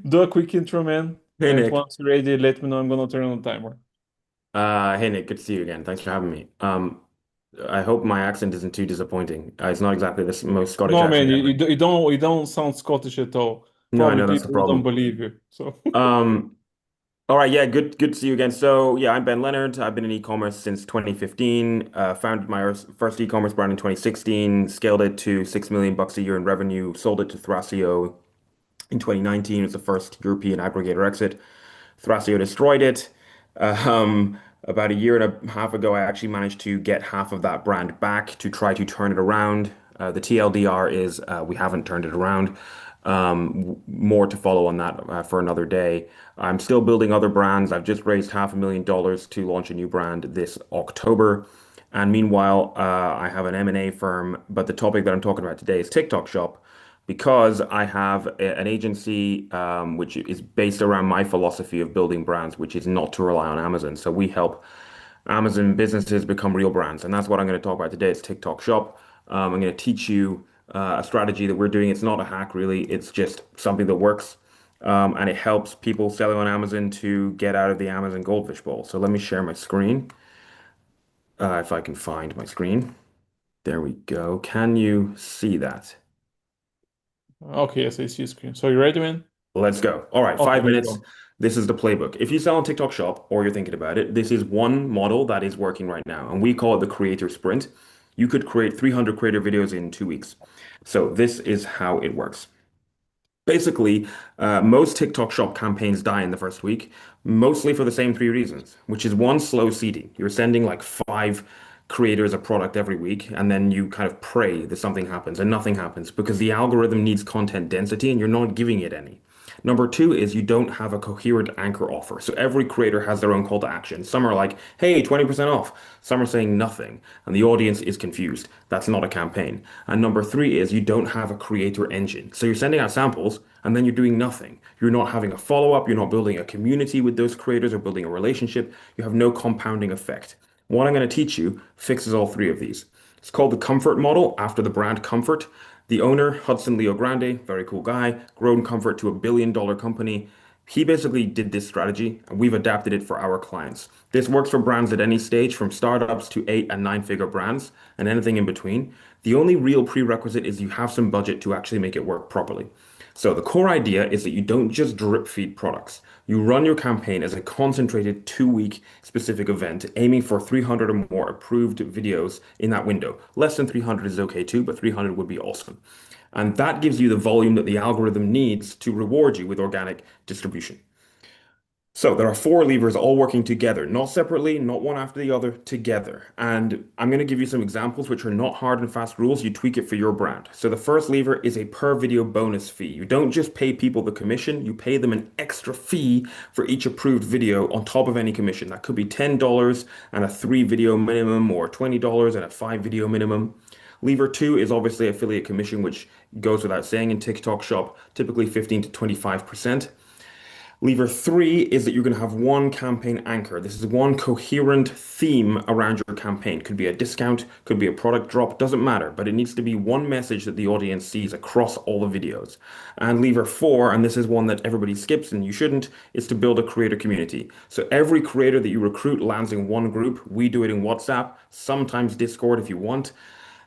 A: do a quick intro, man.
R: Hey,
A: And
R: Nick.
A: once you're ready, let me know. I'm gonna turn on the timer.
R: Hey Nick, good to see you again. Thanks for having me. I hope my accent isn't too disappointing. It's not exactly the most Scottish
A: No, man,
R: accent ever.
A: you don't sound Scottish at all.
R: No, I
A: Probably
R: know that's the
A: people don't
R: problem.
A: believe you. So
R: All right, yeah, good to see you again. So yeah, I'm Ben Leonard. I've been in e-commerce since 2015. Founded my first e-commerce brand in 2016. Scaled it to $6 million a year in revenue. Sold it to Thrasio in 2019. It was the first European aggregator exit. Thrasio destroyed it. About a year and a half ago, I actually managed to get half of that brand back to try to turn it around. The TLDR is we haven't turned it around. More to follow on that for another day. I'm still building other brands. I've just raised $500,000 to launch a new brand this October. And meanwhile, I have an M&A firm, but the topic that I'm talking about today is TikTok Shop because I have an agency which is based around my philosophy of building brands, which is not to rely on Amazon. So we help Amazon businesses become real brands. And that's what I'm going to talk about today. It's TikTok Shop. I'm going to teach you a strategy that we're doing. It's not a hack, really. It's just something that works. And it helps people selling on Amazon to get out of the Amazon goldfish bowl. So let me share my screen. If I can find my screen. There we go. Can you see that?
A: okay, yes, I see your screen. So you ready, man?
R: Let's go. All right,
A: Okay,
R: 5 minutes.
A: let's go.
R: This is the playbook. If you sell on TikTok Shop or you're thinking about it, this is one model that is working right now, and we call it the creator sprint. You could create 300 creator videos in 2 weeks. So this is how it works. Basically, most TikTok Shop campaigns die in the first week, mostly for the same three reasons, which is one, slow seeding. You're sending like 5 creators a product every week, and then you kind of pray that something happens, and nothing happens because the algorithm needs content density and you're not giving it any. Number two is you don't have a coherent anchor offer. So every creator has their own call to action. Some are like, hey, 20% off. Some are saying nothing, and the audience is confused. That's not a campaign. And number three is you don't have a creator engine. So you're sending out samples and then you're doing nothing. You're not having a follow-up. You're not building a community with those creators or building a relationship. You have no compounding effect. What I'm going to teach you fixes all three of these. It's called the comfort model after the brand Comfort. The owner, Hudson Leo Grande, very cool guy, grown Comfort to $1 billion company. He basically did this strategy and we've adapted it for our clients. This works for brands at any stage, from startups to 8 and 9-figure brands and anything in between. The only real prerequisite is you have some budget to actually make it work properly. So the core idea is that you don't just drip feed products. You run your campaign as a concentrated 2-week specific event, aiming for 300 or more approved videos in that window. Less than 300 is okay too, but 300 would be awesome. And that gives you the volume that the algorithm needs to reward you with organic distribution. So there are 4 levers all working together, not separately, not one after the other, together. And I'm going to give you some examples which are not hard and fast rules. You tweak it for your brand. So the first lever is a per video bonus fee. You don't just pay people the commission, you pay them an extra fee for each approved video on top of any commission. That could be $10 and a 3 video minimum, or $20 and a 5 video minimum. Lever 2 is obviously affiliate commission, which goes without saying in TikTok Shop, typically 15 to 25%. Lever 3 is that you're going to have one campaign anchor. This is one coherent theme around your campaign. Could be a discount, could be a product drop, doesn't matter, but it needs to be one message that the audience sees across all the videos. And lever 4, and this is one that everybody skips and you shouldn't, is to build a creator community. So every creator that you recruit lands in one group. We do it in WhatsApp, sometimes Discord if you want.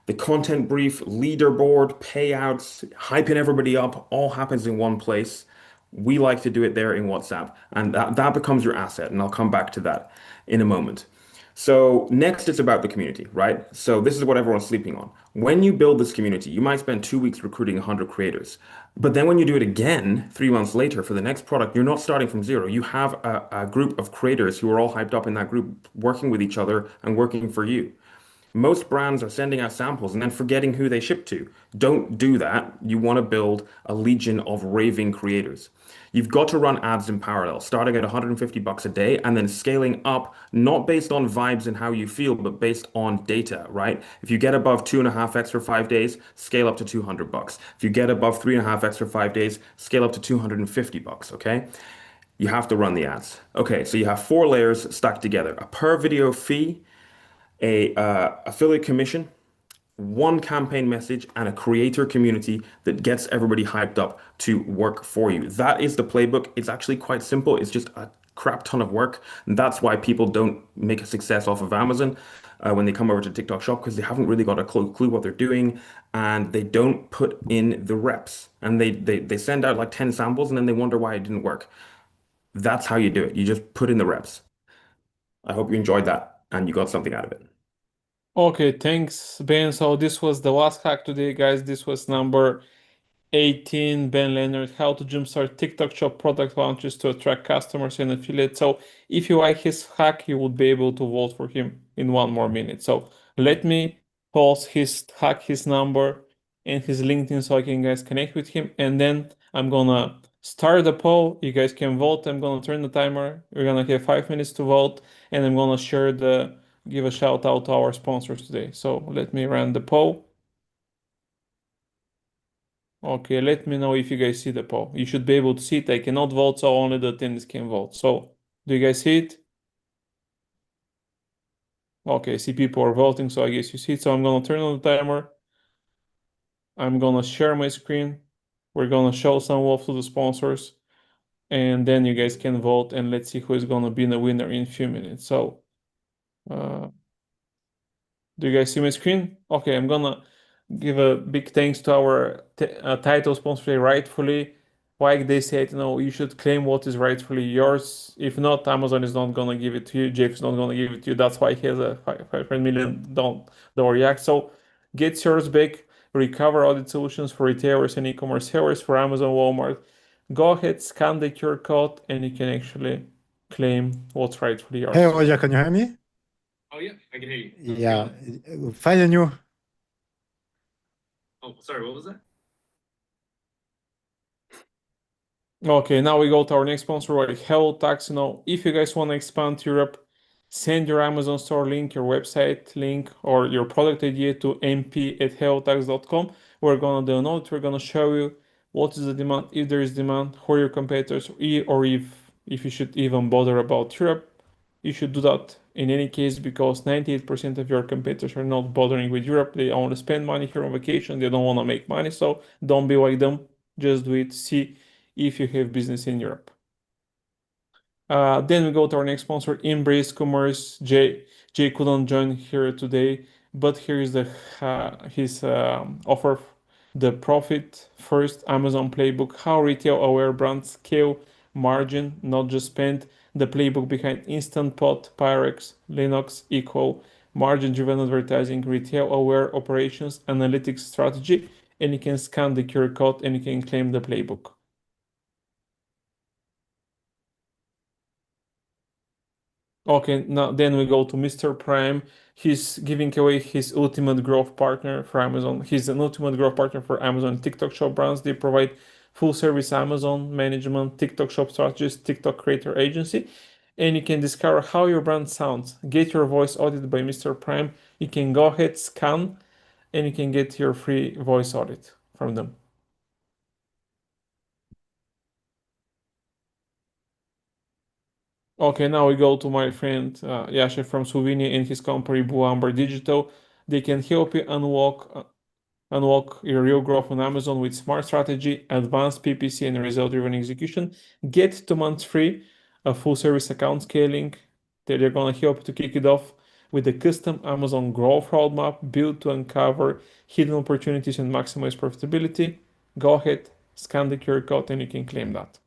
R: The content brief, leaderboard, payouts, hyping everybody up, all happens in one place. We like to do it there in WhatsApp, and that becomes your asset, and I'll come back to that in a moment. So next, it's about the community, right? So this is what everyone's sleeping on. When you build this community, you might spend 2 weeks recruiting 100 creators, but then when you do it again 3 months later for the next product, you're not starting from zero. You have a group of creators who are all hyped up in that group, working with each other and working for you. Most brands are sending out samples and then forgetting who they ship to. Don't do that. You want to build a legion of raving creators. You've got to run ads in parallel, starting at $150 a day and then scaling up, not based on vibes and how you feel, but based on data, right? If you get above 2.5x for 5 days, scale up to $200. If you get above 3.5x for 5 days, scale up to $250, okay? You have to run the ads. Okay, so you have 4 layers stacked together: a per video fee, a affiliate commission, one campaign message, and a creator community that gets everybody hyped up to work for you. That is the playbook. It's actually quite simple. It's just a crap ton of work. And that's why people don't make a success off of Amazon when they come over to TikTok Shop, because they haven't really got a clue what they're doing, and they don't put in the reps. And they send out like 10 samples and then they wonder why it didn't work. That's how you do it. You just put in the reps. I hope you enjoyed that and you got something out of it.
A: Okay, thanks, Ben. So this was the last hack today, guys. This was number 18, Ben Leonard, how to jumpstart TikTok Shop product launches to attract customers and affiliates. So if you like his hack, you would be able to vote for him in 1 more minute. So let me post his hack, his number, and his LinkedIn so I can guys connect with him. And then I'm gonna start the poll. You guys can vote. I'm gonna turn the timer. We're gonna have 5 minutes to vote, and I'm gonna give a shout out to our sponsors today. So let me run the poll. Okay, let me know if you guys see the poll. You should be able to see it. I cannot vote, so only the attendees can vote. So, do you guys see it? Okay, I see people are voting, so I guess you see it. So I'm gonna turn on the timer. I'm gonna share my screen. We're gonna show some love to the sponsors, and then you guys can vote, and let's see who is gonna be the winner in a few minutes. So, do you guys see my screen? Okay, I'm gonna give a big thanks to our title sponsor, Rightfully. Like they said, you should claim what is rightfully yours. If not, Amazon is not gonna give it to you. Jeff is not gonna give it to you. That's why he has a $500 million yak. So get yours back. Recover audit solutions for retailers and e-commerce sellers for Amazon, Walmart. Go ahead, scan the QR code, and you can actually claim what's rightfully yours.
F: Hey, Roger, can you hear me?
S: Oh yeah, I can hear you.
F: Yeah, fine and you?
S: Oh, sorry, what was that?
A: Okay, now we go to our next sponsor, like Hello Tax. If you guys want to expand to Europe, send your Amazon store link, your website link, or your product idea to mp@hellotax.com. We're gonna do an audit. We're gonna show you what is the demand, if there is demand, who are your competitors, or if you should even bother about Europe. You should do that in any case, because 98% of your competitors are not bothering with Europe. They only spend money here on vacation. They don't want to make money. So don't be like them. Just do it. See if you have business in Europe. Then we go to our next sponsor, Embrace Commerce. Jay couldn't join here today, but here is his offer. The profit first Amazon playbook, how retail aware brands scale margin, not just spend. The playbook behind Instant Pot, Pyrex, Linux, equal margin driven advertising, retail aware operations, analytics strategy, and you can scan the QR code and you can claim the playbook. Okay, now then we go to Mr. Prime. He's giving away his ultimate growth partner for Amazon. He's an ultimate growth partner for Amazon TikTok Shop brands. They provide full service Amazon management, TikTok Shop strategist, TikTok creator agency, and you can discover how your brand sounds. Get your voice audited by Mr. Prime. You can go ahead, scan, and you can get your free voice audit from them. Okay, now we go to my friend Jaša from Slovenia and his company Buamber Digital. They can help you unlock your real growth on Amazon with smart strategy, advanced PPC, and result-driven execution. Get 2 months free of full service account scaling. They're gonna help you to kick it off with a custom Amazon growth roadmap built to uncover hidden opportunities and maximize profitability. Go ahead, scan the QR code, and you can claim that.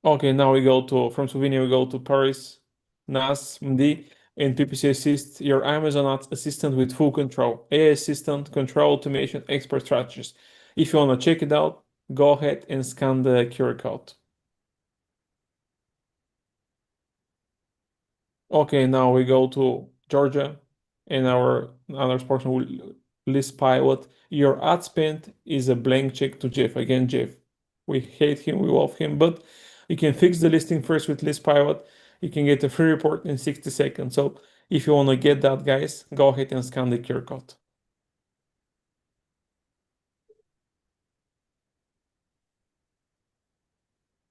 A: Okay, now from Slovenia, we go to Paris, NAS, Mmadi, and PPC Assist, your Amazon Ads assistant with full control. AI assistant, control automation, expert strategies. If you want to check it out, go ahead and scan the QR code. Okay, now we go to Georgia, and our other person will list pilot. Your ad spend is a blank check to Jeff. Again, Jeff. We hate him, we love him, but you can fix the listing first with list pilot. You can get a free report in 60 seconds. So if you want to get that, guys, go ahead and scan the QR code.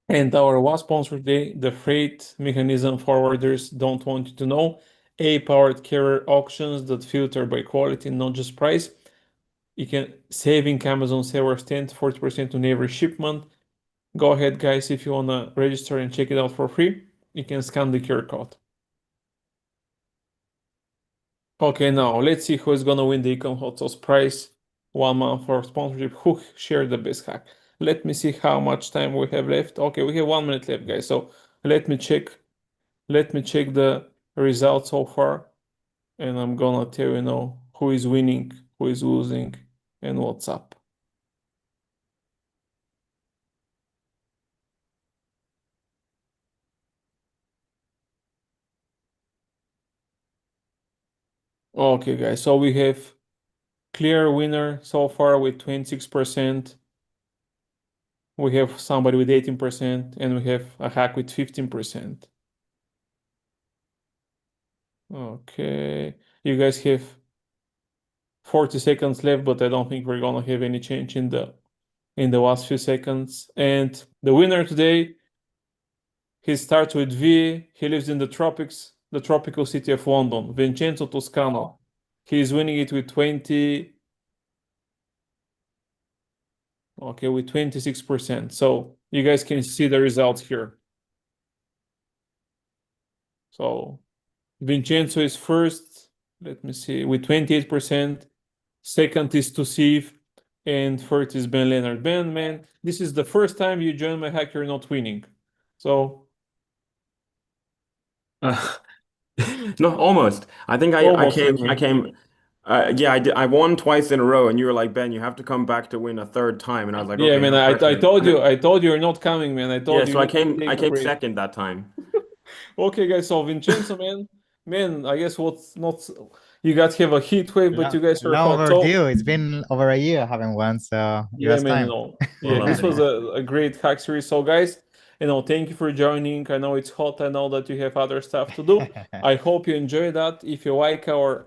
A: And our last sponsor today, the freight mechanism forwarders don't want you to know. A-powered carrier auctions that filter by quality, not just price. You can saving Amazon sellers 10 to 40% on every shipment. Go ahead, guys, if you want to register and check it out for free, you can scan the QR code. Okay, now let's see who is going to win the Econ Hot Sauce prize 1 month for sponsorship. Who shared the best hack? Let me see how much time we have left. Okay, we have 1 minute left, guys. So let me check the results so far, and I'm gonna tell you now who is winning, who is losing, and what's up. Okay, guys, so we have clear winner so far with 26%. We have somebody with 18%, and we have a hack with 15%. Okay, you guys have 40 seconds left, but I don't think we're gonna have any change in the last few seconds. And the winner today, he starts with V. He lives in the tropics, the tropical city of London. Vincenzo Toscano. He is winning it with 20. Okay, with 26%. So you guys can see the results here. So Vincenzo is first. Let me see, with 28%. Second is Tauseef, and third is Ben Leonard. Ben, man, this is the first time you join my hack, you're not winning. So
R: No, almost. I think
A: almost
R: I
A: winning.
R: came. Yeah, I did. I won twice in a row, and you were like, Ben, you have to come back to win a third time. And I was like,
A: Yeah,
R: okay,
A: man,
R: no
A: I
R: pressure.
A: told
R: And
A: you,
R: then,
A: you're not coming, man. I
R: yeah,
A: told you
R: so
A: you need to
R: I
A: take a
R: came
A: break.
R: second that time.
A: Okay, guys, so Vincenzo, man, I guess what's not, you guys have a heat wave, but you guys are
L: Long
A: hot. So
L: overdue. It's been over a year, haven't won, so it
A: yeah,
L: was
A: man,
L: time.
A: yeah,
R: Well,
A: this was a great hack series. So guys, thank you for joining. I know it's hot. I know that you have other stuff to do. I hope you enjoy that. If you like our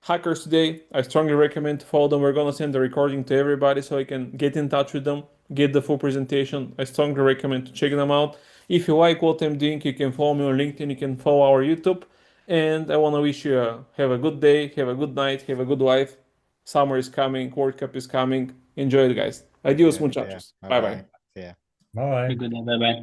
A: hackers today, I strongly recommend to follow them. We're gonna send the recording to everybody so you can get in touch with them, get the full presentation. I strongly recommend to check them out. If you like what I'm doing, you can follow me on LinkedIn, you can follow our YouTube. And I wanna wish you have a good day, have a good night, have a good life. Summer is coming, World Cup is coming. Enjoy it, guys. Adios,
L: Yeah,
A: muchachos. Bye bye.
L: bye-bye. Yeah.
D: Bye.
G: Good day. Bye bye.